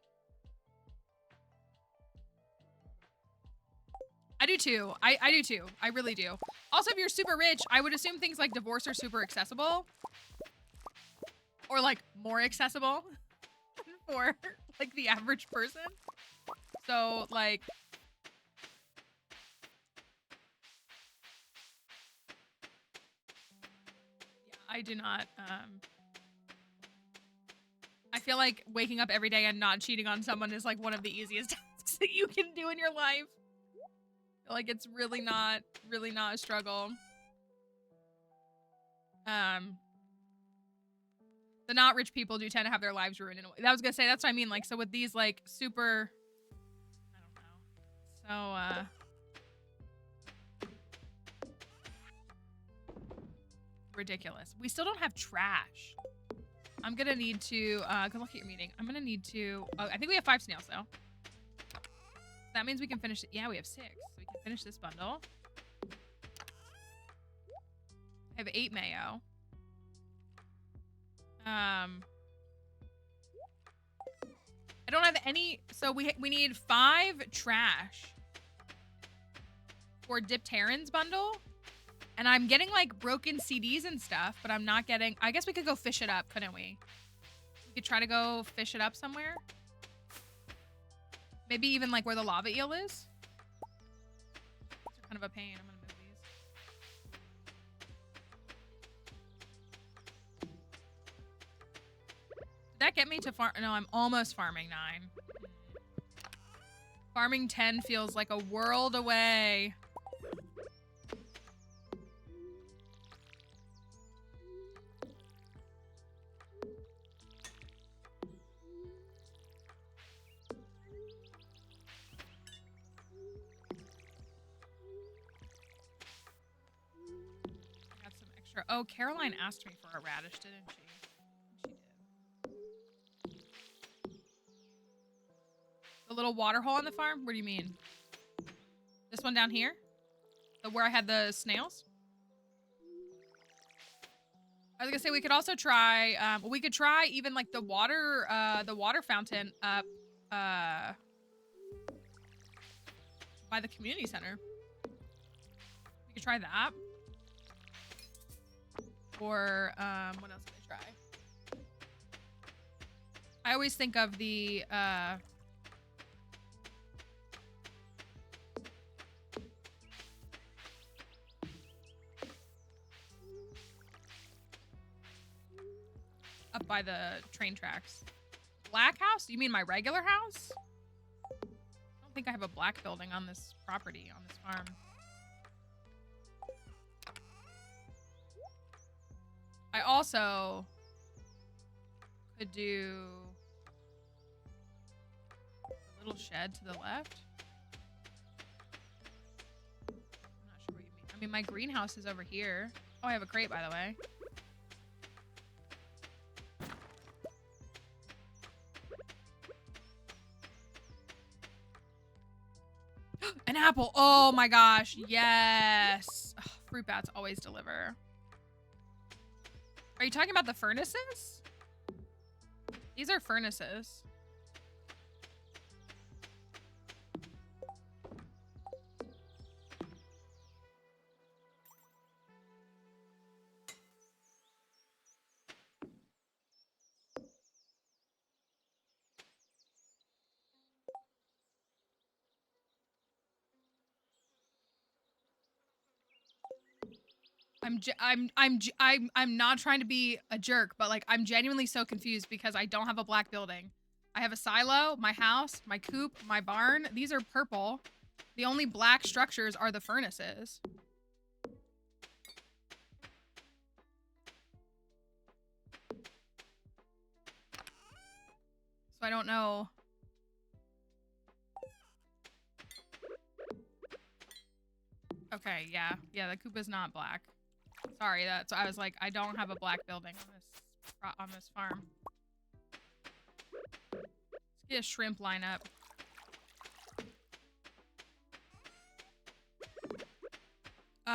I do too. I do too. I really do. Also, if you're super rich, I would assume things like divorce are super accessible. Or like more accessible for like the average person. So like yeah, I do not I feel like waking up every day and not cheating on someone is like one of the easiest tasks that you can do in your life. Like it's really not a struggle. The not rich people do tend to have their lives ruined in a way. I was gonna say that's what I mean. Like so with these like super I don't know. So ridiculous. We still don't have trash. I'm gonna need to good luck at your meeting. I'm gonna need to I think we have 5 snails though. That means we can finish it. Yeah, we have 6. So we can finish this bundle. I have 8 mayo. I don't have any, so we need 5 trash for Dipteran's bundle. And I'm getting like broken CDs and stuff, but I'm not getting, I guess we could go fish it up, couldn't we? We could try to go fish it up somewhere. Maybe even like where the lava eel is. These are kind of a pain. I'm gonna move these. Did that get me to farm? No, I'm almost farming 9. Farming 10 feels like a world away. Oh, Caroline asked me for a radish, didn't she? She did. The little water hole on the farm? What do you mean? This one down here? Where I had the snails? I was gonna say we could also try, we could try even like the water fountain up, by the community center. We could try that. Or, what else can I try? I always think of the, up by the train tracks. Black house? You mean my regular house? I don't think I have a black building on this property, on this farm. I also could do a little shed to the left. I'm not sure what you mean. I mean, my greenhouse is over here. Oh, I have a crate, by the way. An apple. Oh my gosh. Yes. Ugh, fruit bats always deliver. Are you talking about the furnaces? These are furnaces. I'm not trying to be a jerk, but like I'm genuinely so confused because I don't have a black building. I have a silo, my house, my coop, my barn. These are purple. The only black structures are the furnaces. So I don't know. Okay, yeah. Yeah, the coop is not black. Sorry, that's, I was like, I don't have a black building on this farm. Let's get a shrimp lineup.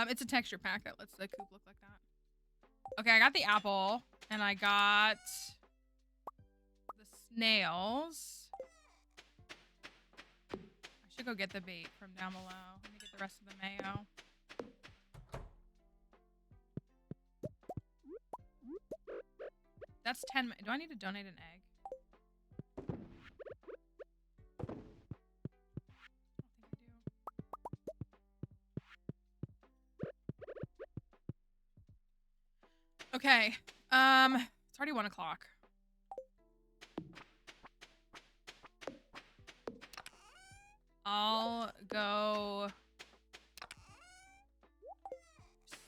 It's a texture pack that lets the coop look like that. Okay, I got the apple, and I got the snails. I should go get the bait from down below. Let me get the rest of the mayo. That's 10. Do I need to donate an egg? Okay. It's already 1 o'clock. I'll go.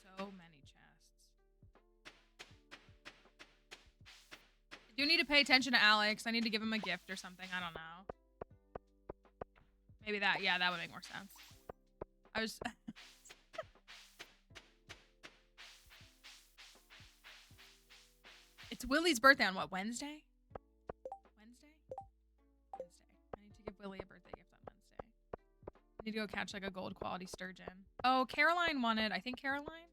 So many chests. I do need to pay attention to Alex. I need to give him a gift or something. I don't know. Maybe that. Yeah, that would make more sense. I was. It's Willie's birthday on what, Wednesday? Wednesday? Wednesday. I need to give Willie a birthday gift on Wednesday. I need to go catch like a gold quality sturgeon. Oh, Caroline wanted, I think Caroline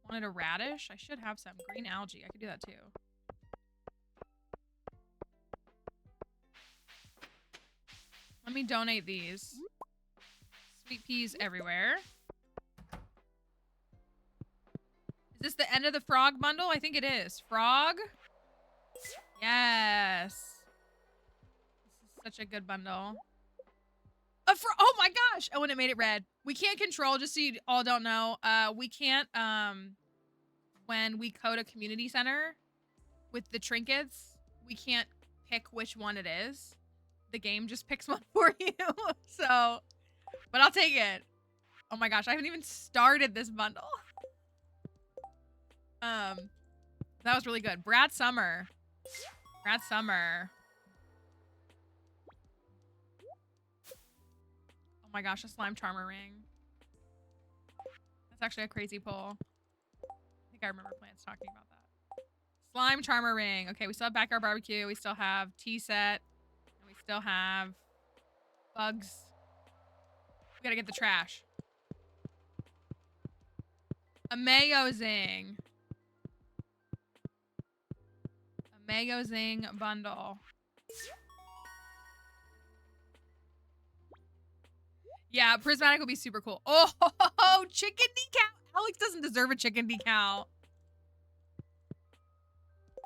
wanted a radish. I should have some green algae. I could do that too. Let me donate these. Sweet peas everywhere. Is this the end of the frog bundle? I think it is. Frog? Yes. This is such a good bundle. Oh my gosh! Oh, and it made it red. We can't control, just so you all don't know. We can't, when we code a community center with the trinkets, we can't pick which one it is. The game just picks one for you. So, but I'll take it. Oh my gosh, I haven't even started this bundle. That was really good. Brad Summer. Brad Summer. Oh my gosh, a slime charmer ring. That's actually a crazy pull. I think I remember Plants talking about that. Slime charmer ring. Okay, we still have backyard barbecue. We still have tea set. And we still have bugs. We gotta get the trash. A mayo zing. Mayo Zing bundle. Yeah, prismatic would be super cool. Oh, chicken decal. Alex doesn't deserve a chicken decal.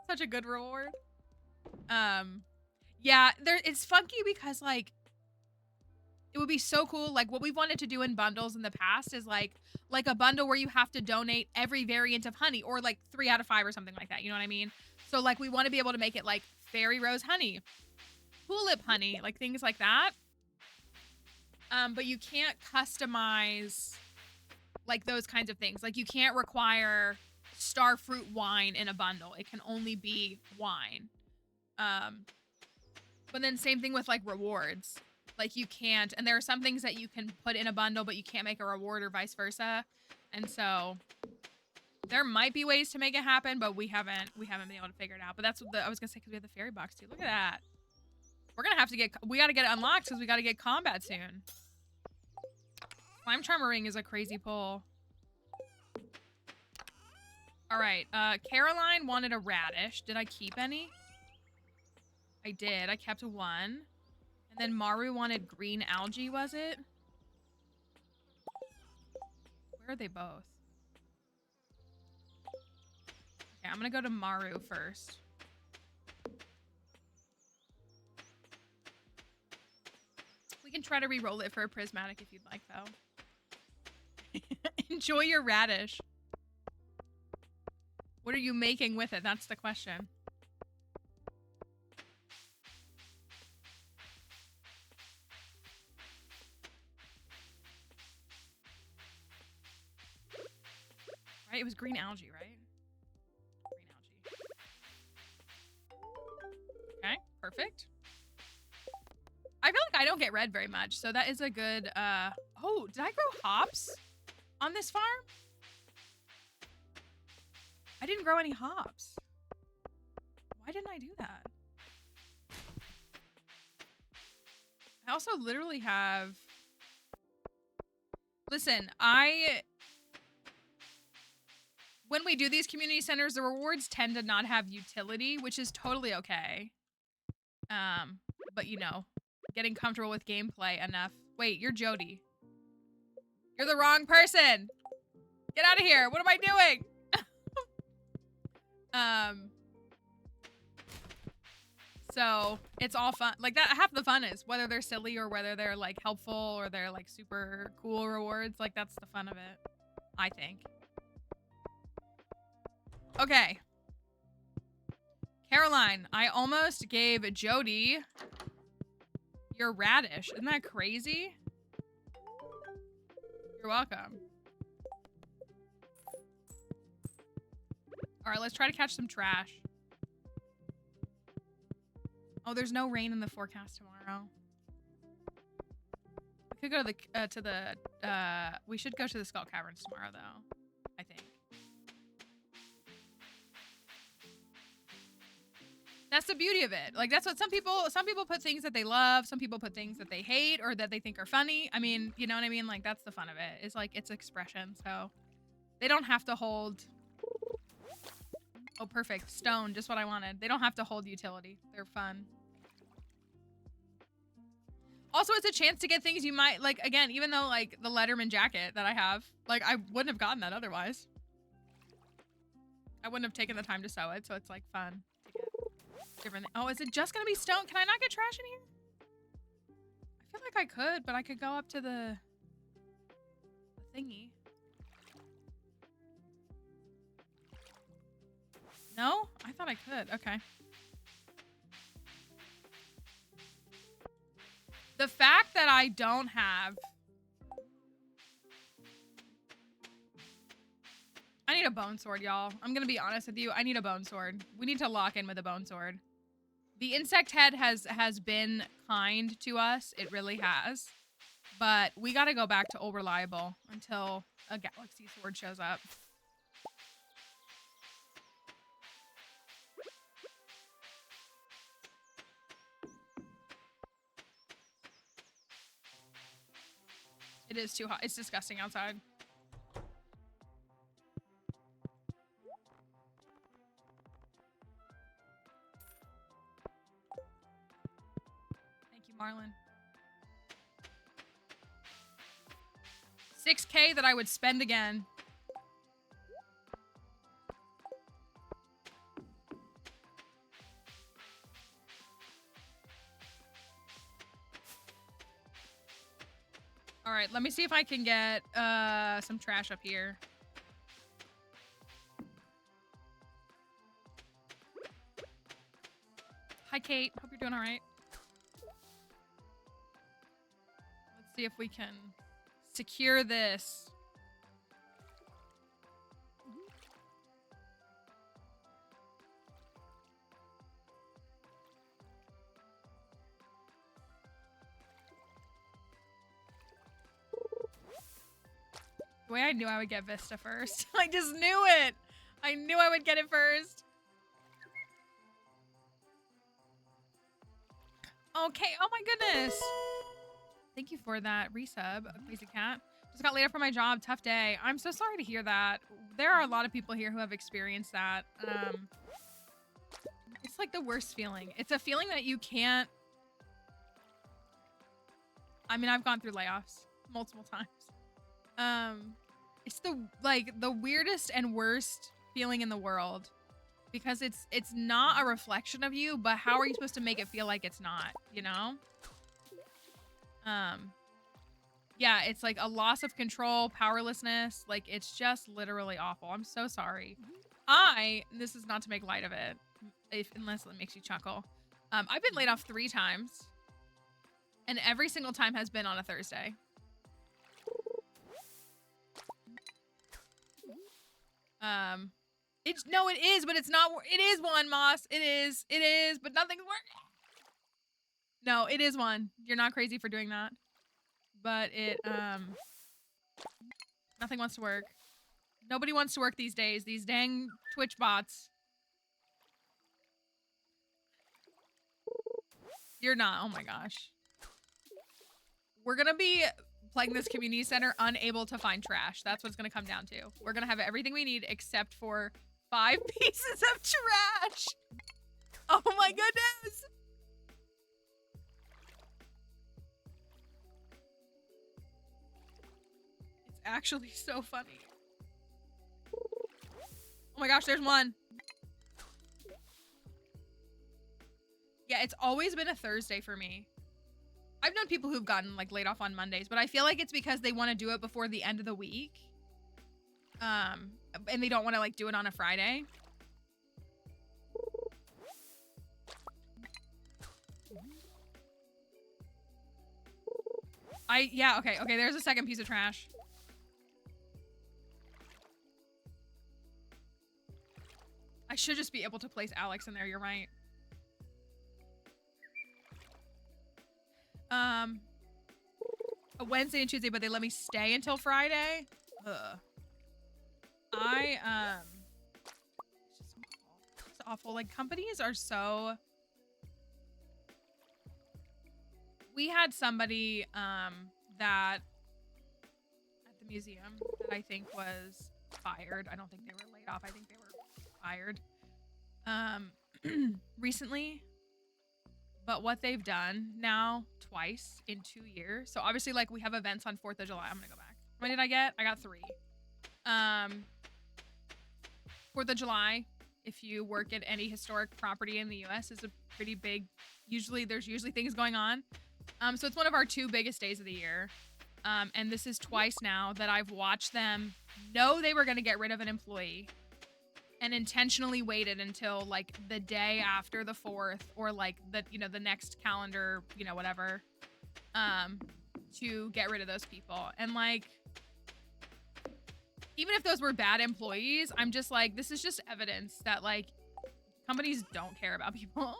Such a good reward. Yeah, it's funky because like it would be so cool. Like what we've wanted to do in bundles in the past is like a bundle where you have to donate every variant of honey or like 3 out of 5 or something like that. You know what I mean? So, like, we want to be able to make it, like, fairy rose honey, tulip honey, like, things like that. But you can't customize, like, those kinds of things. Like, you can't require star fruit wine in a bundle. It can only be wine. But then same thing with, like, rewards. Like, you can't, and there are some things that you can put in a bundle, but you can't make a reward or vice versa. And so there might be ways to make it happen, but we haven't been able to figure it out. But that's what I was gonna say, because we have the fairy box too. Look at that. We're gonna have to we gotta get it unlocked because we gotta get combat soon. Slime charmer ring is a crazy pull. All right, Caroline wanted a radish. Did I keep any? I did. I kept 1. And then Maru wanted green algae, was it? Where are they both? Okay, I'm gonna go to Maru first. We can try to re-roll it for a prismatic if you'd like, though. Enjoy your radish. What are you making with it? That's the question. Right? It was green algae, right? Okay, perfect. I feel like I don't get red very much, so that is a good, oh, did I grow hops on this farm? I didn't grow any hops. Why didn't I do that? I also literally have, listen, when we do these community centers, the rewards tend to not have utility, which is totally okay. But you know, getting comfortable with gameplay enough. Wait, you're Jody. You're the wrong person. Get out of here. What am I doing? So it's all fun. Like that, half the fun is whether they're silly or whether they're like helpful or they're like super cool rewards. Like that's the fun of it, I think. Okay. Caroline, I almost gave Jody your radish. Isn't that crazy? You're welcome. All right, let's try to catch some trash. Oh, there's no rain in the forecast tomorrow. We could go to we should go to the Skull Caverns tomorrow, though. I think. That's the beauty of it. Like, that's what some people put things that they love. Some people put things that they hate or that they think are funny. I mean, you know what I mean? Like, that's the fun of it. It's like, it's expression. So they don't have to hold... Oh, perfect. Stone. Just what I wanted. They don't have to hold utility. They're fun. Also, it's a chance to get things you might, like, again, even though, like, the Letterman jacket that I have, like, I wouldn't have gotten that otherwise. I wouldn't have taken the time to sew it, so it's, like, fun to get different. Oh, is it just gonna be stone? Can I not get trash in here? I feel like I could, but I could go up to the thingy. No? I thought I could. Okay. The fact that I don't have... I need a bone sword, y'all. I'm gonna be honest with you. I need a bone sword. We need to lock in with a bone sword. The insect head has been kind to us. It really has. But we gotta go back to old reliable until a galaxy sword shows up. It is too hot. It's disgusting outside. Thank you, Marlon. 6K that I would spend again. All right, let me see if I can get some trash up here. Hi, Kate. Hope you're doing all right. Let's see if we can secure this. The way I knew I would get Vista first. I just knew it. I knew I would get it first. Okay. Oh my goodness. Thank you for that resub, Crazy Cat. Just got laid up for my job. Tough day. I'm so sorry to hear that. There are a lot of people here who have experienced that. It's like the worst feeling. It's a feeling that you can't... I mean, I've gone through layoffs multiple times. It's the weirdest and worst feeling in the world because it's not a reflection of you, but how are you supposed to make it feel like it's not, you know? Yeah, it's like a loss of control, powerlessness. Like, it's just literally awful. I'm so sorry. This is not to make light of it, unless it makes you chuckle. I've been laid off 3 times and every single time has been on a Thursday. No, it is, but it's not. It is one, Moss. It is, but nothing's working. No, it is one. You're not crazy for doing that. But it, nothing wants to work. Nobody wants to work these days. These dang Twitch bots. You're not. Oh my gosh. We're gonna be playing this community center unable to find trash. That's what it's gonna come down to. We're gonna have everything we need except for 5 pieces of trash. Oh my goodness. It's actually so funny. Oh my gosh, there's one. Yeah, it's always been a Thursday for me. I've known people who've gotten like laid off on Mondays, but I feel like it's because they want to do it before the end of the week. And they don't want to like do it on a Friday. Okay, there's a second piece of trash. I should just be able to place Alex in there, you're right. A Wednesday and Tuesday, but they let me stay until Friday. Ugh. It's awful. Like, companies are so... We had somebody, that at the museum that I think was fired. I don't think they were laid off. I think they were fired, recently. But what they've done now twice in 2 years. So obviously, like, we have events on 4th of July. I'm gonna go back. How many did I get? I got 3. 4th of July, if you work at any historic property in the US, is a pretty big, there's usually things going on. So it's one of our 2 biggest days of the year. And this is twice now that I've watched them know they were gonna get rid of an employee and intentionally waited until like the day after the 4th or like the next calendar, whatever, to get rid of those people. And like, even if those were bad employees, I'm just like, this is just evidence that like companies don't care about people.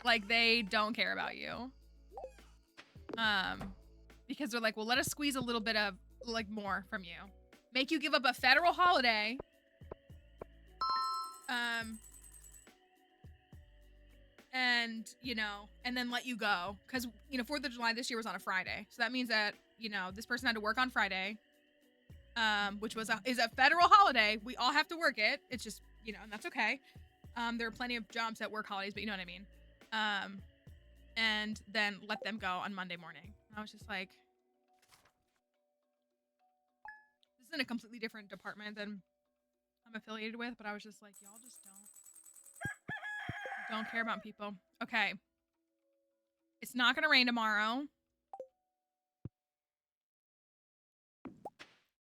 Like, they don't care about you. Because they're like, well, let us squeeze a little bit of like more from you. Make you give up a federal holiday. And, and then let you go. Because, 4th of July this year was on a Friday. So that means that, this person had to work on Friday, which is a federal holiday. We all have to work it. It's just, and that's okay. There are plenty of jobs that work holidays, but you know what I mean? And then let them go on Monday morning. And I was just like, this is in a completely different department than I'm affiliated with, but I was just like, y'all just don't care about people. Okay. It's not gonna rain tomorrow.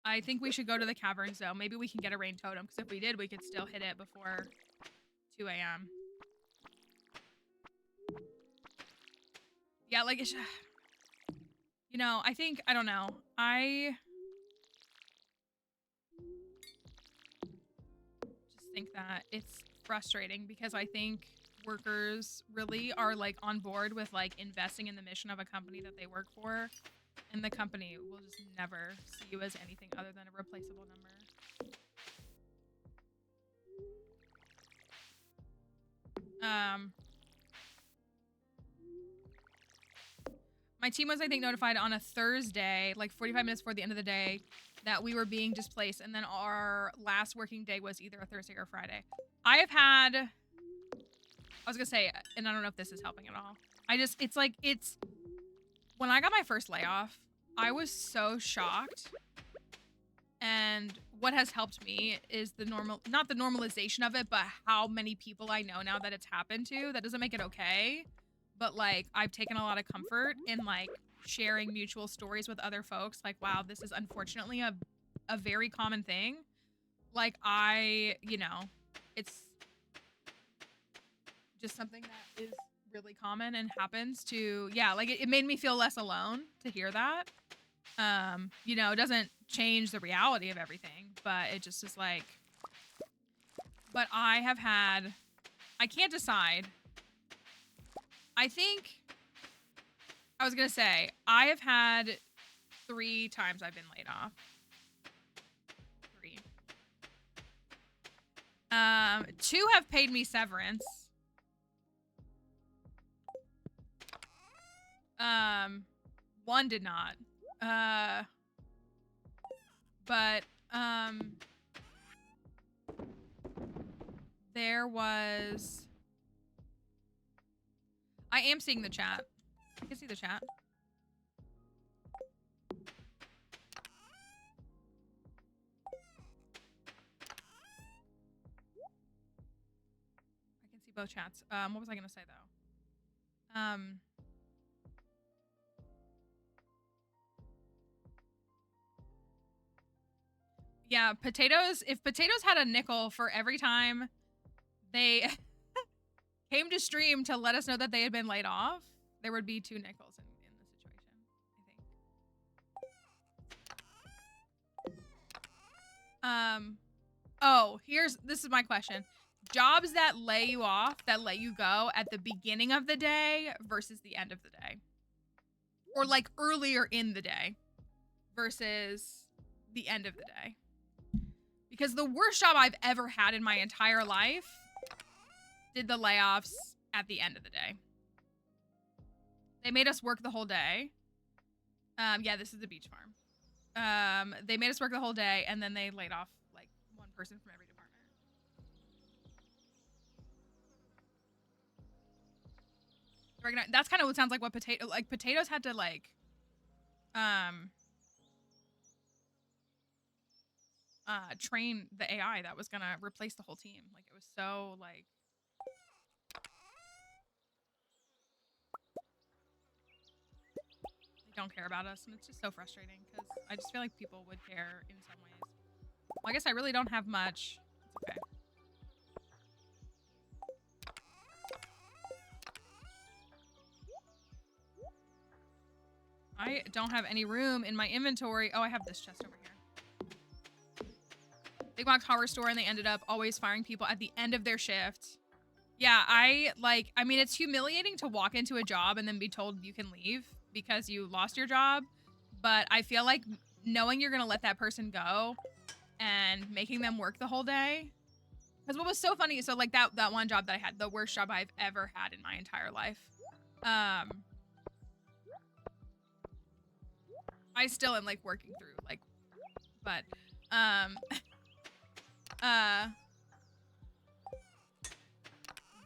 I think we should go to the caverns though. Maybe we can get a rain totem, because if we did, we could still hit it before 2 a.m. Yeah, like, it's, I think, I don't know. I just think that it's frustrating because I think workers really are like on board with like investing in the mission of a company that they work for, and the company will just never see you as anything other than a replaceable number. My team was, I think, notified on a Thursday, like 45 minutes before the end of the day, that we were being displaced, and then our last working day was either a Thursday or a Friday. I was gonna say, and I don't know if this is helping at all. When I got my first layoff, I was so shocked. And what has helped me is not the normalization of it, but how many people I know now that it's happened to. That doesn't make it okay. But like, I've taken a lot of comfort in like sharing mutual stories with other folks. Like, wow, this is unfortunately a very common thing. Like, it's just something that is really common and happens to, like it made me feel less alone to hear that. It doesn't change the reality of everything, but it just is like, but I can't decide. I was gonna say, I have had 3 times I've been laid off. 3. 2 have paid me severance. 1 did not. But there was. I am seeing the chat. I can see the chat. I can see both chats. What was I gonna say though? Yeah, potatoes. If potatoes had a nickel for every time they came to stream to let us know that they had been laid off, there would be 2 nickels in the situation, I think. Oh, this is my question. Jobs that lay you off, that let you go at the beginning of the day versus the end of the day. Or like earlier in the day versus the end of the day. Because the worst job I've ever had in my entire life did the layoffs at the end of the day. They made us work the whole day. Yeah, this is the beach farm. They made us work the whole day, and then they laid off like 1 person from every department. That's kind of what sounds like what potatoes had to like train the AI that was gonna replace the whole team. Like it was so like they don't care about us, and it's just so frustrating because I just feel like people would care in some ways. Well, I guess I really don't have much. It's okay. I don't have any room in my inventory. Oh, I have this chest over here. Big Box Hardware Store, and they ended up always firing people at the end of their shift. Yeah, I mean, it's humiliating to walk into a job and then be told you can leave because you lost your job. But I feel like knowing you're going to let that person go and making them work the whole day. Because what was so funny, so like that one job that I had, the worst job I've ever had in my entire life. I still am like working through like, but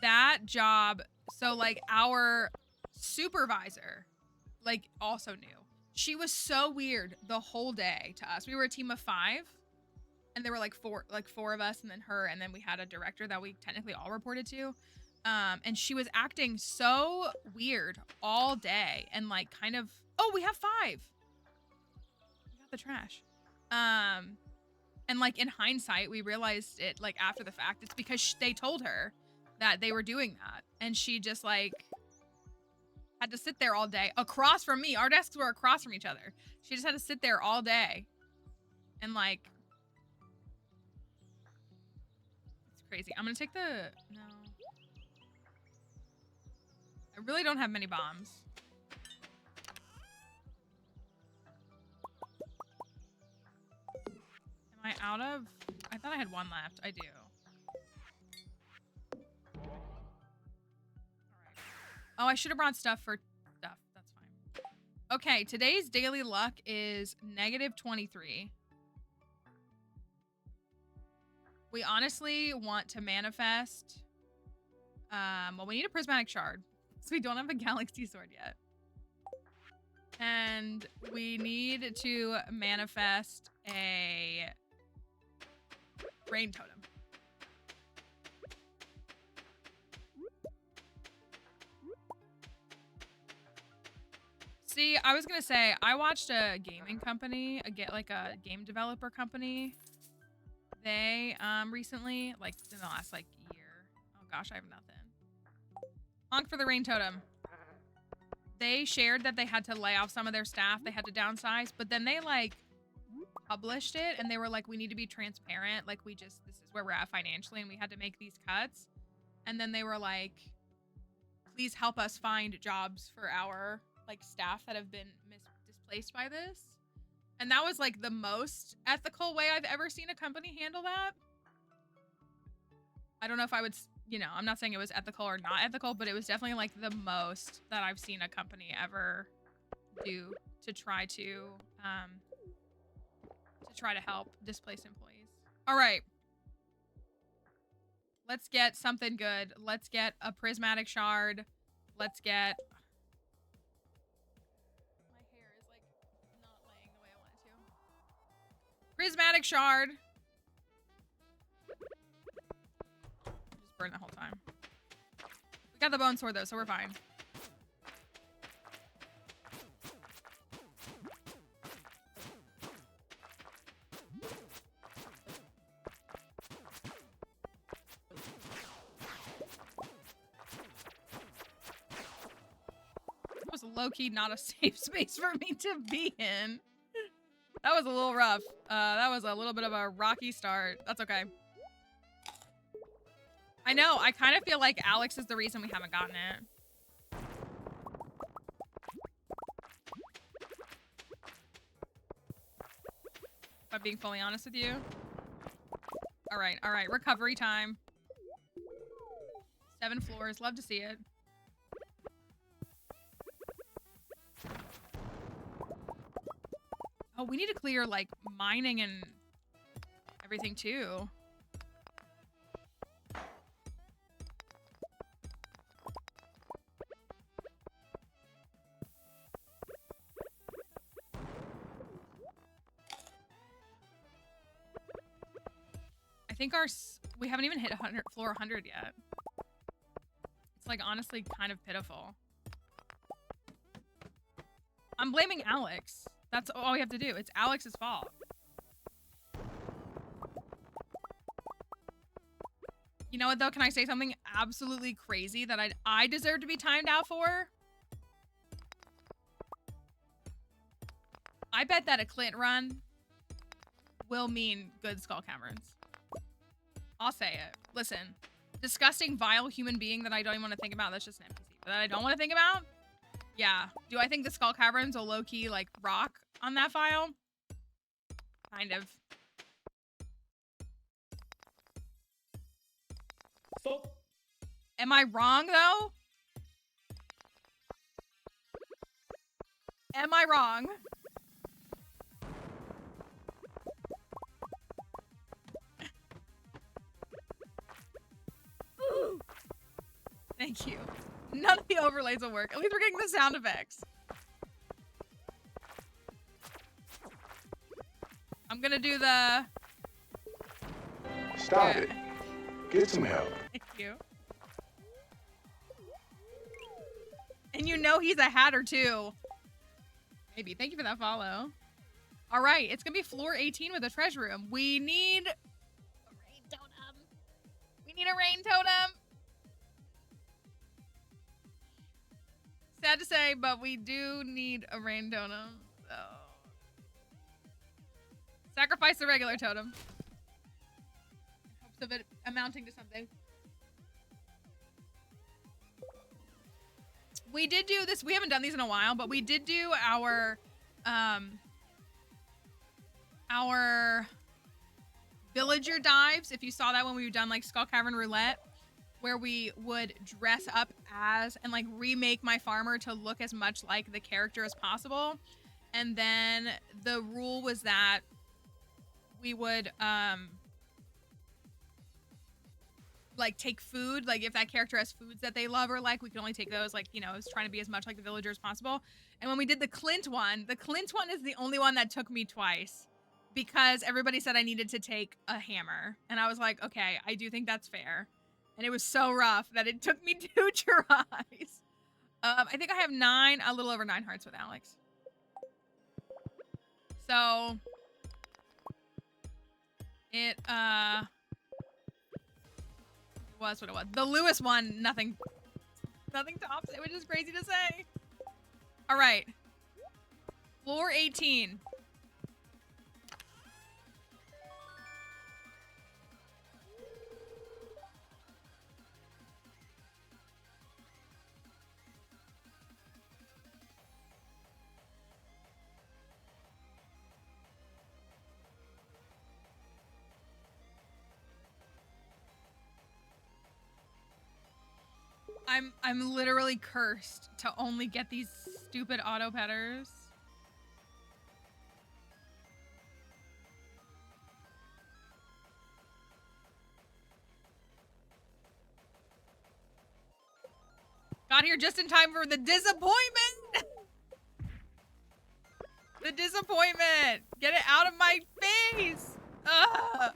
that job, so like our supervisor like also knew. She was so weird the whole day to us. We were a team of 5 and there were like four of us and then her, and then we had a director that we technically all reported to. And she was acting so weird all day and like kind of, oh, we have 5. We got the trash. And like in hindsight, we realized it like after the fact. It's because they told her that they were doing that. And she just like had to sit there all day across from me. Our desks were across from each other. She just had to sit there all day. And like, it's crazy. I'm gonna take the, no. I really don't have many bombs. Am I out of, I thought I had 1 left. I do. Oh, I should have brought stuff for stuff. That's fine. Okay, today's daily luck is -23. We honestly want to manifest. Well, we need a prismatic shard. So we don't have a galaxy sword yet. And we need to manifest a rain totem. See, I was gonna say, I watched a gaming company, a game developer company. They, recently, like, in the last, like, year. Oh gosh, I have nothing. Honk for the rain totem. They shared that they had to lay off some of their staff. They had to downsize, but then they, like, published it, and they were like, we need to be transparent. Like, this is where we're at financially, and we had to make these cuts. And then they were like, please help us find jobs for our like staff that have been displaced by this. And that was like the most ethical way I've ever seen a company handle that. I don't know if I would, you know, I'm not saying it was ethical or not ethical, but it was definitely like the most that I've seen a company ever do to try to help displaced employees. All right. Let's get something good. Let's get a prismatic shard. Let's get... My hair is like not laying the way I want it to. Prismatic shard. Just burn the whole time. We got the bone sword though, so we're fine. That was low-key not a safe space for me to be in. That was a little rough. That was a little bit of a rocky start. That's okay. I know, I kind of feel like Alex is the reason we haven't gotten it. If I'm being fully honest with you. All right, recovery time. 7 floors, love to see it. Oh, we need to clear, like, mining and everything, too. I think we haven't even hit floor 100 yet. It's, like, honestly kind of pitiful. I'm blaming Alex. That's all we have to do. It's Alex's fault. You know what, though? Can I say something absolutely crazy that I deserve to be timed out for? I bet that a Clint run will mean good skull caverns. I'll say it. Listen. Disgusting, vile human being that I don't even want to think about. That's just an NPC. That I don't want to think about? Yeah. Do I think the skull caverns will low-key, like, rock on that file? Kind of. Stop. Am I wrong, though? Am I wrong? Thank you. None of the overlays will work. At least we're getting the sound effects. I'm gonna do the... Stop it. Get some help. Thank you. And you know he's a hatter too. Maybe. Thank you for that follow. All right, it's gonna be floor 18 with a treasure room. We need a rain totem. We need a rain totem. Sad to say, but we do need a rain totem. So sacrifice the regular totem. In hopes of it amounting to something. We did do this. We haven't done these in a while, but we did do our villager dives. If you saw that when we were done like Skull Cavern Roulette, where we would dress up as and like remake my farmer to look as much like the character as possible. And then the rule was that we would like take food, like if that character has foods that they love or like, we can only take those, like, you know, it's trying to be as much like the villager as possible. And when we did the Clint one is the only one that took me twice because everybody said I needed to take a hammer. And I was like, okay, I do think that's fair. And it was so rough that it took me 2 tries. I think I have a little over 9 hearts with Alex. So it was what it was. The Lewis one, nothing tops it, which is crazy to say. All right. Floor 18. I'm literally cursed to only get these Stupid auto petters. Got here just in time for the disappointment. The disappointment. Get it out of my face. Ugh.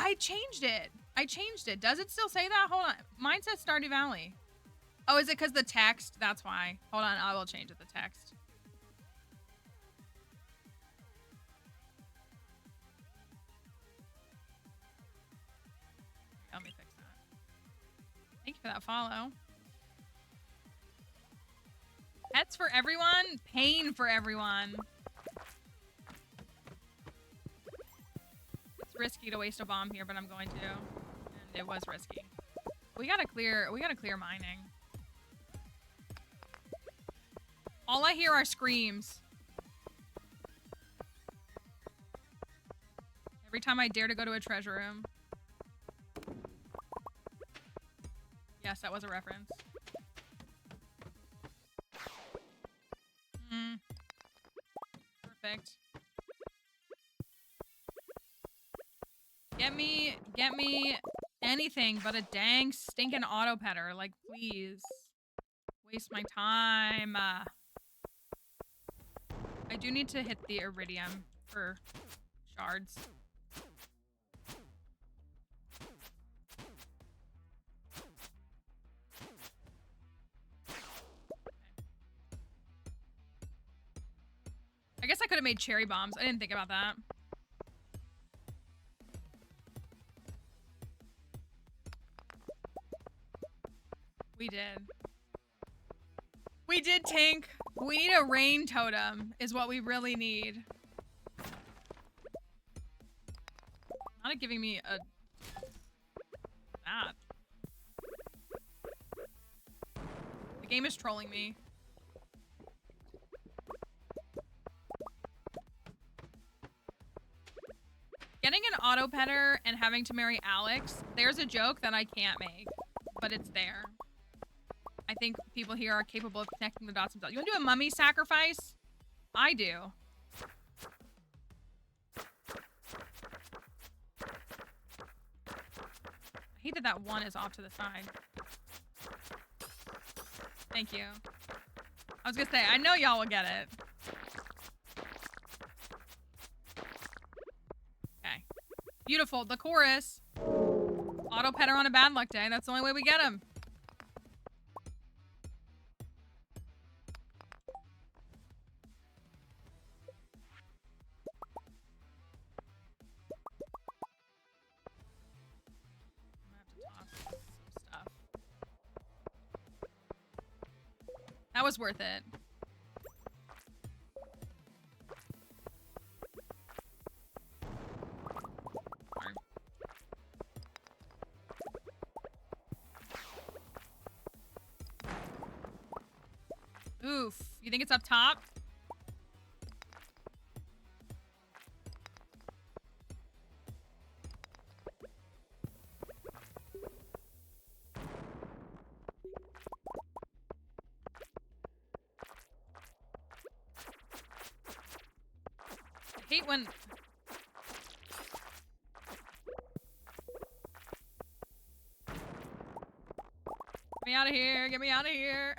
I changed it. I changed it. Does it still say that? Hold on. Mine says Stardew Valley. Oh, is it because the text? That's why. Hold on. I will change it, the text. Let me fix that. Thank you for that follow. Pets for everyone. Pain for everyone. Risky to waste a bomb here, but I'm going to. And it was risky. We gotta clear mining. All I hear are screams. Every time I dare to go to a treasure room. Yes, that was a reference. Perfect. Get me anything but a dang stinking auto petter. Like, please. Waste my time. I do need to hit the iridium for shards. I guess I could have made cherry bombs. I didn't think about that. We did. We did, Tank. We need a rain totem is what we really need. Not giving me a... that. The game is trolling me. Getting an auto petter and having to marry Alex, there's a joke that I can't make, but it's there. I think people here are capable of connecting the dots themselves. You want to do a mummy sacrifice? I do. I hate that that one is off to the side. Thank you. I was gonna say, I know y'all will get it. Okay. Beautiful. The chorus. Auto petter on a bad luck day. That's the only way we get him. That was worth it. Oof. You think it's up top? I hate when... Get me out of here! Get me out of here!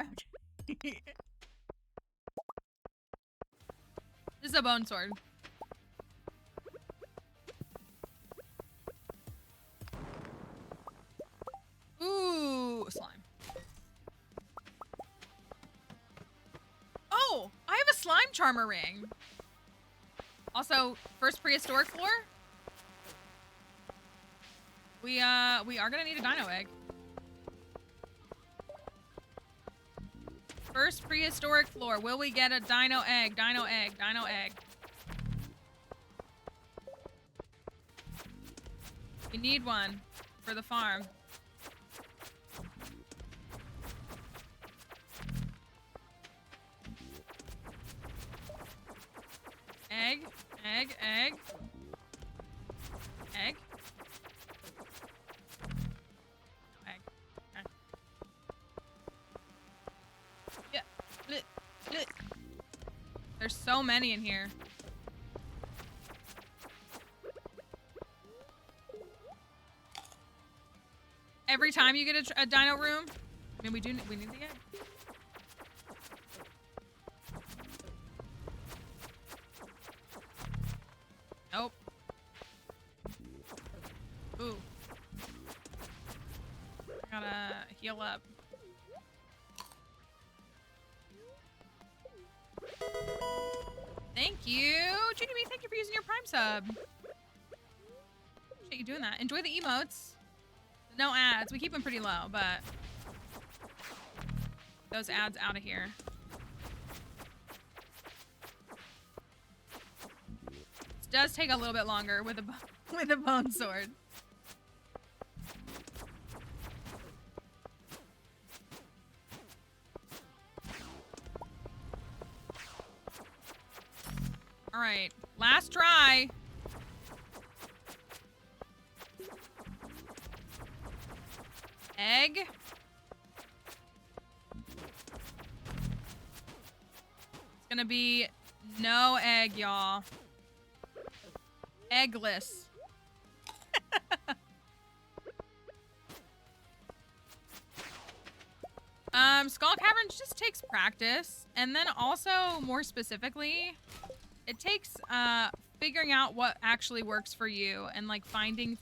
This is a bone sword. Ooh, slime. Oh, I have a slime charmer ring. Also, first prehistoric floor. We are gonna need a dino egg. First prehistoric floor. Will we get a dino egg? Dino egg. Dino egg. We need one for the farm. Egg. Egg. Egg. Egg. so many in here. Every time you get a dino room, I mean, we need the egg. Nope. Ooh. Gotta heal up. Thank you, Judy B. Thank you for using your Prime sub. Appreciate you doing that. Enjoy the emotes. No ads. We keep them pretty low, but those ads out of here. This does take a little bit longer with a bone sword. All right, last try. Egg. It's gonna be no egg, y'all. Eggless. Skull Caverns just takes practice, and then also more specifically, it takes figuring out what actually works for you and like finding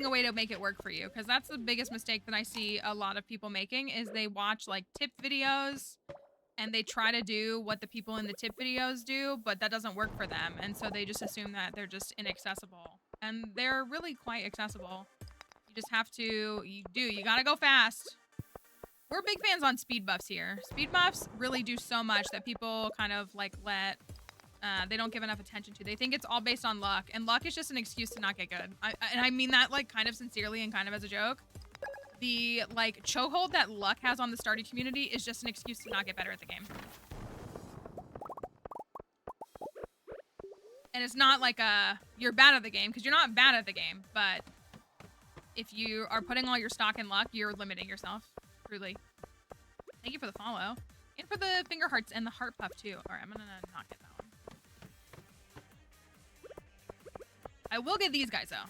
a way to make it work for you, because that's the biggest mistake that I see a lot of people making is they watch like tip videos and they try to do what the people in the tip videos do, but that doesn't work for them, and so they just assume that they're just inaccessible, and they're really quite accessible. You just have to, you gotta go fast. We're big fans on speed buffs here. Speed buffs really do so much that people kind of like they don't give enough attention to. They think it's all based on luck, and luck is just an excuse to not get good. And I mean that like kind of sincerely and kind of as a joke. The like chokehold that luck has on the starting community is just an excuse to not get better at the game. And it's not like you're bad at the game, because you're not bad at the game, but if you are putting all your stock in luck, you're limiting yourself. Truly. Thank you for the follow. And for the finger hearts and the heart puff too. Alright, I'm gonna not get that one. I will get these guys though.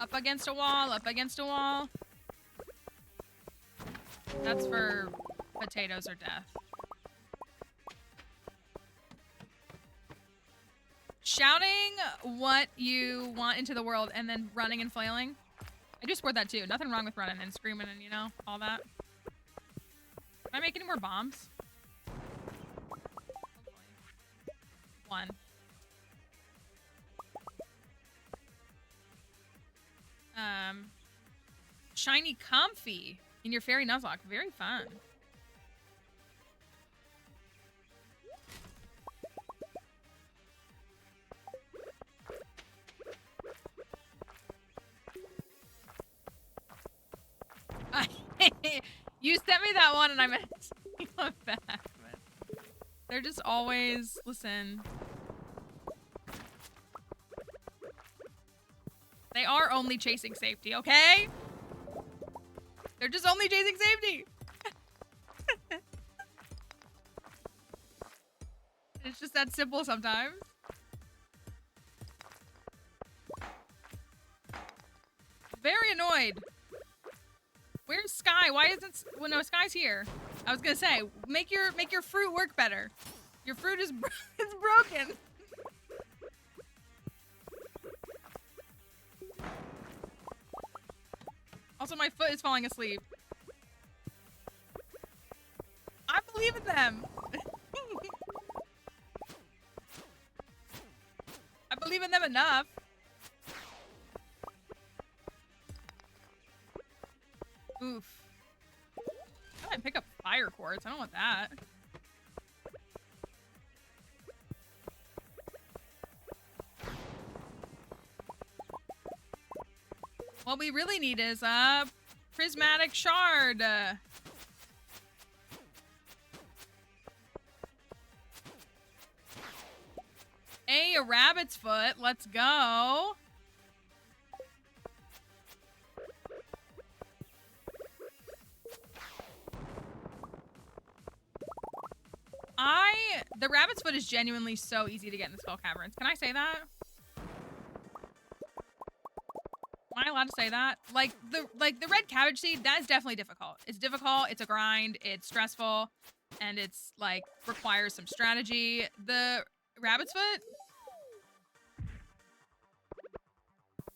Up against a wall, up against a wall. That's for potatoes or death. Shouting what you want into the world and then running and flailing. I do support that too. Nothing wrong with running and screaming and, you know, all that. Can I make any more bombs? One. Shiny Comfy in your Fairy Nuzlocke. Very fun. You sent me that one and I meant to come back, but they're just always, listen. They are only chasing safety, okay? They're just only chasing safety. It's just that simple sometimes. Very annoyed. Where's Sky? Why isn't... Well, no, Sky's here. I was gonna say, make your fruit work better. Your fruit is it's broken. Also, my foot is falling asleep. I believe in them. I believe in them enough. Oof. How do I pick up fire quartz? I don't want that. What we really need is a prismatic shard. A rabbit's foot. Let's go. The rabbit's foot is genuinely so easy to get in the Skull Caverns. Can I say that? Am I allowed to say that? Like the red cabbage seed, that is definitely difficult. It's difficult, it's a grind, it's stressful, and it's like requires some strategy. The rabbit's foot,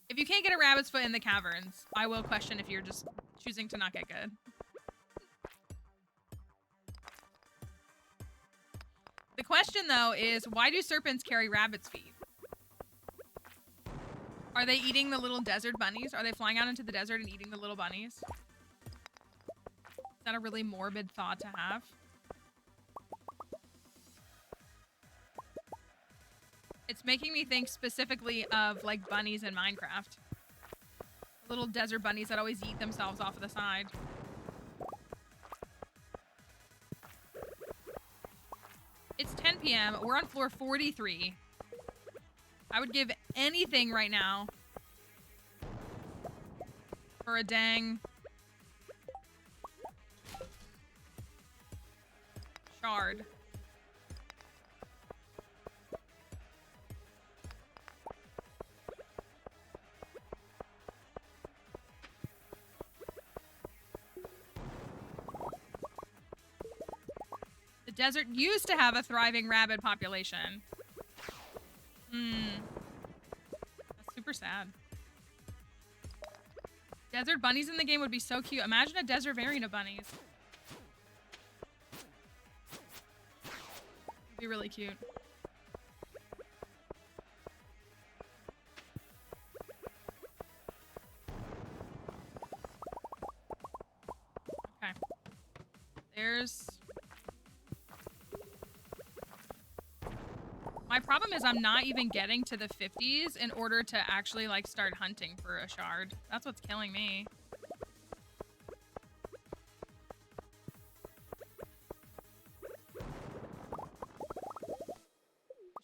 if you can't get a rabbit's foot in the caverns, I will question if you're just choosing to not get good. The question, though, is why do serpents carry rabbit's feet? Are they eating the little desert bunnies? Are they flying out into the desert and eating the little bunnies? Is that a really morbid thought to have? It's making me think specifically of, like, bunnies in Minecraft. Little desert bunnies that always eat themselves off of the side. It's 10 p.m. We're on floor 43. I would give anything right now for a dang shard. The desert used to have a thriving rabbit population. That's super sad. Desert bunnies in the game would be so cute. Imagine a desert variant of bunnies. It'd be really cute. Okay. There's... My problem is I'm not even getting to the 50s in order to actually, like, start hunting for a shard. That's what's killing me. We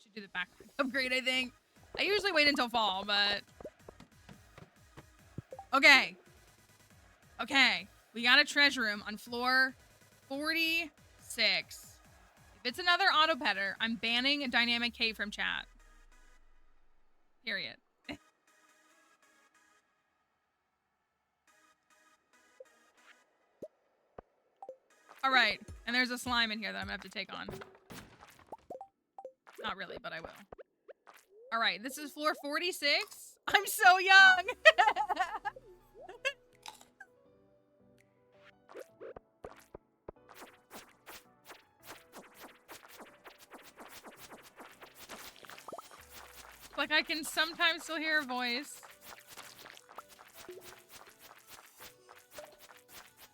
should do the backpack upgrade, I think. I usually wait until fall, but... Okay. Okay. We got a treasure room on floor 46. If it's another auto petter, I'm banning Dynamic Cave from chat. Period. All right, and there's a slime in here that I'm gonna have to take on. Not really, but I will. All right, this is floor 46. I'm so young. Like, I can sometimes still hear a voice.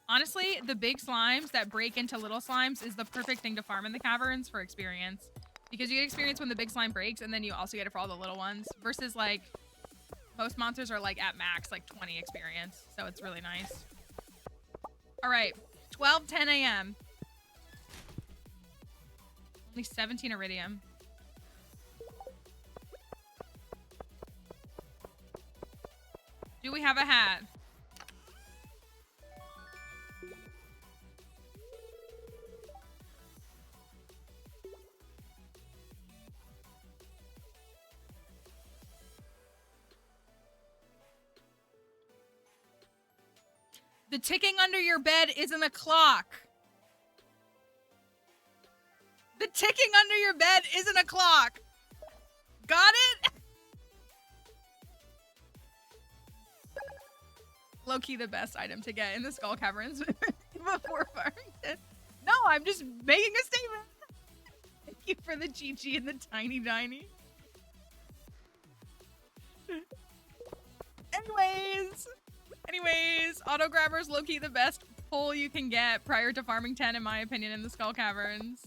Honestly, the big slimes that break into little slimes is the perfect thing to farm in the caverns for experience. Because you get experience when the big slime breaks, and then you also get it for all the little ones. Versus, like, most monsters are, like, at max, like, 20 experience. So it's really nice. Alright, 12:10 a.m. Only 17 iridium. Do we have a hat? The ticking under your bed isn't a clock. The ticking under your bed isn't a clock. Got it? Low-key the best item to get in the Skull Caverns before farming. No, I'm just making a statement. Thank you for the GG and the tiny tiny. Anyways, auto grabbers low-key the best pull you can get prior to farming 10, in my opinion, in the Skull Caverns.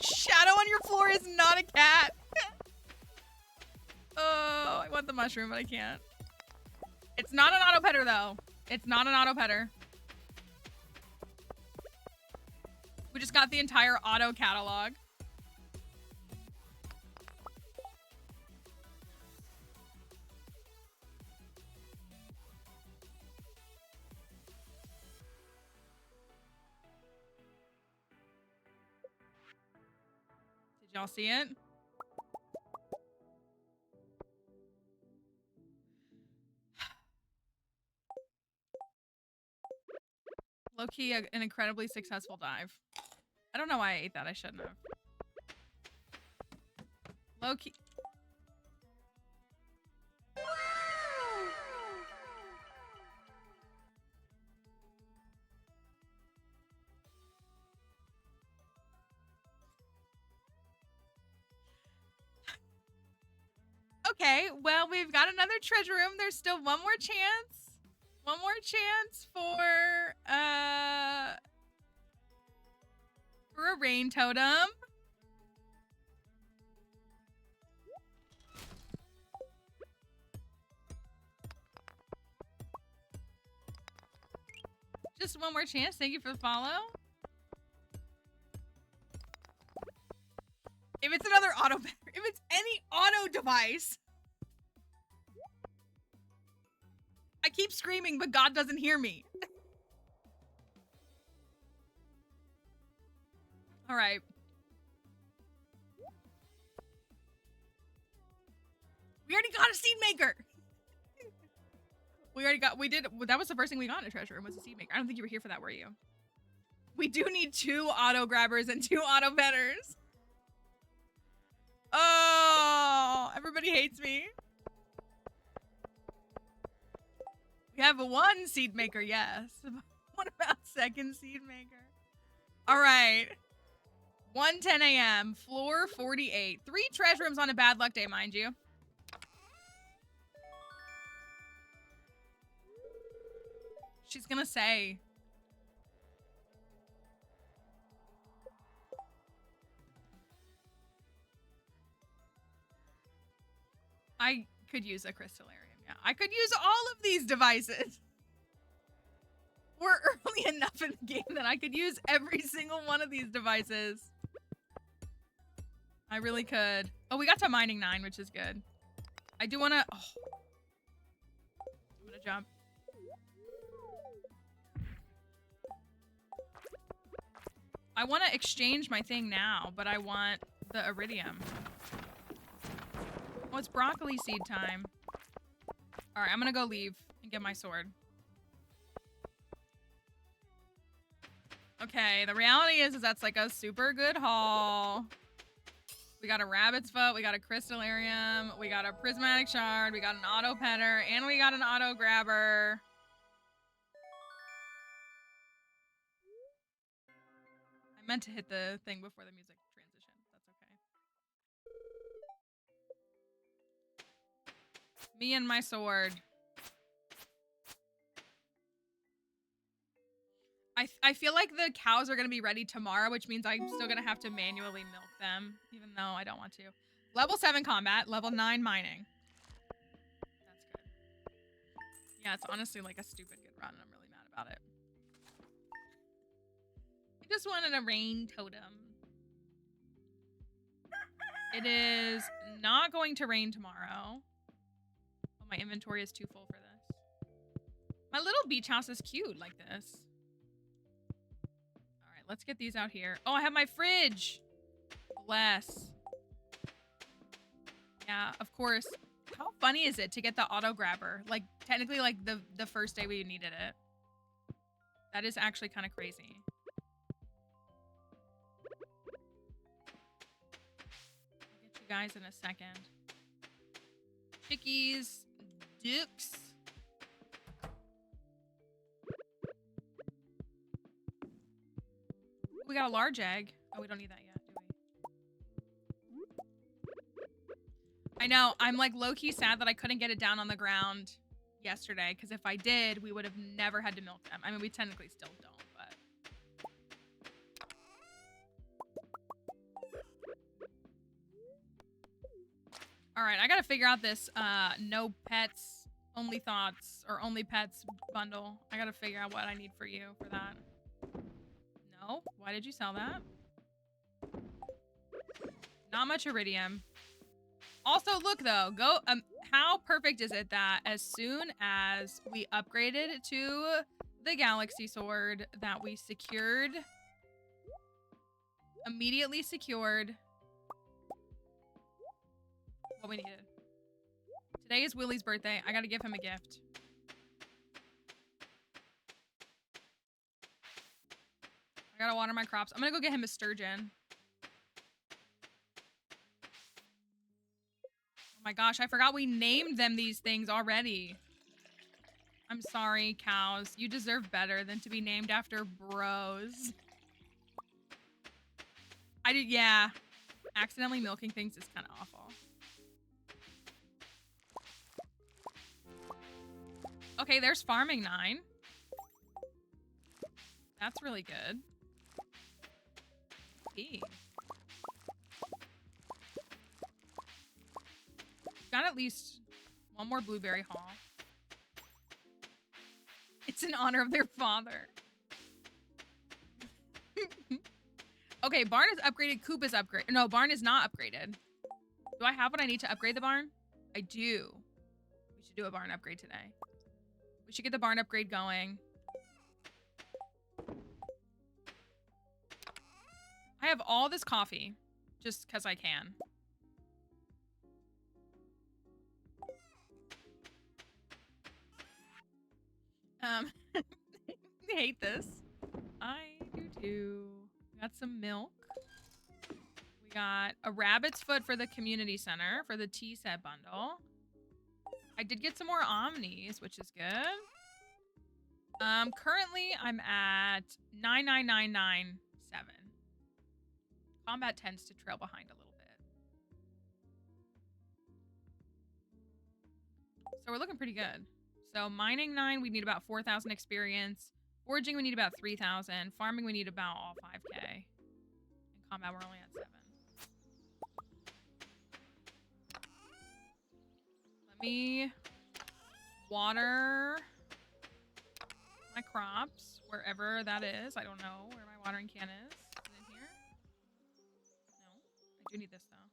Shadow on your floor is not a cat. Oh, I want the mushroom, but I can't. It's not an auto petter, though. It's not an auto petter. We just got the entire auto catalog. Did y'all see it? Low-key, an incredibly successful dive. I don't know why I ate that. I shouldn't have. Low-key. Okay, well, we've got another treasure room. There's still one more chance. One more chance for a rain totem. Just one more chance. Thank you for the follow. If it's another auto, if it's any auto device, I keep screaming, but God doesn't hear me. All right. We already got a seed maker. That was the first thing we got in a treasure room was a seed maker. I don't think you were here for that, were you? We do need 2 auto grabbers and 2 auto betters. Oh, everybody hates me. We have 1 seed maker, yes. What about 2nd seed maker? All right. 1:10 a.m. Floor 48. 3 treasure rooms on a bad luck day, mind you. She's gonna say. I could use a crystallarium, yeah. I could use all of these devices. We're early enough in the game that I could use every single one of these devices. I really could. Oh, we got to mining 9, which is good. I do want to... Oh. I'm going to jump. I want to exchange my thing now, but I want the iridium. Oh, it's broccoli seed time. All right, I'm going to go leave and get my sword. Okay, the reality is that's like a super good haul. We got a rabbit's foot, we got a crystallarium, we got a prismatic shard, we got an auto petter, and we got an auto grabber. I meant to hit the thing before the music transition. That's okay. Me and my sword. I feel like the cows are going to be ready tomorrow, which means I'm still going to have to manually milk them, even though I don't want to. Level 7 combat, level 9 mining. That's good. Yeah, it's honestly like a stupid good run, and I'm really mad about it. I just wanted a rain totem. It is not going to rain tomorrow. Oh, my inventory is too full for this. My little beach house is cute like this. Let's get these out here. Oh, I have my fridge. Bless. Yeah, of course. How funny is it to get the auto grabber? Like, technically, like, the first day we needed it. That is actually kind of crazy. I'll get you guys in a second. Chickies. Dukes. We got a large egg. Oh, we don't need that yet, do we? I know. I'm like low-key sad that I couldn't get it down on the ground yesterday, because if I did, we would have never had to milk them. I mean, we technically still don't, but... All right, I gotta figure out this no pets, only thoughts, or only pets bundle. I gotta figure out what I need for you for that. No? Why did you sell that? Not much iridium. Also, look though, how perfect is it that as soon as we upgraded to the Galaxy Sword that we secured, immediately secured what we needed. Today is Willie's birthday. I gotta give him a gift. I gotta water my crops. I'm gonna go get him a sturgeon. Oh my gosh, I forgot we named them these things already. I'm sorry, cows. You deserve better than to be named after bros. Yeah. Accidentally milking things is kind of awful. Okay, there's farming 9. That's really good. Hey. Got at least one more blueberry haul. It's in honor of their father. Okay, barn is upgraded. Coop is upgraded. No, barn is not upgraded. Do I have what I need to upgrade the barn? I do. We should do a barn upgrade today. We should get the barn upgrade going. I have all this coffee just because I can. I hate this. I do too. We got some milk. We got a rabbit's foot for the community center for the tea set bundle. I did get some more omnis, which is good. Currently I'm at 99997. Combat tends to trail behind a little bit. So we're looking pretty good. So mining 9, we need about 4,000 experience. Foraging, we need about 3,000. Farming, we need about all 5k. In combat, we're only at 7. Let me water my crops wherever that is. I don't know where my watering can is. Is it in here? No. I do need this though.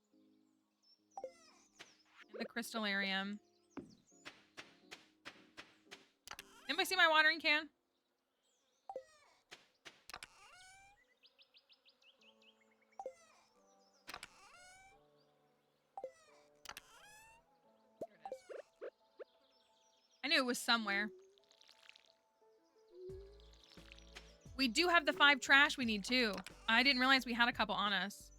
In the crystallarium. Anybody see my watering can? Here it is. I knew it was somewhere. We do have the 5 trash we need too. I didn't realize we had a couple on us.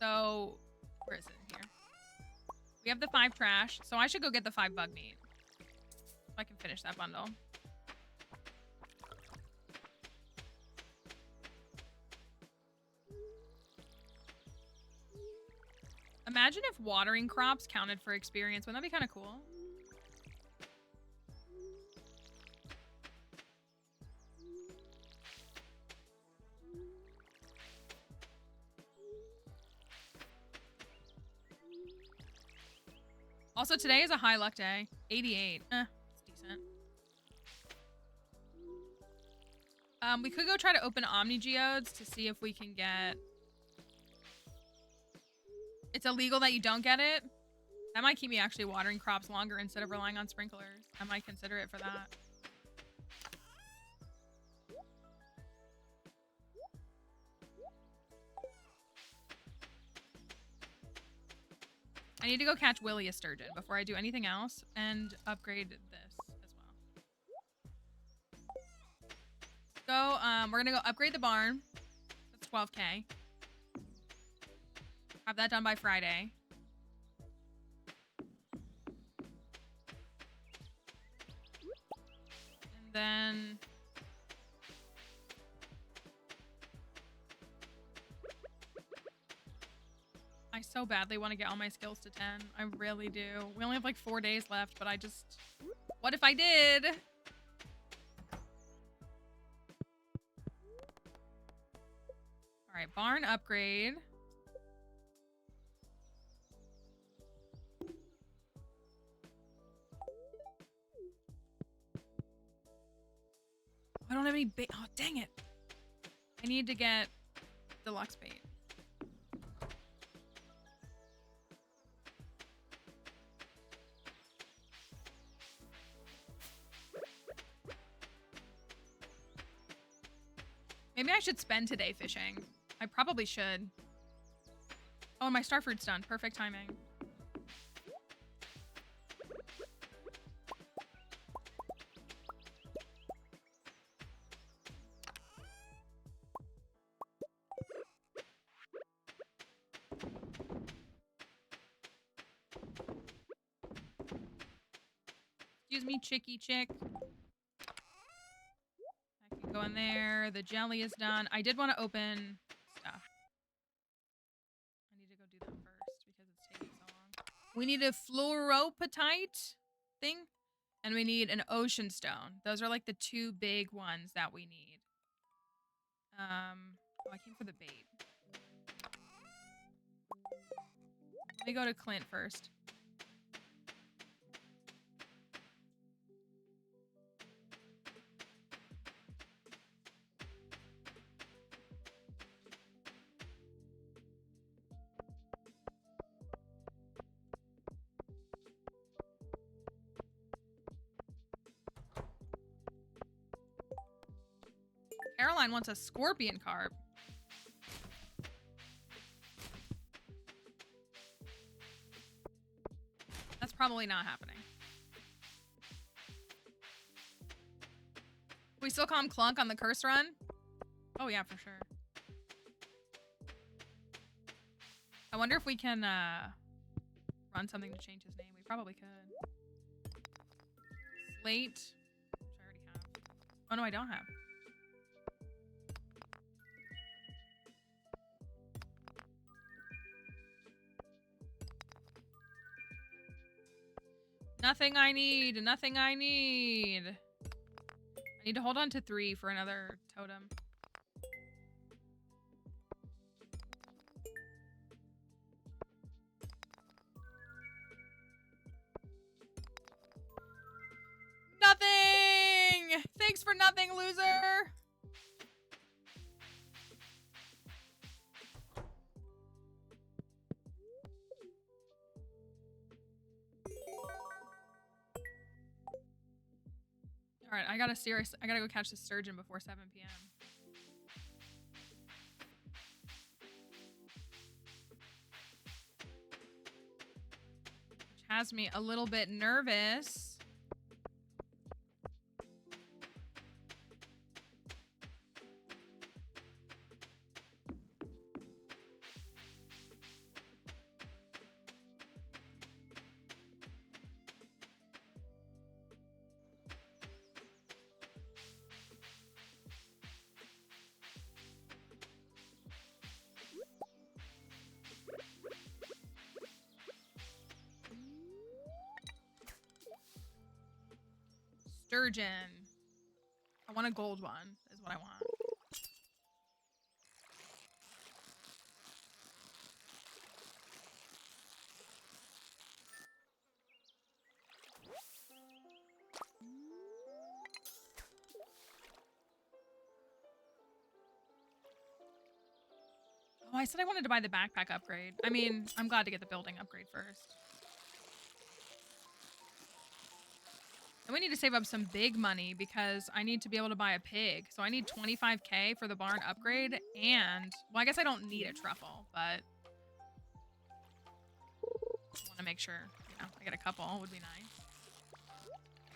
So, where is it here? We have the 5 trash, so I should go get the 5 bug meat. So I can finish that bundle. Imagine if watering crops counted for experience. Wouldn't that be kind of cool? Also, today is a high luck day. 88. It's decent. We could go try to open Omni Geodes to see if we can get... It's illegal that you don't get it. That might keep me actually watering crops longer instead of relying on sprinklers. I might consider it for that. I need to go catch Willie a sturgeon before I do anything else and upgrade this as well. So, we're gonna go upgrade the barn. That's 12k. Have that done by Friday. And then... I so badly want to get all my skills to 10. I really do. We only have like 4 days left, but I just... What if I did? Alright, barn upgrade. I don't have any bait. Oh, dang it. I need to get deluxe bait. Maybe I should spend today fishing. I probably should. Oh, my starfruit's done. Perfect timing. Excuse me, chicky chick. I can go in there. The jelly is done. I did want to open stuff. I need to go do that first because it's taking so long. We need a fluoropatite thing. And we need an ocean stone. Those are like the two big ones that we need. Oh, I came for the bait. Let me go to Clint first. Caroline wants a scorpion carp. That's probably not happening. We still call him Clunk on the curse run? Oh yeah, for sure. I wonder if we can run something to change his name. We probably could. Slate, which I already have. Oh no, I don't have. Nothing I need. Nothing I need. I need to hold on to 3 for another totem. Nothing! Thanks for nothing, loser! Alright, I gotta go catch the sturgeon before 7 p.m. Which has me a little bit nervous. Sturgeon. I want a gold one, is what I want. Oh, I said I wanted to buy the backpack upgrade. I mean, I'm glad to get the building upgrade first. And we need to save up some big money because I need to be able to buy a pig. So I need 25k for the barn upgrade and... Well, I guess I don't need a truffle, but... I want to make sure, you know, I get a couple would be nice.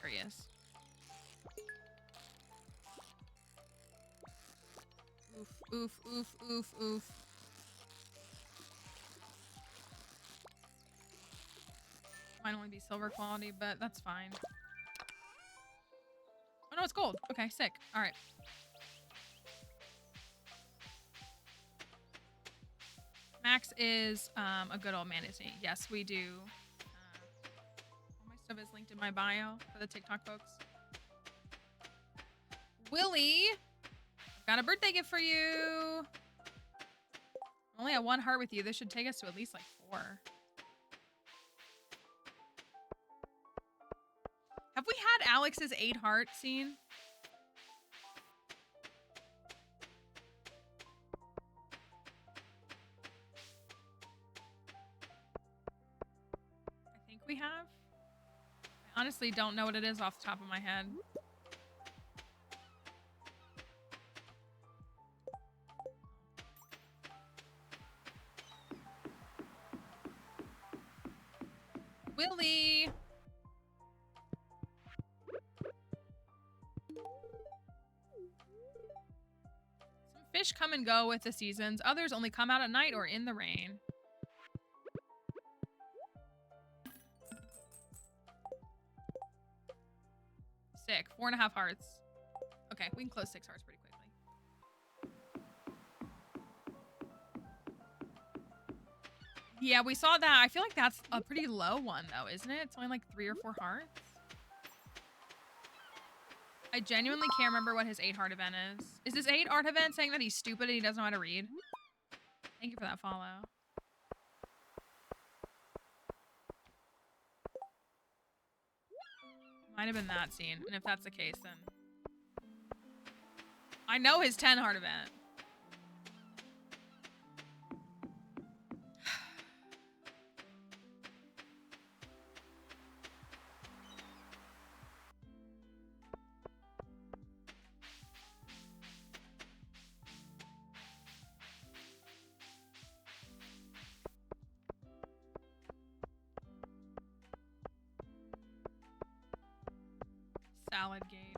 There he is. Oof, oof, oof, oof, oof. Might only be silver quality, but that's fine. Oh no, it's gold. Okay, sick. All right. Max is a good old manatee. Yes, we do. All my stuff is linked in my bio for the TikTok folks. Willie, I've got a birthday gift for you. I'm only at 1 heart with you. This should take us to at least like 4. Have we had Alex's 8 heart scene? I think we have. I honestly don't know what it is off the top of my head. Willie! Fish come and go with the seasons. Others only come out at night or in the rain. Sick. 4.5 hearts. Okay, we can close 6 hearts pretty quickly. Yeah, we saw that. I feel like that's a pretty low one, though, isn't it? It's only like 3 or 4 hearts. I genuinely can't remember what his 8 heart event is. Is this 8 heart event saying that he's stupid and he doesn't know how to read? Thank you for that follow. Might have been that scene. And if that's the case, then... I know his 10 heart event. Salad gate.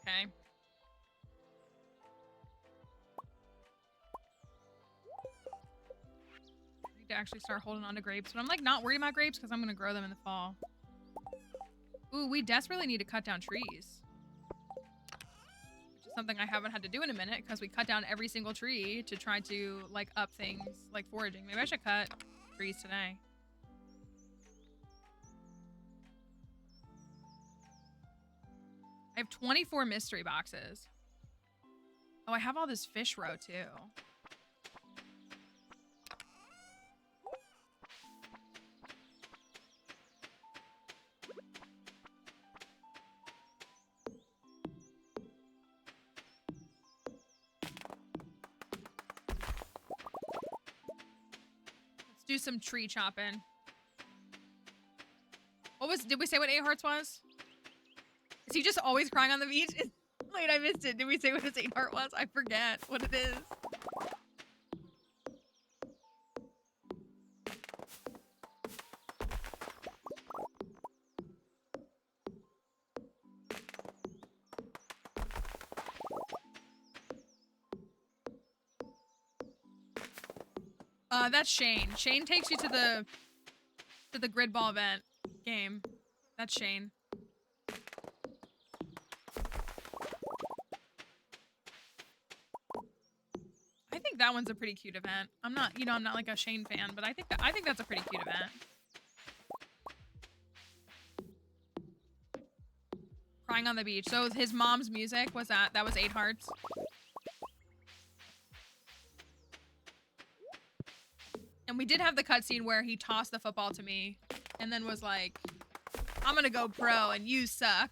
Okay. Need to actually start holding on to grapes, but I'm like not worried about grapes because I'm gonna grow them in the fall. Ooh, we desperately need to cut down trees, which is something I haven't had to do in a minute because we cut down every single tree to try to like up things like foraging. Maybe I should cut trees today. I have 24 mystery boxes. Oh, I have all this fish roe too. Let's do some tree chopping. Did we say what 8 hearts was? Is he just always crying on the beach? Wait, I missed it. Did we say what his 8 heart was? I forget what it is. That's Shane. Shane takes you to the grid ball event game. That's Shane. I think that one's a pretty cute event. I'm not like a Shane fan, but I think that's a pretty cute event. Crying on the beach. So his mom's music was that was 8 hearts. And we did have the cutscene where he tossed the football to me and then was like, I'm gonna go pro and you suck.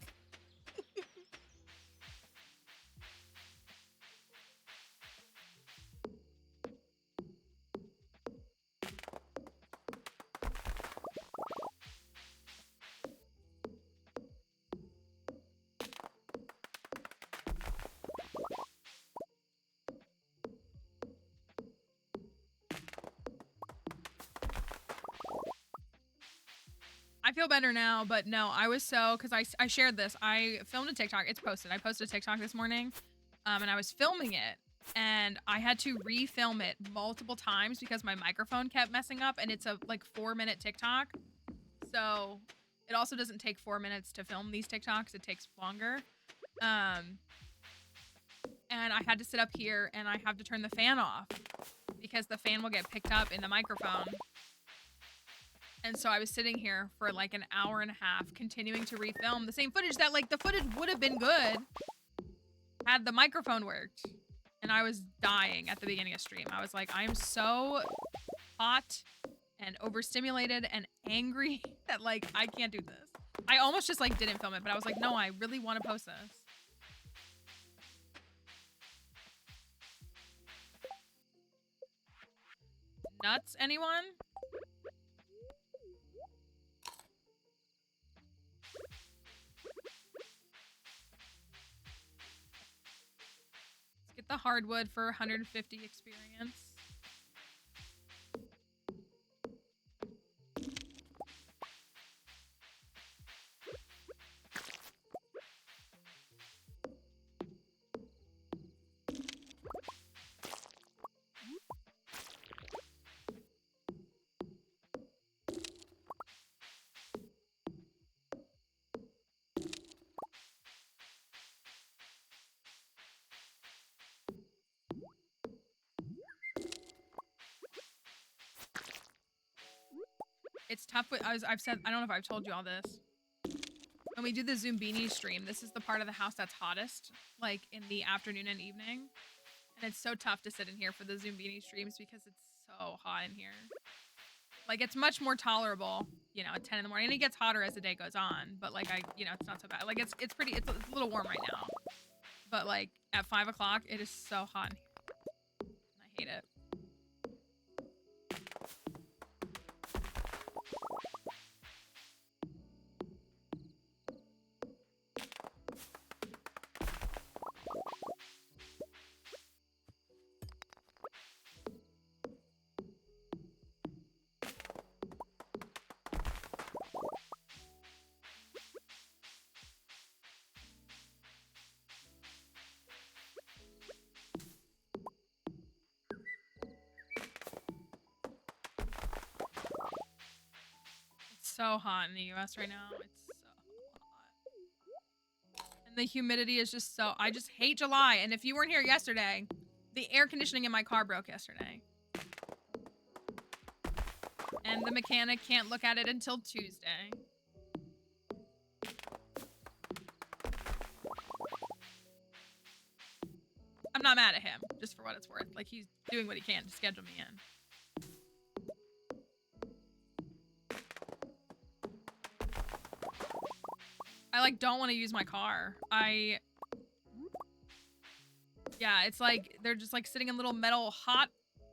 I feel better now, but no, I was because I shared this. I filmed a TikTok. It's posted. I posted a TikTok this morning, and I was filming it, and I had to refilm it multiple times because my microphone kept messing up, and it's a like 4-minute TikTok. So it also doesn't take 4 minutes to film these TikToks. It takes longer. And I had to sit up here, and I have to turn the fan off because the fan will get picked up in the microphone. And so I was sitting here for like an hour and a half continuing to refilm the same footage that like the footage would have been good had the microphone worked. And I was dying at the beginning of stream. I was like, I am so hot and overstimulated and angry that like I can't do this. I almost just like didn't film it, but I was like, no, I really want to post this. Nuts, anyone? the hardwood for 150 experience. It's tough. I've said, I don't know if I've told you all this. When we do the Zumbini stream, this is the part of the house that's hottest, like in the afternoon and evening. And it's so tough to sit in here for the Zumbini streams because it's so hot in here. Like, it's much more tolerable, you know, at 10 in the morning. And it gets hotter as the day goes on. But, like, it's not so bad. Like, it's a little warm right now. But, like, at 5 o'clock, it is so hot in here. And I hate it. So hot in the US right now. It's so hot. And the humidity is just so... I just hate July. And if you weren't here yesterday, the air conditioning in my car broke yesterday. And the mechanic can't look at it until Tuesday. I'm not mad at him, just for what it's worth. Like, he's doing what he can to schedule me in. I, like, don't want to use my car. Yeah, it's like, they're just, like, sitting in little metal hot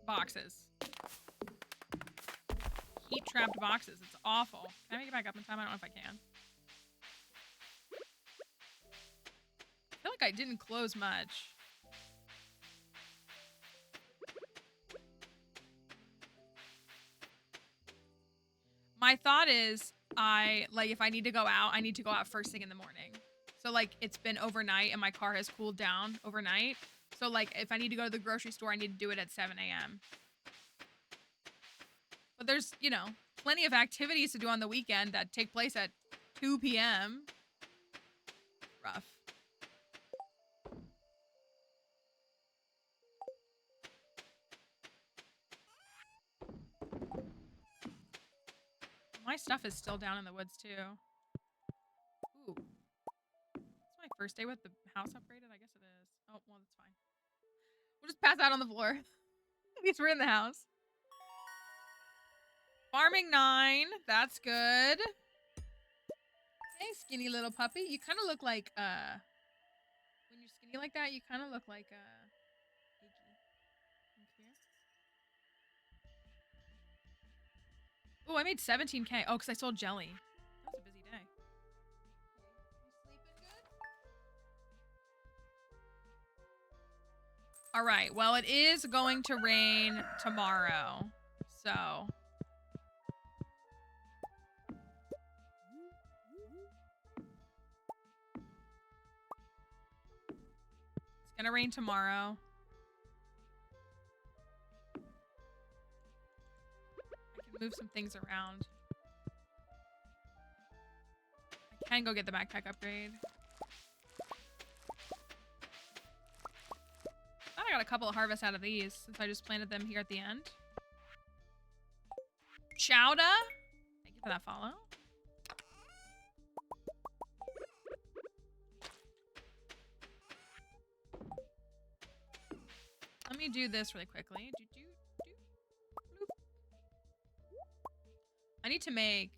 boxes. Heat-trapped boxes. It's awful. Can I make it back up in time? I don't know if I can. I feel like I didn't close much. My thought is, if I need to go out, I need to go out first thing in the morning. So, like, it's been overnight and my car has cooled down overnight. So, like, if I need to go to the grocery store, I need to do it at 7 a.m. But there's, you know, plenty of activities to do on the weekend that take place at 2 p.m. Rough. My stuff is still down in the woods, too. Ooh. It's my first day with the house upgraded? I guess it is. Oh, well, that's fine. We'll just pass out on the floor. At least we're in the house. Farming 9. That's good. Hey, skinny little puppy. You kind of look like, when you're skinny like that, you kind of look like, Iggy. Oh, I made 17K. Oh, because I sold jelly. That was a busy day. You sleeping good? All right. Well, it is going to rain tomorrow. So. It's going to rain tomorrow. Move some things around. I can go get the backpack upgrade. Thought I got a couple of harvests out of these since I just planted them here at the end. Chowda, thank you for that follow. Let me do this really quickly. I need to make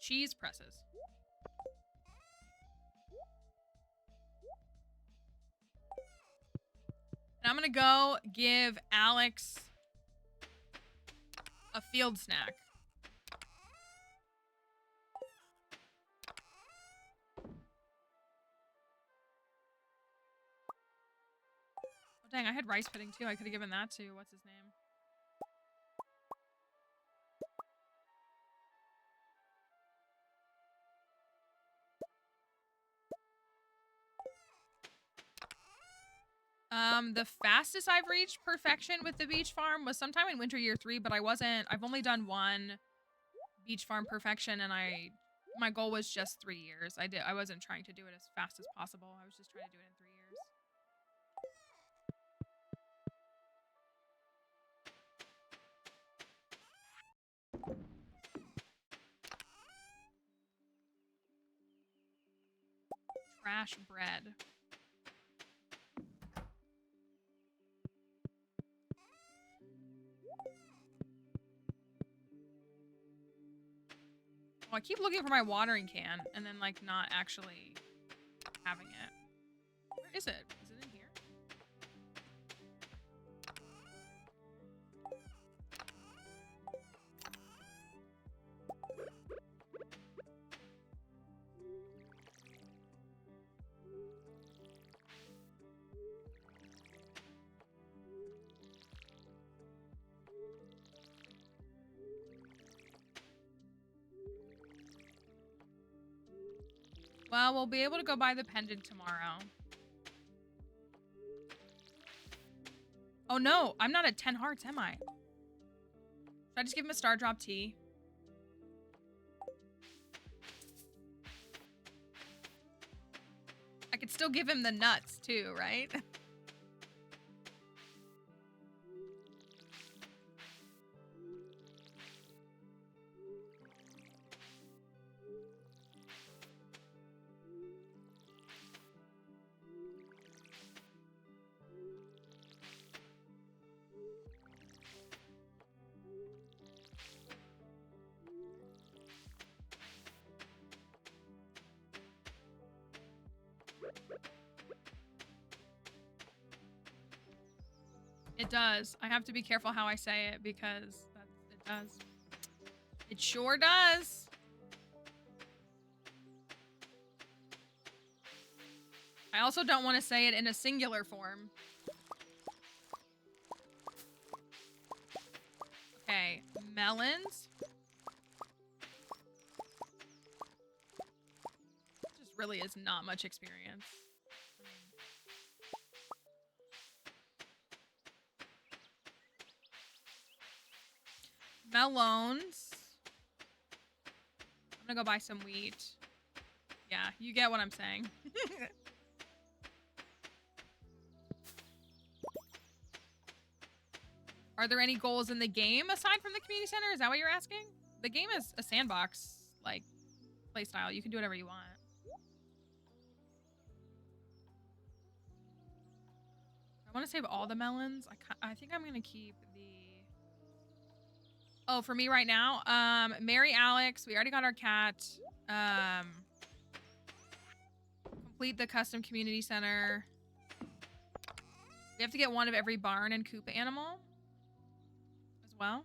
cheese presses. And I'm gonna go give Alex A field snack. Oh, dang, I had rice pudding too. I could have given that to, what's his name? The fastest I've reached perfection with the beach farm was sometime in winter year 3, but I've only done one beach farm perfection, and my goal was just 3 years. I wasn't trying to do it as fast as possible. I was just trying to do it in 3 years. Trash bread. Well, I keep looking for my watering can and then like not actually having it. Where is it? Is it in here? Well, we'll be able to go buy the pendant tomorrow. Oh no, I'm not at 10 hearts, am I? Should I just give him a star drop tea? I could still give him the nuts too, right? It does. I have to be careful how I say it because it does. It sure does. I also don't want to say it in a singular form. Okay, melons. Just really is not much experience. Melons. I'm gonna go buy some wheat. Yeah, you get what I'm saying. Are there any goals in the game aside from the community center? Is that what you're asking? The game is a sandbox, like, playstyle. You can do whatever you want. I want to save all the melons. I think I'm gonna keep the... Oh, for me right now, Mary Alex, we already got our cat. Complete the custom community center. We have to get one of every barn and coop animal as well.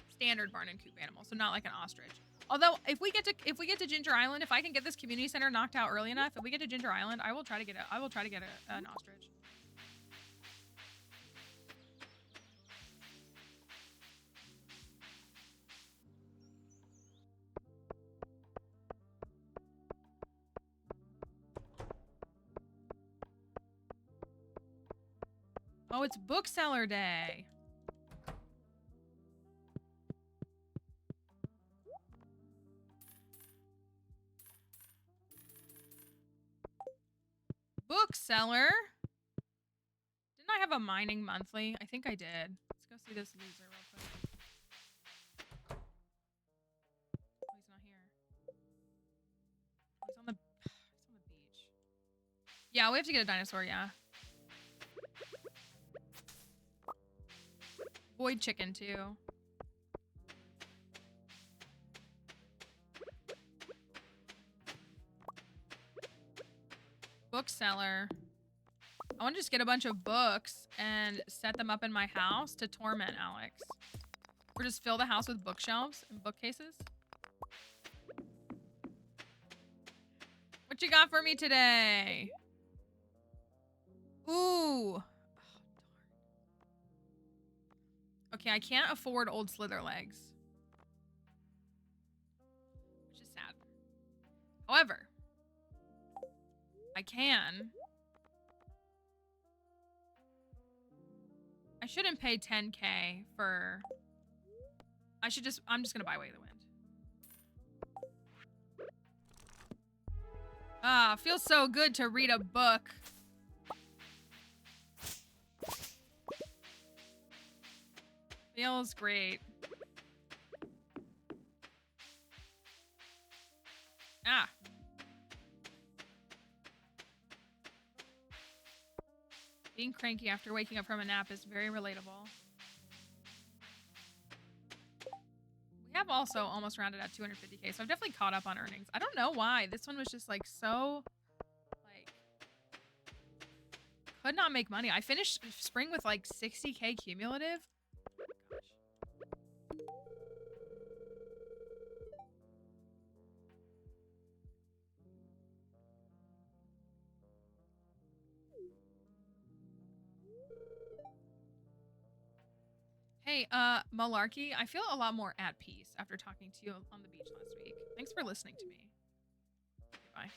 Standard barn and coop animal, so not like an ostrich. Although if we get to Ginger Island, if I can get this community center knocked out early enough, if we get to Ginger Island, I will try to get an ostrich. Oh, it's bookseller day. Bookseller? Didn't I have a mining monthly? I think I did. Let's go see this loser real quick. Oh, he's not here. He's on the beach. Yeah, we have to get a dinosaur, yeah. Void chicken, too. Bookseller. I want to just get a bunch of books and set them up in my house to torment Alex. Or just fill the house with bookshelves and bookcases. What you got for me today? Ooh. Oh, darn. Okay, I can't afford old Slither legs. Which is sad. However, I can. I shouldn't pay 10K for... I'm just gonna buy Way of the Wind. Ah, feels so good to read a book. Feels great. Ah. Being cranky after waking up from a nap is very relatable. We have also almost rounded at 250K, so I've definitely caught up on earnings. I don't know why. This one was just like so, like, could not make money. I finished spring with like 60K cumulative. Oh my gosh. Hey, Malarkey, I feel a lot more at peace after talking to you on the beach last week. Thanks for listening to me. Okay, bye.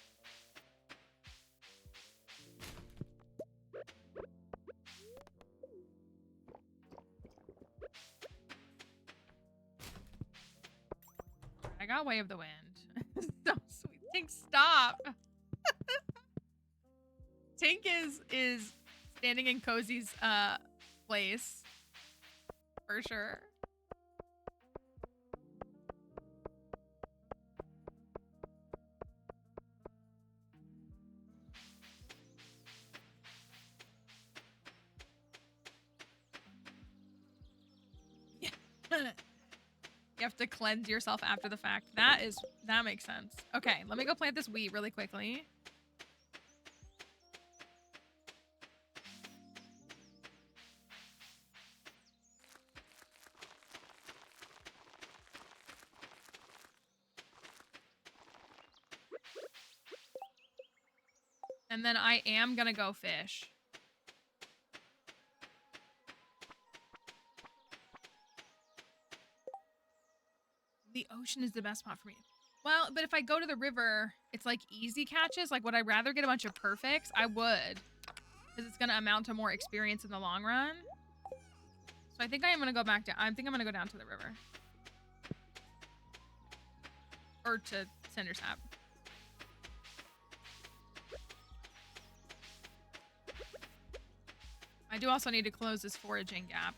I got Way of the Wind. So sweet. Tink, stop. Tink is standing in Cozy's place. For sure. Yeah. You have to cleanse yourself after the fact. That makes sense. Okay, let me go plant this wheat really quickly. And then I am gonna go fish. The ocean is the best spot for me. Well, but if I go to the river, it's like easy catches. Like, would I rather get a bunch of perfects? I would. Because it's gonna amount to more experience in the long run. So I think I am gonna go back down. I think I'm gonna go down to the river. Or to Cindersap. I do also need to close this foraging gap.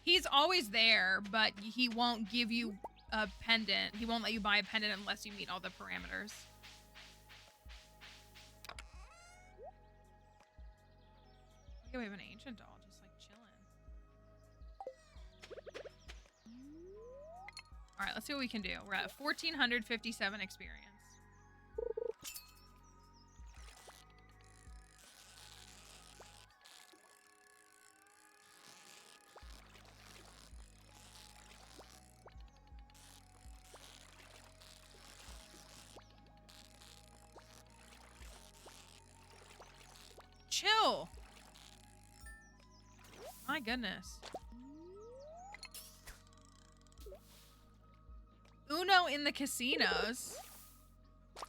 He's always there, but he won't give you a pendant. He won't let you buy a pendant unless you meet all the parameters. Okay, we have an ancient doll just like chilling. All right, let's see what we can do. We're at 1,457 experience. Chill. My goodness. Uno in the casinos. I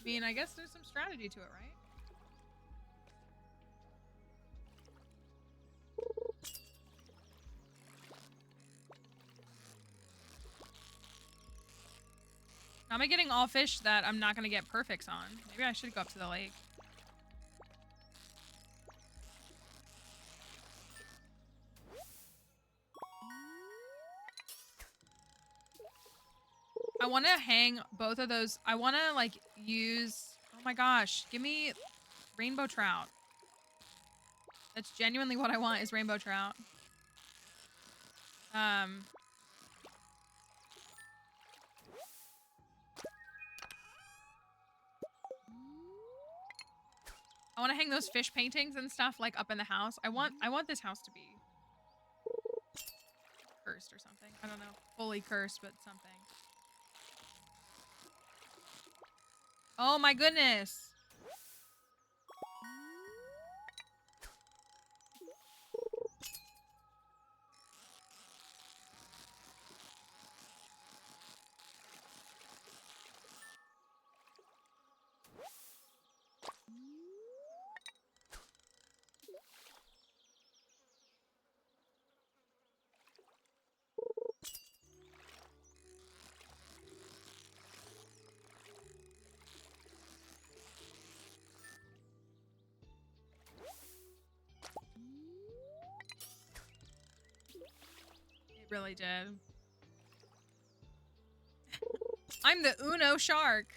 mean, I guess there's some strategy to it, right? How am I getting all fish that I'm not going to get perfects on? Maybe I should go up to the lake. I want to hang both of those. I want to like use, oh my gosh, give me rainbow trout. That's genuinely what I want is rainbow trout. I want to hang those fish paintings and stuff like up in the house. I want this house to be cursed or something. I don't know. Fully cursed, but something. Oh my goodness. It really did. I'm the Uno shark.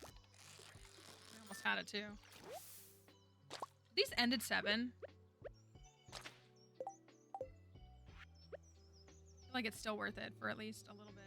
I almost had it too. These ended 7. I feel like it's still worth it for at least a little bit.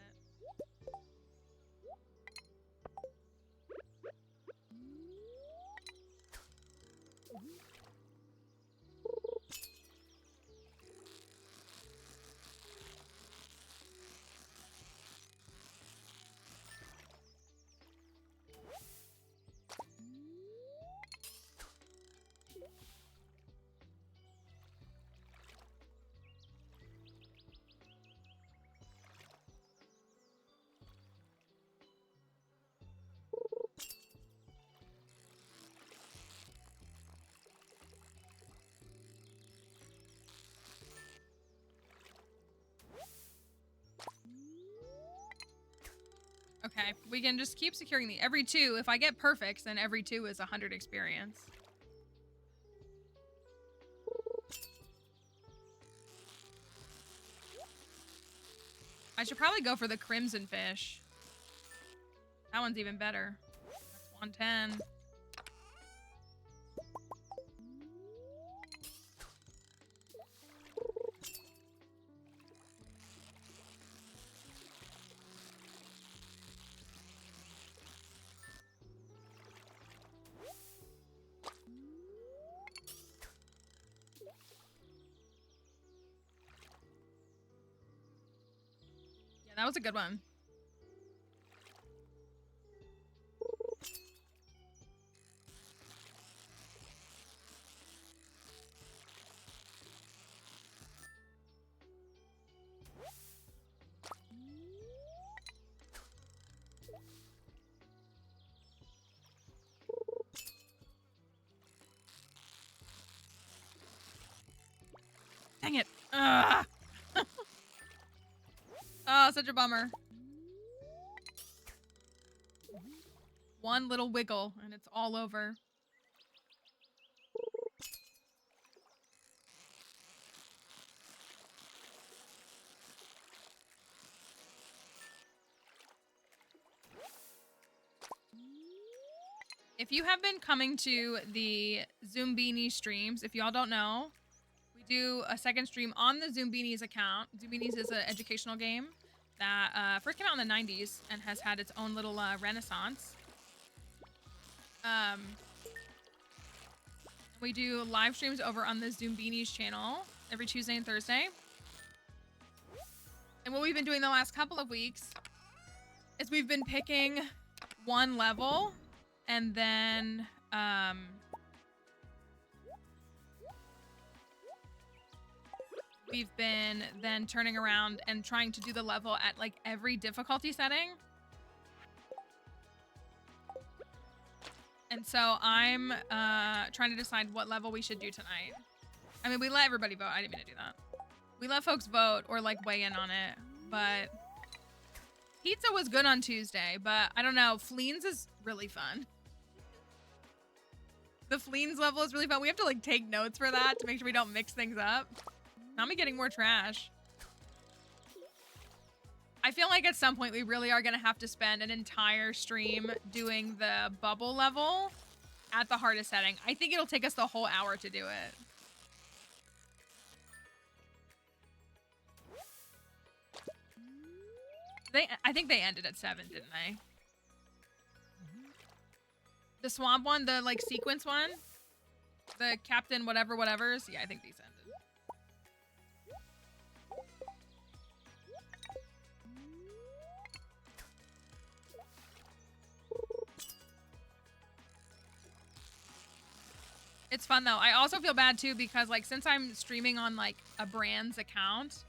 Okay, we can just keep securing the every 2. If I get perfects, then every 2 is 100 experience. I should probably go for the crimson fish. That one's even better. That's 110. That was a good one. Dang it. Ugh. Oh, such a bummer. One little wiggle and it's all over. If you have been coming to the Zoombini streams, if y'all don't know, we do a second stream on the Zoombinis account. Zoombinis is an educational game that first came out in the 90s and has had its own little renaissance. We do live streams over on the Zoombinis channel every Tuesday and Thursday. And what we've been doing the last couple of weeks is we've been picking one level and then we've been then turning around and trying to do the level at like every difficulty setting. And so I'm trying to decide what level we should do tonight. I mean, we let everybody vote. I didn't mean to do that. We let folks vote or like weigh in on it, but pizza was good on Tuesday, but I don't know. Fleens is really fun. The Fleens level is really fun. We have to like take notes for that to make sure we don't mix things up. Now I'm getting more trash. I feel like at some point we really are going to have to spend an entire stream doing the bubble level at the hardest setting. I think it'll take us the whole hour to do it. I think they ended at 7, didn't they? The swamp one, the like sequence one, the captain whatever's. Yeah, I think these ended. It's fun though. I also feel bad too because like since I'm streaming on like a brand's account,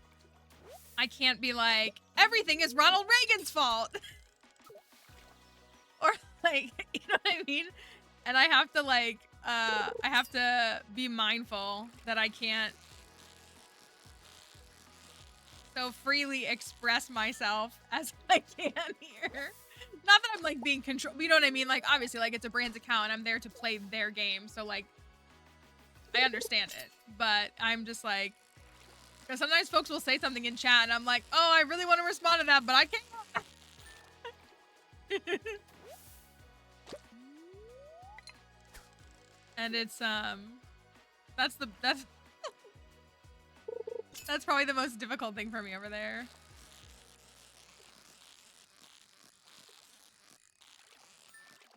I can't be like, everything is Ronald Reagan's fault. Or like, you know what I mean? And I have to like, I have to be mindful that I can't so freely express myself as I can here. Not that I'm like being controlled, you know what I mean? Like obviously like it's a brand's account and I'm there to play their game. So like, I understand it, but I'm just like, because sometimes folks will say something in chat and I'm like, oh, I really want to respond to that, but I can't. And it's, that's probably the most difficult thing for me over there.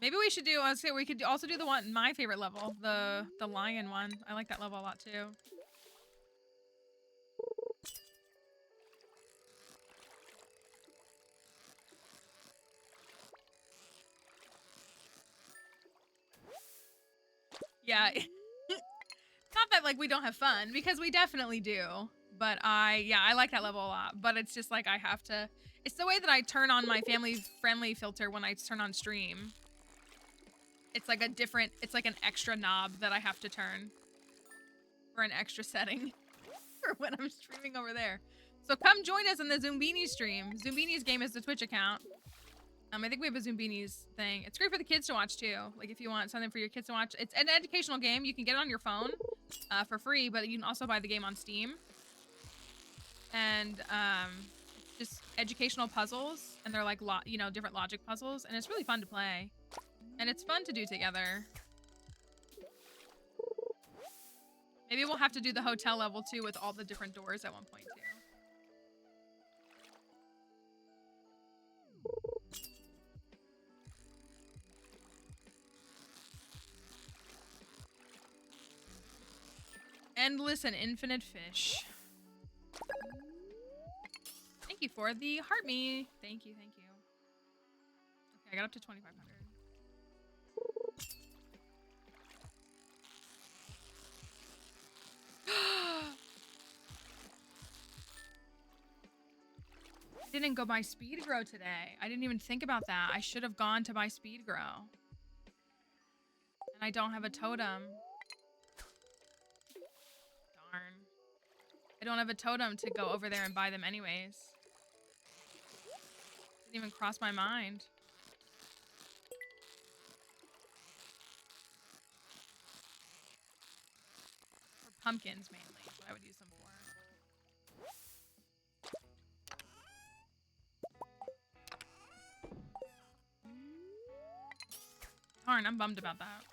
Maybe we should do, let's say we could also do the one, my favorite level, the lion one. I like that level a lot too. Yeah. Not that like we don't have fun, because we definitely do. But I like that level a lot. But it's just like I have to, it's the way that I turn on my family friendly filter when I turn on stream. It's like a different, it's like an extra knob that I have to turn for an extra setting for when I'm streaming over there. So come join us in the Zoombini stream. Zoombini's game is the Twitch account. I think we have a Zoombini's thing. It's great for the kids to watch too. Like if you want something for your kids to watch. It's an educational game. You can get it on your phone for free, but you can also buy the game on Steam. And it's just educational puzzles, and they're like different logic puzzles, and it's really fun to play. And it's fun to do together. Maybe we'll have to do the hotel level too with all the different doors at one point too. Endless and infinite fish. Thank you for the heart me. Thank you, thank you. Okay, I got up to 2,500. I didn't go buy speed grow today. I didn't even think about that. I should have gone to buy speed grow. And I don't have a totem. Darn. I don't have a totem to go over there and buy them anyways. Didn't even cross my mind. For pumpkins mainly, is what I would use them for. Darn, I'm bummed about that.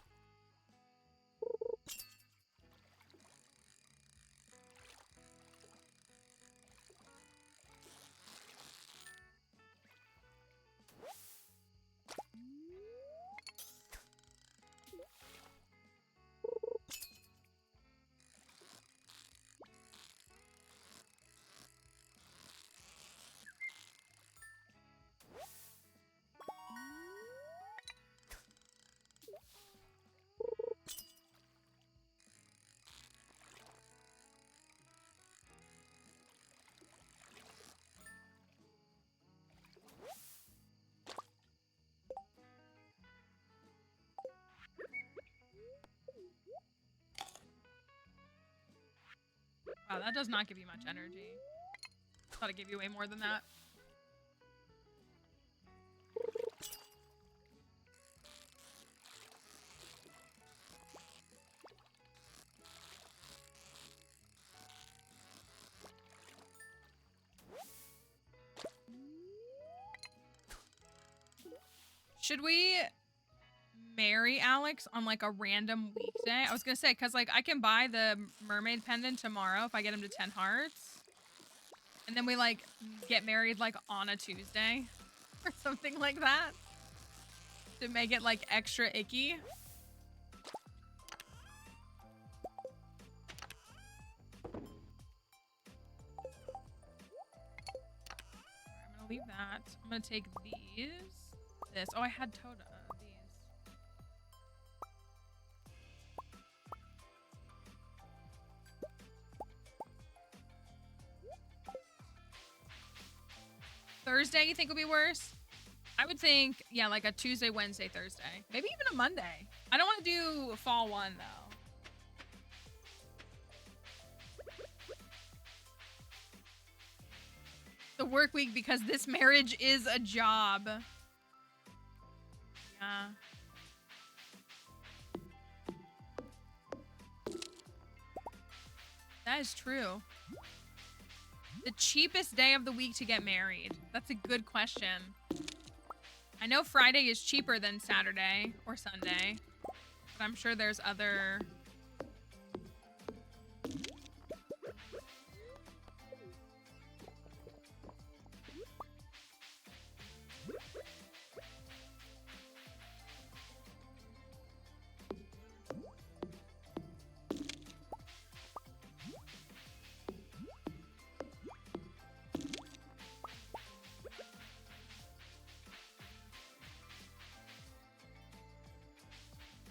Wow, that does not give you much energy. I thought it gave you way more than that. Should we marry Alex on like a random weekday. I was gonna say, cause like I can buy the mermaid pendant tomorrow if I get him to 10 hearts. And then we like get married like on a Tuesday or something like that to make it like extra icky. I'm gonna leave that. I'm gonna take these. This. Oh, I had Toda. These. Thursday, you think would be worse? I would think, yeah, like a Tuesday, Wednesday, Thursday. Maybe even a Monday. I don't want to do fall one, though. The work week because this marriage is a job. Yeah. That is true. The cheapest day of the week to get married. That's a good question. I know Friday is cheaper than Saturday or Sunday, but I'm sure there's other...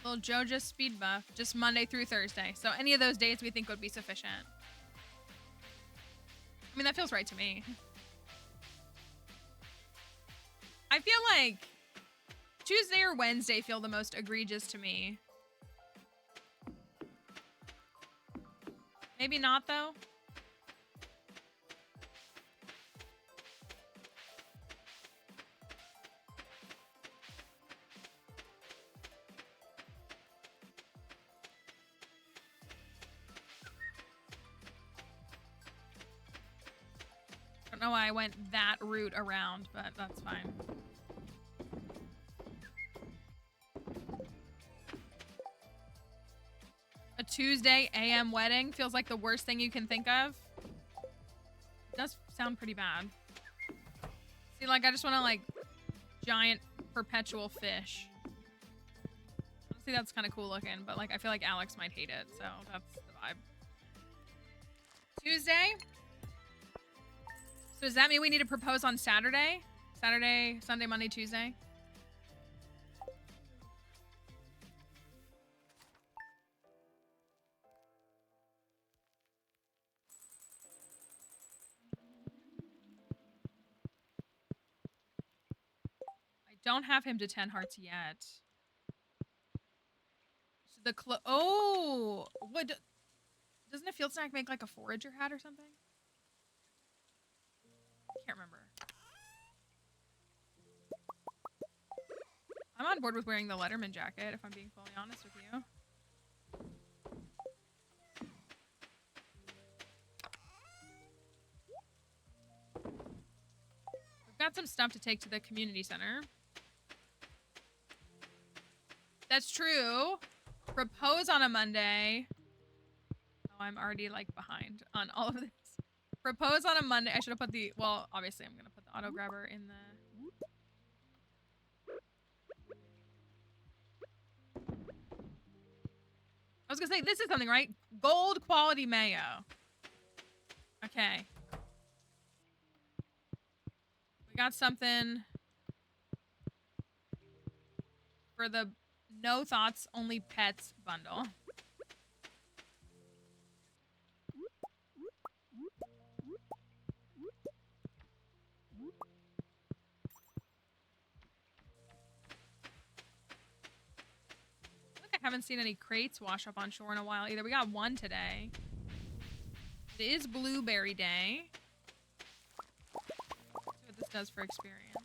Little Joe just speed buff, just Monday through Thursday. So any of those days we think would be sufficient. I mean, that feels right to me. I feel like Tuesday or Wednesday feel the most egregious to me. Maybe not, though. I don't know why I went that route around, but that's fine. A Tuesday AM wedding feels like the worst thing you can think of. It does sound pretty bad. See, like, I just want to, like, giant perpetual fish. Honestly, that's kind of cool looking, but, like, I feel like Alex might hate it, so that's the vibe. Tuesday? So does that mean we need to propose on Saturday? Saturday, Sunday, Monday, Tuesday? I don't have him to 10 hearts yet. So the oh! What? Doesn't a field snack make like a forager hat or something? Can't remember. I'm on board with wearing the Letterman jacket, if I'm being fully honest with you. We've got some stuff to take to the community center. That's true. Propose on a Monday. Oh, I'm already like behind on all of this. Propose on a Monday. I should have put the, well, obviously I'm going to put the auto grabber in the... I was going to say, this is something, right? Gold quality mayo. Okay. We got something for the No Thoughts, Only Pets bundle. I haven't seen any crates wash up on shore in a while either. We got one today. It is Blueberry Day. Let's see what this does for experience.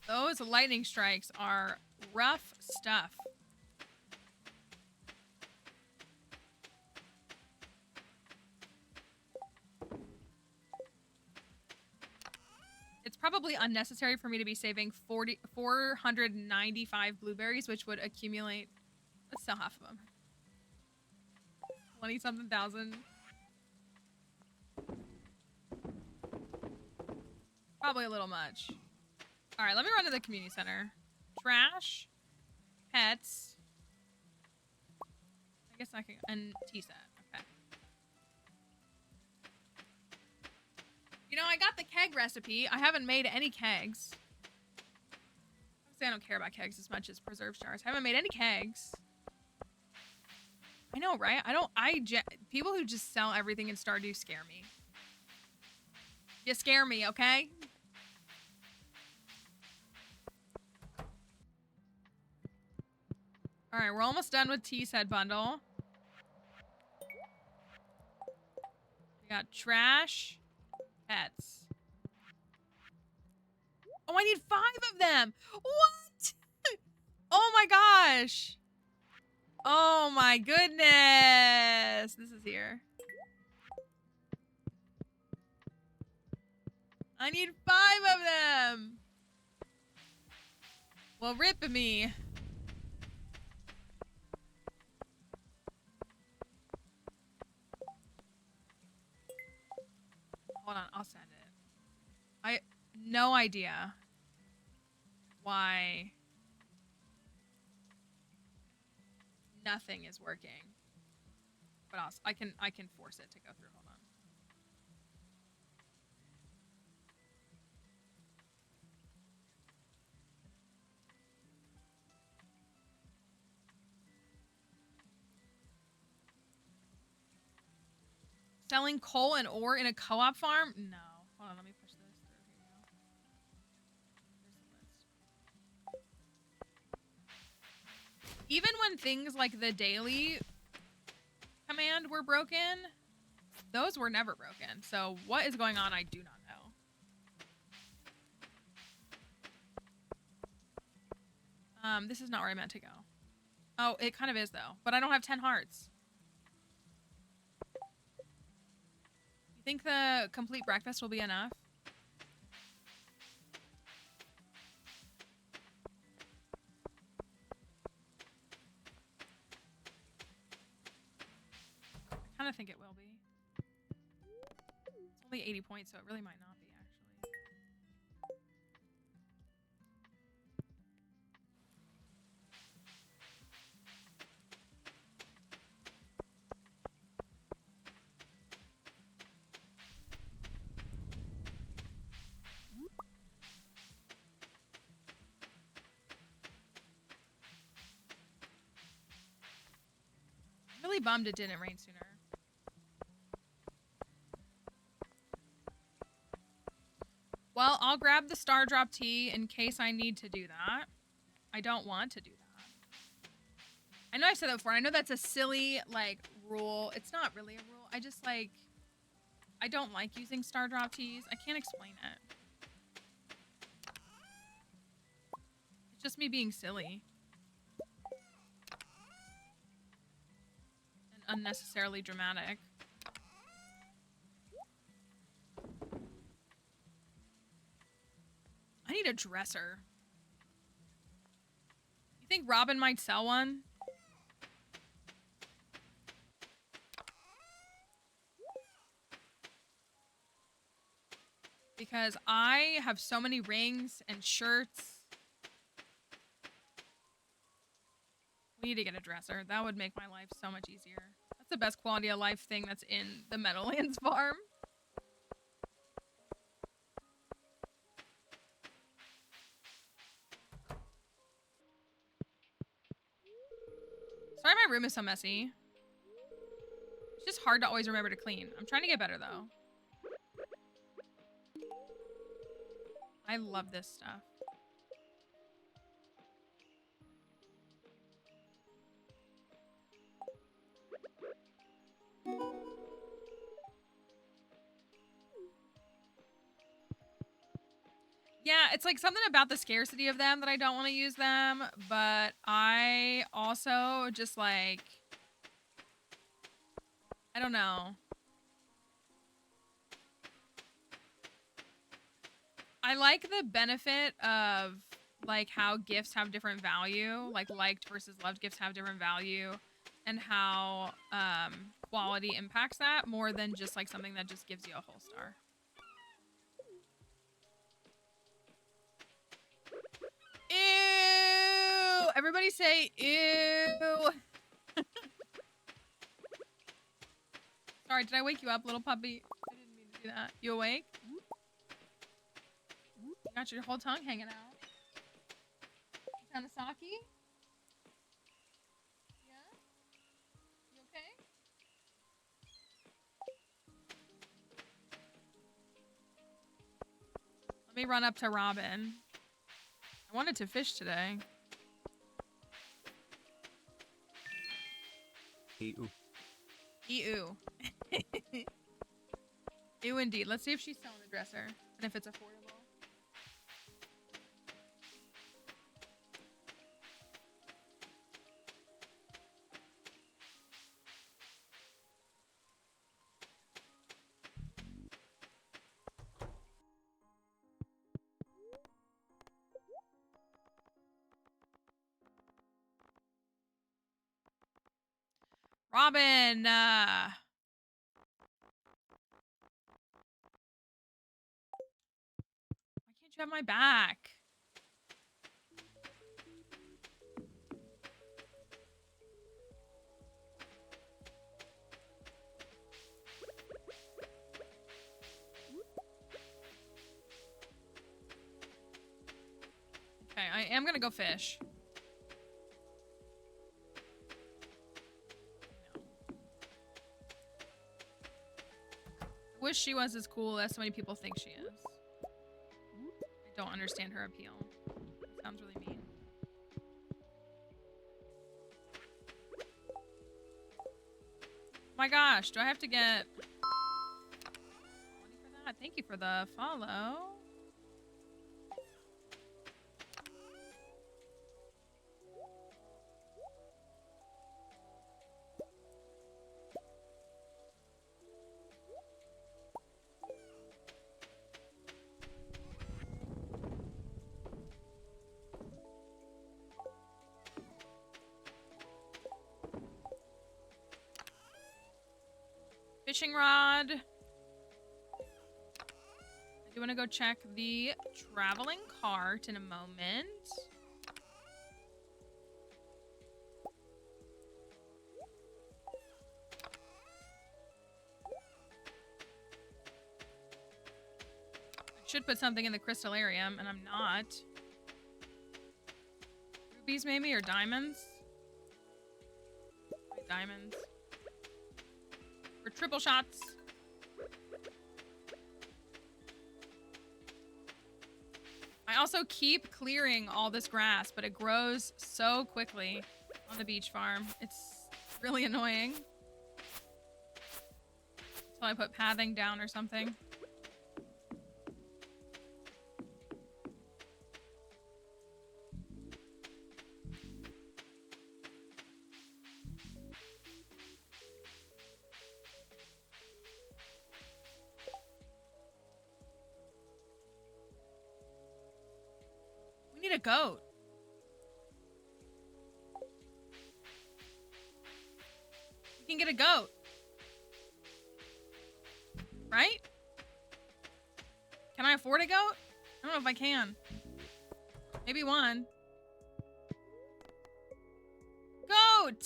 Those lightning strikes are rough stuff. It's probably unnecessary for me to be saving 495 blueberries, which would accumulate. Let's sell half of them. 20-something thousand. Probably a little much. All right, let me run to the community center. Trash, pets. I guess I can, and tea set. Okay. You know, I got the keg recipe. I haven't made any kegs. Obviously, I don't care about kegs as much as preserved jars. I haven't made any kegs. I know, right? People who just sell everything in Stardew scare me. You scare me, okay? All right, we're almost done with tea set bundle. We got trash, pets. Oh, I need 5 of them. What? Oh my gosh. Oh my goodness. This is here. I need 5 of them. Well, rip me. Hold on, I'll send it. I no idea why nothing is working. But I can force it to go through. Hold on. Selling coal and ore in a co-op farm? No. Hold on, let me push this through. Here you go. There's the list. Even when things like the daily command were broken, those were never broken. So what is going on, I do not know. This is not where I meant to go. Oh, it kind of is though. But I don't have 10 hearts. You think the complete breakfast will be enough? I kind of think it will be. It's only 80 points, so it really might not be, actually. I'm really bummed it didn't rain sooner. Well, I'll grab the Star Drop tea in case I need to do that. I don't want to do that. I know I've said that before. I know that's a silly, like, rule. It's not really a rule. I just, like, I don't like using Star Drop teas. I can't explain it. It's just me being silly. And unnecessarily dramatic. I need a dresser. You think Robin might sell one? Because I have so many rings and shirts. We need to get a dresser. That would make my life so much easier. That's the best quality of life thing that's in the Meadowlands farm. Sorry my room is so messy. It's just hard to always remember to clean. I'm trying to get better though. I love this stuff. Yeah, Yeah, it's like something about the scarcity of them that I don't want to use them, but I also just like, I don't know. I like the benefit of like how gifts have different value, like liked versus loved gifts have different value, and how quality impacts that more than just like something that just gives you a whole star. Ew! Everybody say ew. Sorry, did I wake you up, little puppy? I didn't mean to do that. You awake? You got your whole tongue hanging out. Tanasaki? Yeah? You okay? Let me run up to Robin. I wanted to fish today. Ew. Ew. Ew indeed. Let's see if she's selling the dresser and if it's affordable. Robin, why can't you have my back? Okay, I am gonna go fish. Wish she was as cool as so many people think she is. I don't understand her appeal. Sounds really mean. Oh my gosh, do I have to get money for that? Thank you for the follow. Fishing rod. I do want to go check the traveling cart in a moment. I should put something in the crystallarium, and I'm not. Rubies maybe, or diamonds? Diamonds. For triple shots. I also keep clearing all this grass, but it grows so quickly on the beach farm. It's really annoying. Until I put pathing down or something. We need a goat. We can get a goat. Right? Can I afford a goat? I don't know if I can. Maybe one. Goat!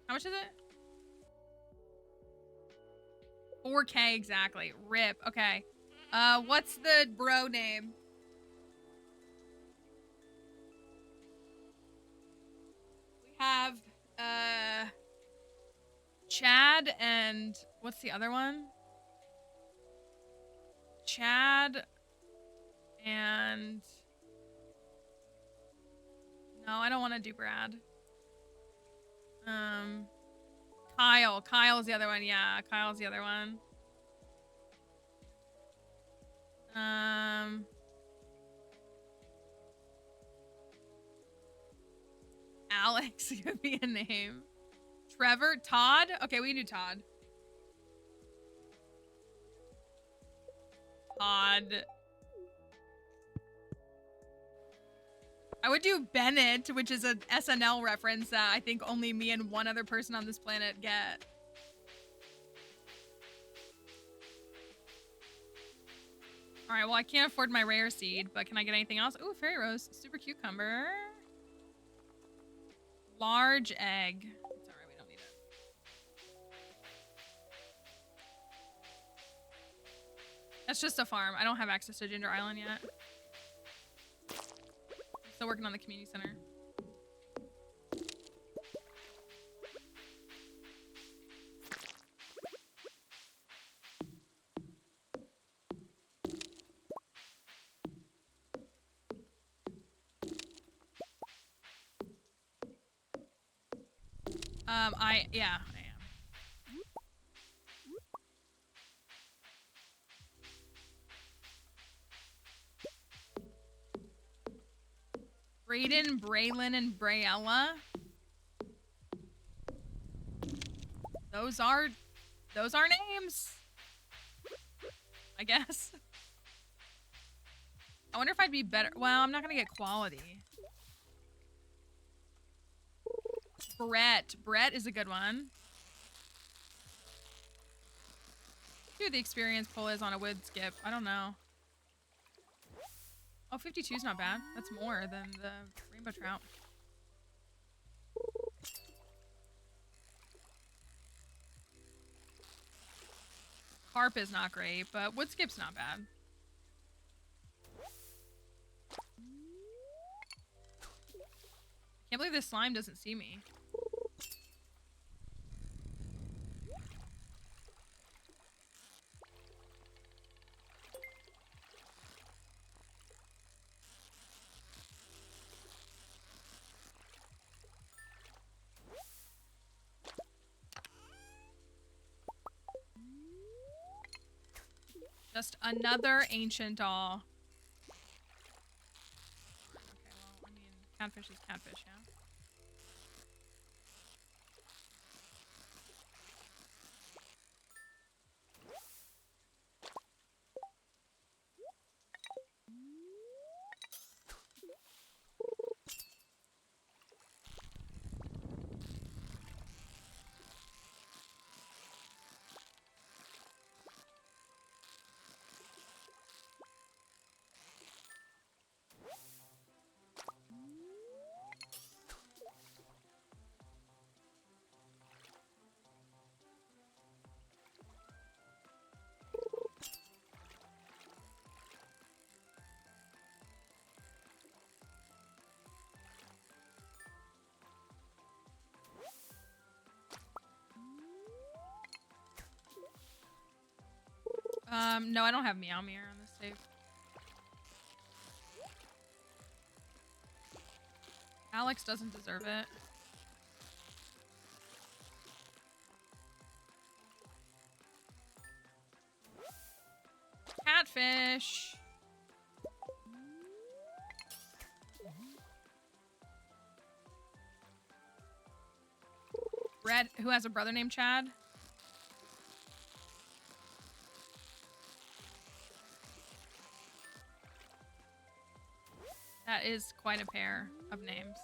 How much is it? 4K exactly. RIP. Okay. What's the bro name? We have, Chad and what's the other one? Chad and... No, I don't want to do Brad. Kyle. Kyle's the other one. Yeah, Kyle's the other one. Alex could be a name. Trevor? Todd? Okay, we can do Todd. Todd. I would do Bennett, which is an SNL reference that I think only me and one other person on this planet get. Alright, well, I can't afford my rare seed, but can I get anything else? Ooh, fairy rose. Super cucumber. Large egg. It's alright, we don't need it. That's just a farm. I don't have access to Ginger Island yet. Still working on the community center. Yeah, I am. Brayden, Braylon, and Brayella. Those are names. I guess. I wonder if I'd be better. Well, I'm not gonna get quality. Brett is a good one. See what the experience pull is on a wood skip. I don't know. Oh, 52 is not bad. That's more than the rainbow trout. Carp is not great, but wood skip's not bad. Can't believe this slime doesn't see me. Just another ancient doll. Okay, well, I mean, catfish is catfish, yeah? No, I don't have Meow Meow on this save. Alex doesn't deserve it. Catfish. Brett, who has a brother named Chad. That is quite a pair of names.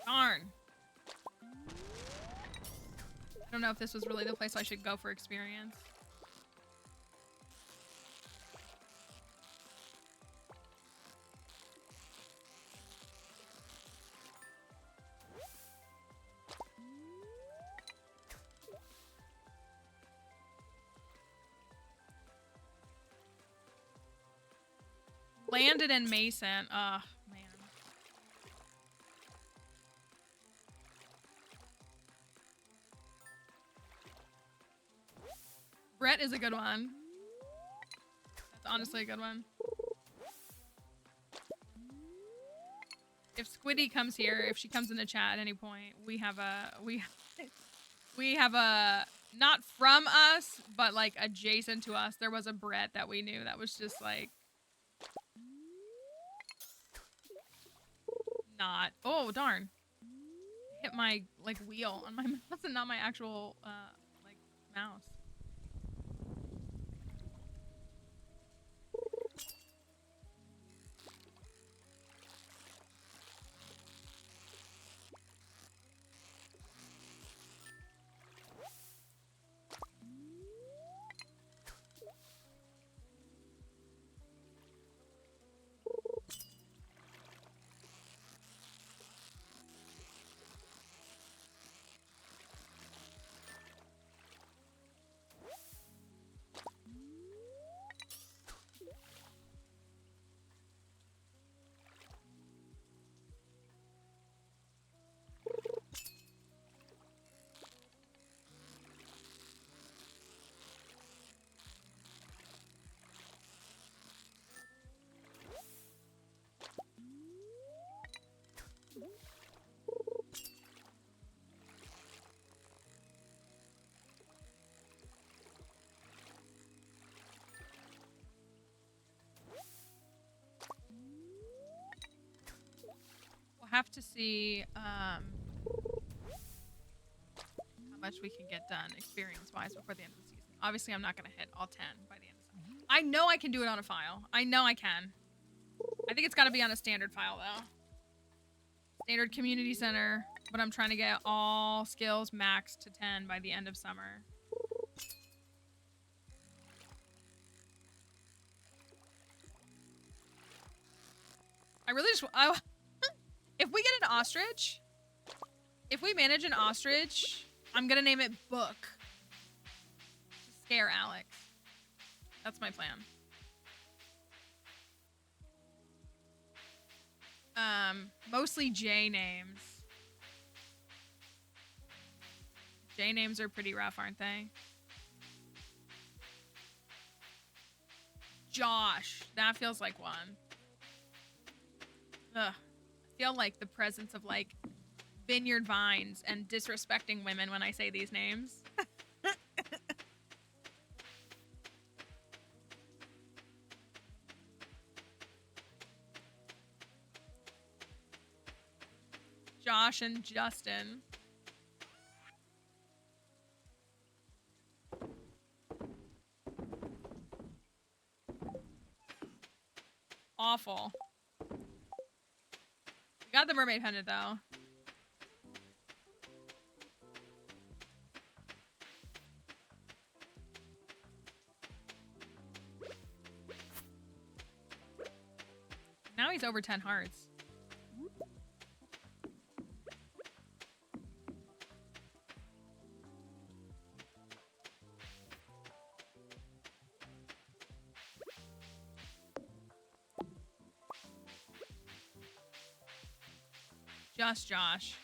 Darn. I don't know if this was really the place I should go for experience. Landed in Mason. Ugh, man. Brett is a good one. That's honestly a good one. If Squiddy comes here, if she comes in the chat at any point, we have a not from us, but like adjacent to us. There was a Brett that we knew that was just like not. Oh darn! Hit my like wheel on my mouse and not my actual like mouse. Have to see how much we can get done experience-wise before the end of the season. Obviously, I'm not going to hit all 10 by the end of the season. I know I can do it on a file. I know I can. I think it's got to be on a standard file, though. Standard community center, but I'm trying to get all skills maxed to 10 by the end of summer. I really just... if we get an ostrich, if we manage an ostrich, I'm gonna name it Book. To scare Alex. That's my plan. Mostly J names. J names are pretty rough, aren't they? Josh. That feels like one. Ugh. I feel like the presence of like vineyard vines and disrespecting women when I say these names. Josh and Justin. Awful. We got the mermaid pendant though. Now he's over 10 hearts. Just Josh.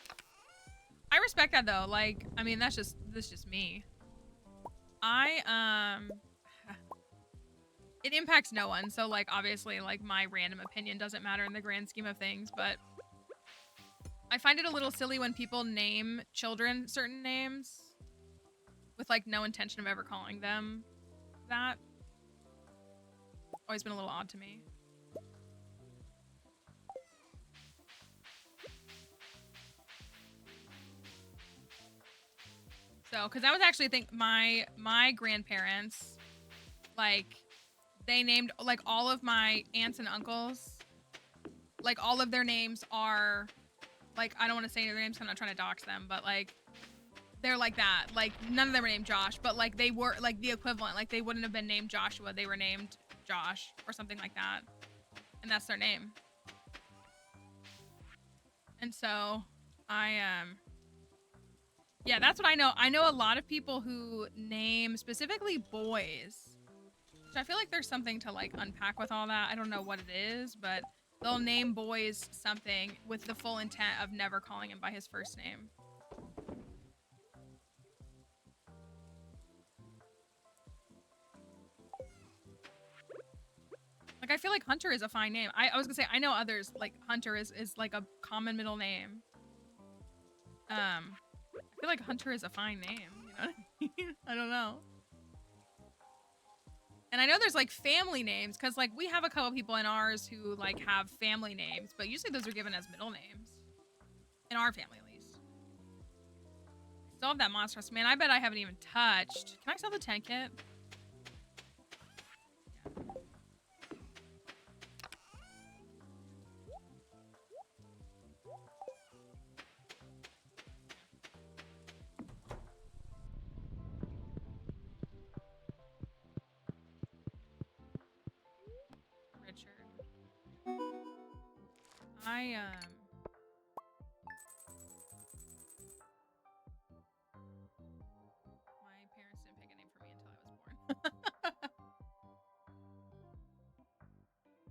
I respect that though. Like, I mean, that's just me. It impacts no one. So like, obviously like my random opinion doesn't matter in the grand scheme of things, but I find it a little silly when people name children certain names with like no intention of ever calling them that. Always been a little odd to me. So, because I was actually my grandparents, like, they named, like, all of my aunts and uncles, like, all of their names are, like, I don't want to say their names because I'm not trying to dox them, but, like, they're like that. Like, none of them were named Josh, but, like, they were, like, the equivalent. Like, they wouldn't have been named Joshua. They were named Josh or something like that. And that's their name. And so, yeah, that's what I know. I know a lot of people who name specifically boys, which I feel like there's something to like unpack with all that. I don't know what it is, but they'll name boys something with the full intent of never calling him by his first name. Like, I feel like Hunter is a fine name. I was gonna say, I know others, like, Hunter is like a common middle name. I feel like Hunter is a fine name, you know what I mean? I don't know. And I know there's, like, family names, because, like, we have a couple people in ours who, like, have family names, but usually those are given as middle names. In our family, at least. Still have that monster house. Man, I bet I haven't even touched. Can I sell the tent kit? My parents didn't pick a name for me until I was born.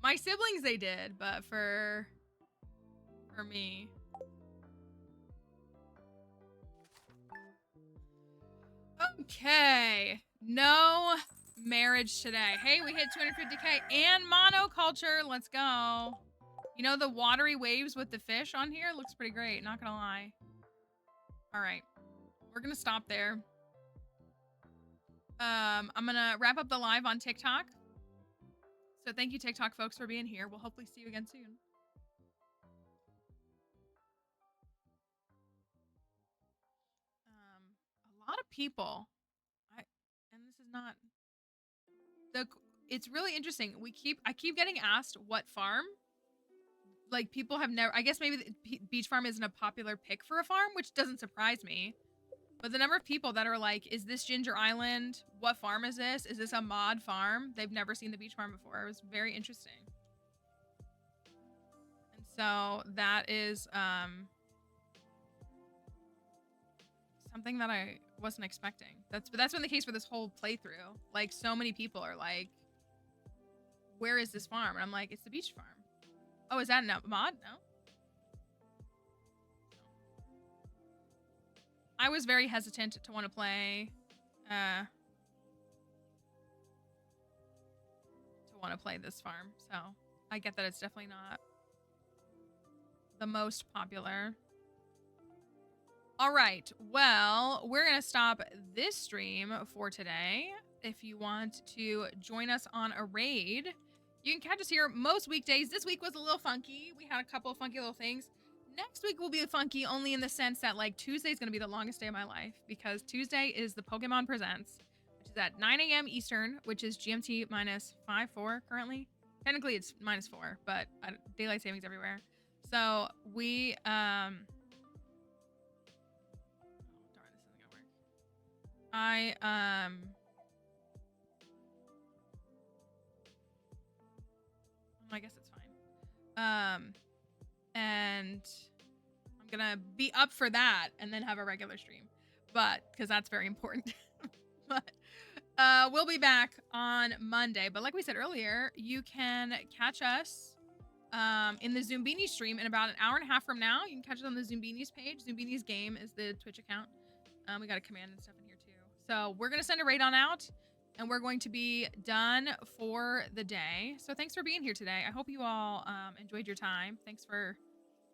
My siblings, they did, but for me. Okay. No marriage today. Hey, we hit 250K and monoculture. Let's go. You know the watery waves with the fish on here? Looks pretty great, not gonna lie. All right. We're gonna stop there. I'm gonna wrap up the live on TikTok. So thank you, TikTok folks, for being here. We'll hopefully see you again soon. A lot of people. And this is not it's really interesting. I keep getting asked what farm. Like, people have never, I guess maybe the beach farm isn't a popular pick for a farm, which doesn't surprise me. But the number of people that are like, is this Ginger Island? What farm is this? Is this a mod farm? They've never seen the beach farm before. It was very interesting. And so that is something that I wasn't expecting. That's been the case for this whole playthrough. Like, so many people are like, where is this farm? And I'm like, it's the beach farm. Oh, is that a mod? No. I was very hesitant to want to play this farm, so I get that it's definitely not the most popular. All right, well, we're gonna stop this stream for today. If you want to join us on a raid, you can catch us here most weekdays. This week was a little funky. We had a couple of funky little things. Next week will be funky only in the sense that, like, Tuesday is going to be the longest day of my life, because Tuesday is the Pokemon Presents, which is at 9 a.m. Eastern, which is GMT minus 5-4 currently. Technically, it's minus 4, but daylight savings everywhere. So we, oh, darn, this isn't going to work. I guess it's fine. And I'm gonna be up for that and then have a regular stream, but because that's very important. But we'll be back on Monday. But like we said earlier, you can catch us in the Zoombini stream in about an hour and a half from now. You can catch us on the Zoombini's page. Zoombini's game is the Twitch account. We got a command and stuff in here too. So we're gonna send a raid on out, and we're going to be done for the day. So thanks for being here today. I hope you all enjoyed your time. Thanks for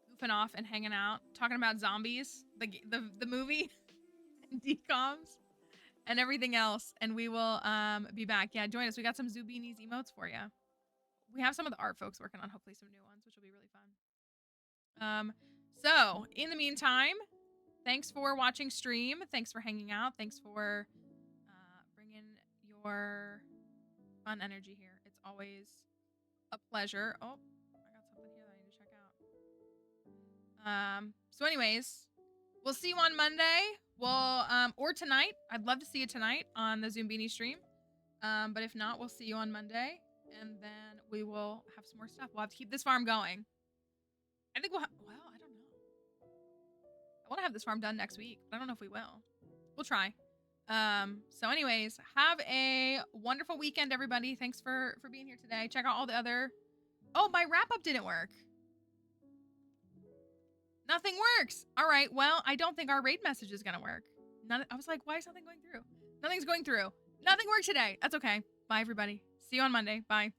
goofing off and hanging out, talking about zombies, the movie, and decoms, and everything else. And we will be back. Yeah, join us. We got some Zubini's emotes for you. We have some of the art folks working on hopefully some new ones, which will be really fun. So in the meantime, thanks for watching stream. Thanks for hanging out. Thanks for bringing your fun energy here. It's always a pleasure. Oh, I got something here that I need to check out. So anyways, we'll see you on Monday. We'll or tonight. I'd love to see you tonight on the Zoombini stream. But if not, we'll see you on Monday, and then we will have some more stuff. We'll have to keep this farm going. I think well, I don't know. I want to have this farm done next week, but I don't know if we will. We'll try. So anyways, have a wonderful weekend, everybody. Thanks for being here today. Check out all the other... Oh, my wrap-up didn't work. Nothing works. All right, well, I don't think our raid message is gonna work. I was like, why is nothing going through? Nothing's going through. Nothing worked today. That's okay. Bye, everybody. See you on Monday. Bye.